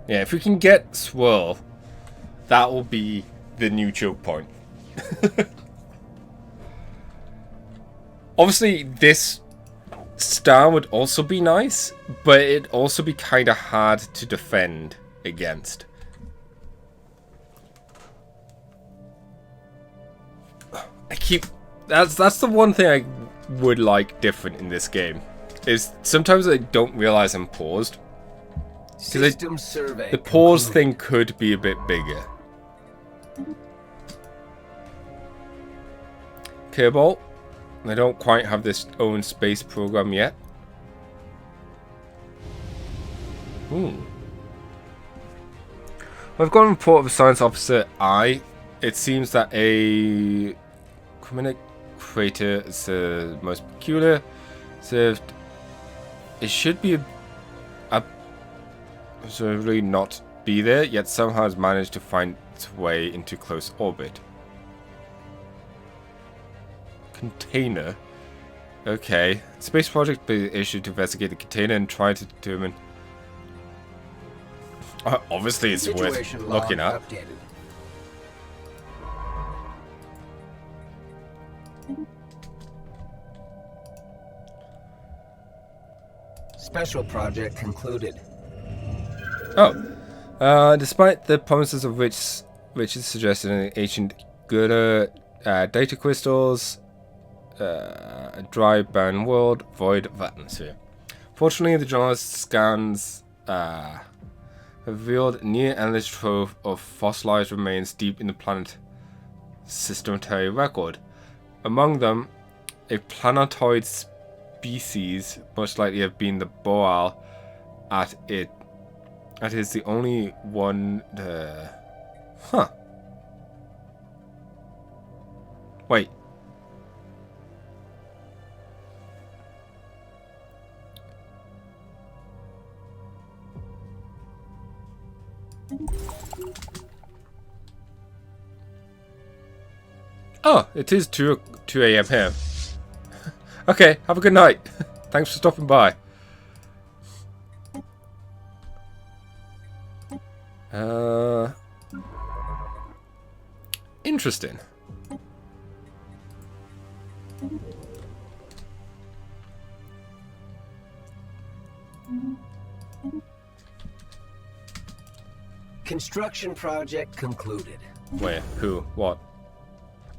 Yeah, if we can get Swirl, that will be the new choke point. Obviously, this star would also be nice, but it'd also be kind of hard to defend against. That's the one thing I would like different in this game, is sometimes I don't realize I'm paused. System survey. The pause thing could be a bit bigger. Kerbal. They don't quite have this own space program yet. Ooh. We've got a report of a science officer I. It seems that a Creminic crater is the most peculiar. Served. It should be really not be there, yet somehow has managed to find its way into close orbit. Container. Okay. Space project be issued to investigate the container and try to determine. Obviously, it's worth looking at. Updated. Special project concluded. Oh. Despite the promises of which is suggested in the ancient Gurda data crystals, a dry, barren world, void of atmosphere. Fortunately, the journalist scans have revealed a near endless trove of fossilized remains deep in the planet systemary record. Among them, a planetoid species, most likely have been the boreal, at it That is the only one. Huh. Wait. Oh, it is 2 a.m. here. Okay, have a good night. Thanks for stopping by. Interesting. Construction project concluded. Where? Who? What?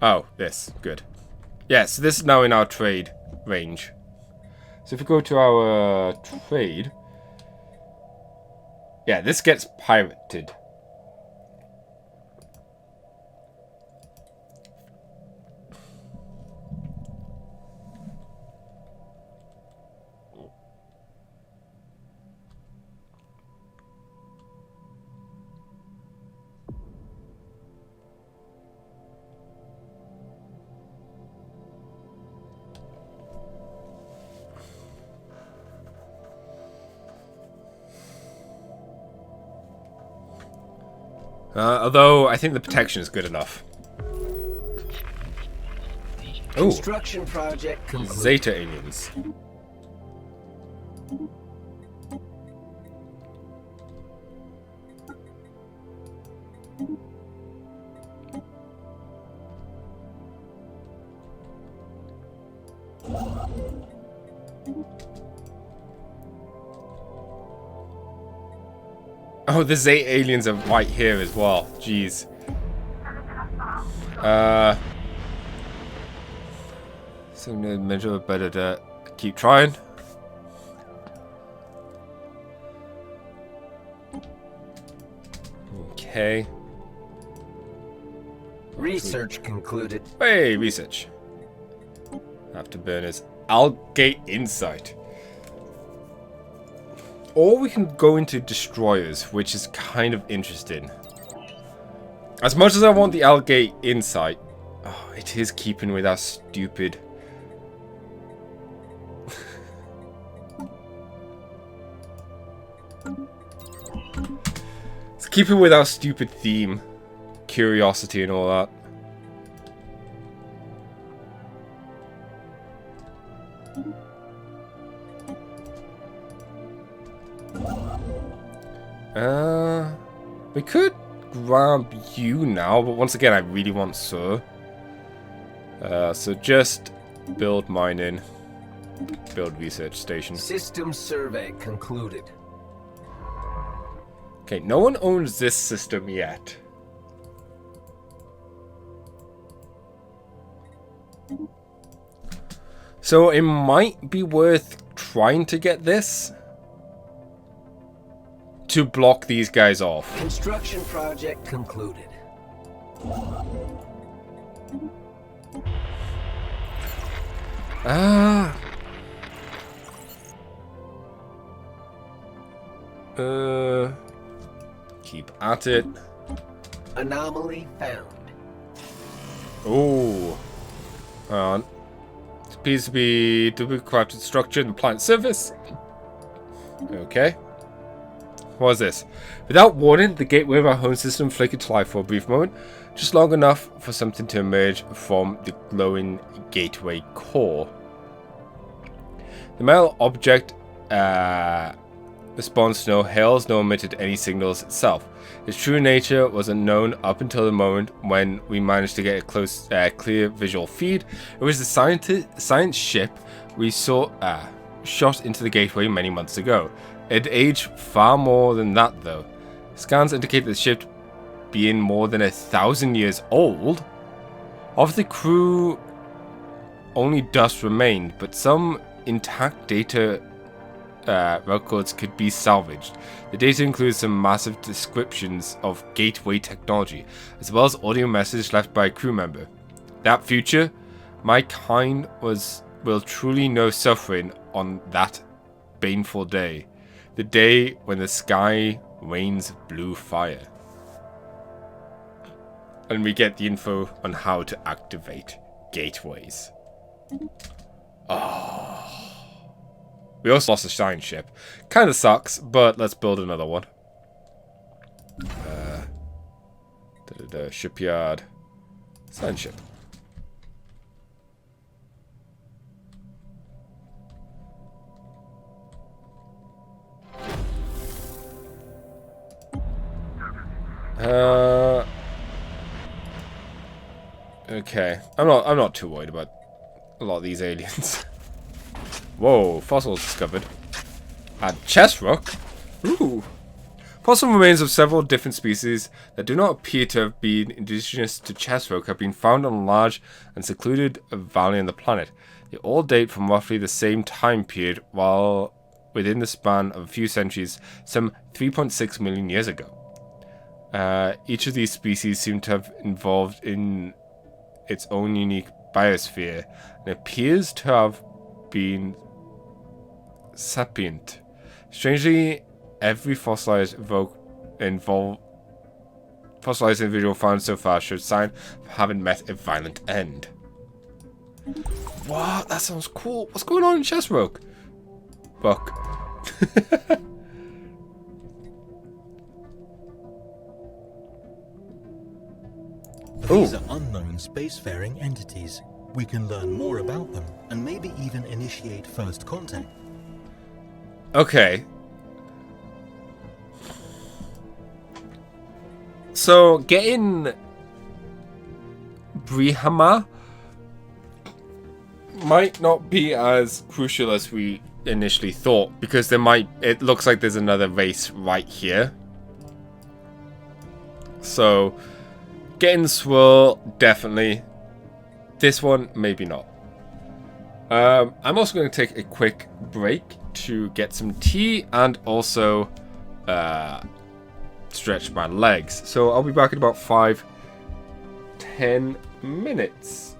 Oh, this. Good. Yes, this is now in our trade range. So if we go to our trade... Yeah, this gets pirated. Although, I think the protection is good enough. Ooh. Construction project concluded. Zeta aliens. Oh, the Zeta aliens are right here as well. Jeez. So no measure, better to keep trying. Okay. Research concluded. Hey, research. Afterburners. Algate Insight. Or we can go into destroyers, which is kind of interesting. As much as I want the Algate Insight, oh, it is keeping with our stupid... It's keeping with our stupid theme. Curiosity and all that. We could grab you now, but once again, I really want Sir. So just build mining, build research station. System survey concluded. Okay, no one owns this system yet. So it might be worth trying to get this to block these guys off. Construction project concluded. Keep at it. Anomaly found. Oh. Hang on. It appears to be double crafted structure in the planet surface. Okay. What is this? Without warning, the gateway of our home system flickered to life for a brief moment, just long enough for something to emerge from the glowing gateway core. The metal object responds to no hails, nor emitted any signals itself. Its true nature was unknown up until the moment when we managed to get a close, clear visual feed. It was the science ship we saw shot into the gateway many months ago. It aged far more than that, though. Scans indicate the ship being more than 1,000 years old. Of the crew, only dust remained, but some intact data records could be salvaged. The data includes some massive descriptions of gateway technology, as well as audio messages left by a crew member. That future, my kind will truly know suffering on that baneful day. The day when the sky rains blue fire. And we get the info on how to activate gateways. Oh. We also lost a shine ship. Kind of sucks, but let's build another one. Shipyard. Sign ship. Okay. I'm not too worried about a lot of these aliens. Whoa, fossils discovered. At chest rock? Ooh. Fossil remains of several different species that do not appear to have been indigenous to chest rock have been found on a large and secluded valley on the planet. They all date from roughly the same time period, while within the span of a few centuries, some 3.6 million years ago. Each of these species seem to have evolved in its own unique biosphere and appears to have been sapient. Strangely, every fossilized individual found so far shows sign of having met a violent end. What? That sounds cool. What's going on in Chesroke? Fuck. These are unknown spacefaring entities. We can learn more about them and maybe even initiate first contact. Okay. So, getting Brihama might not be as crucial as we initially thought, because it looks like there's another race right here. So, getting Swirl, definitely. This one, maybe not. I'm also going to take a quick break to get some tea and also stretch my legs. So I'll be back in about 5-10 minutes.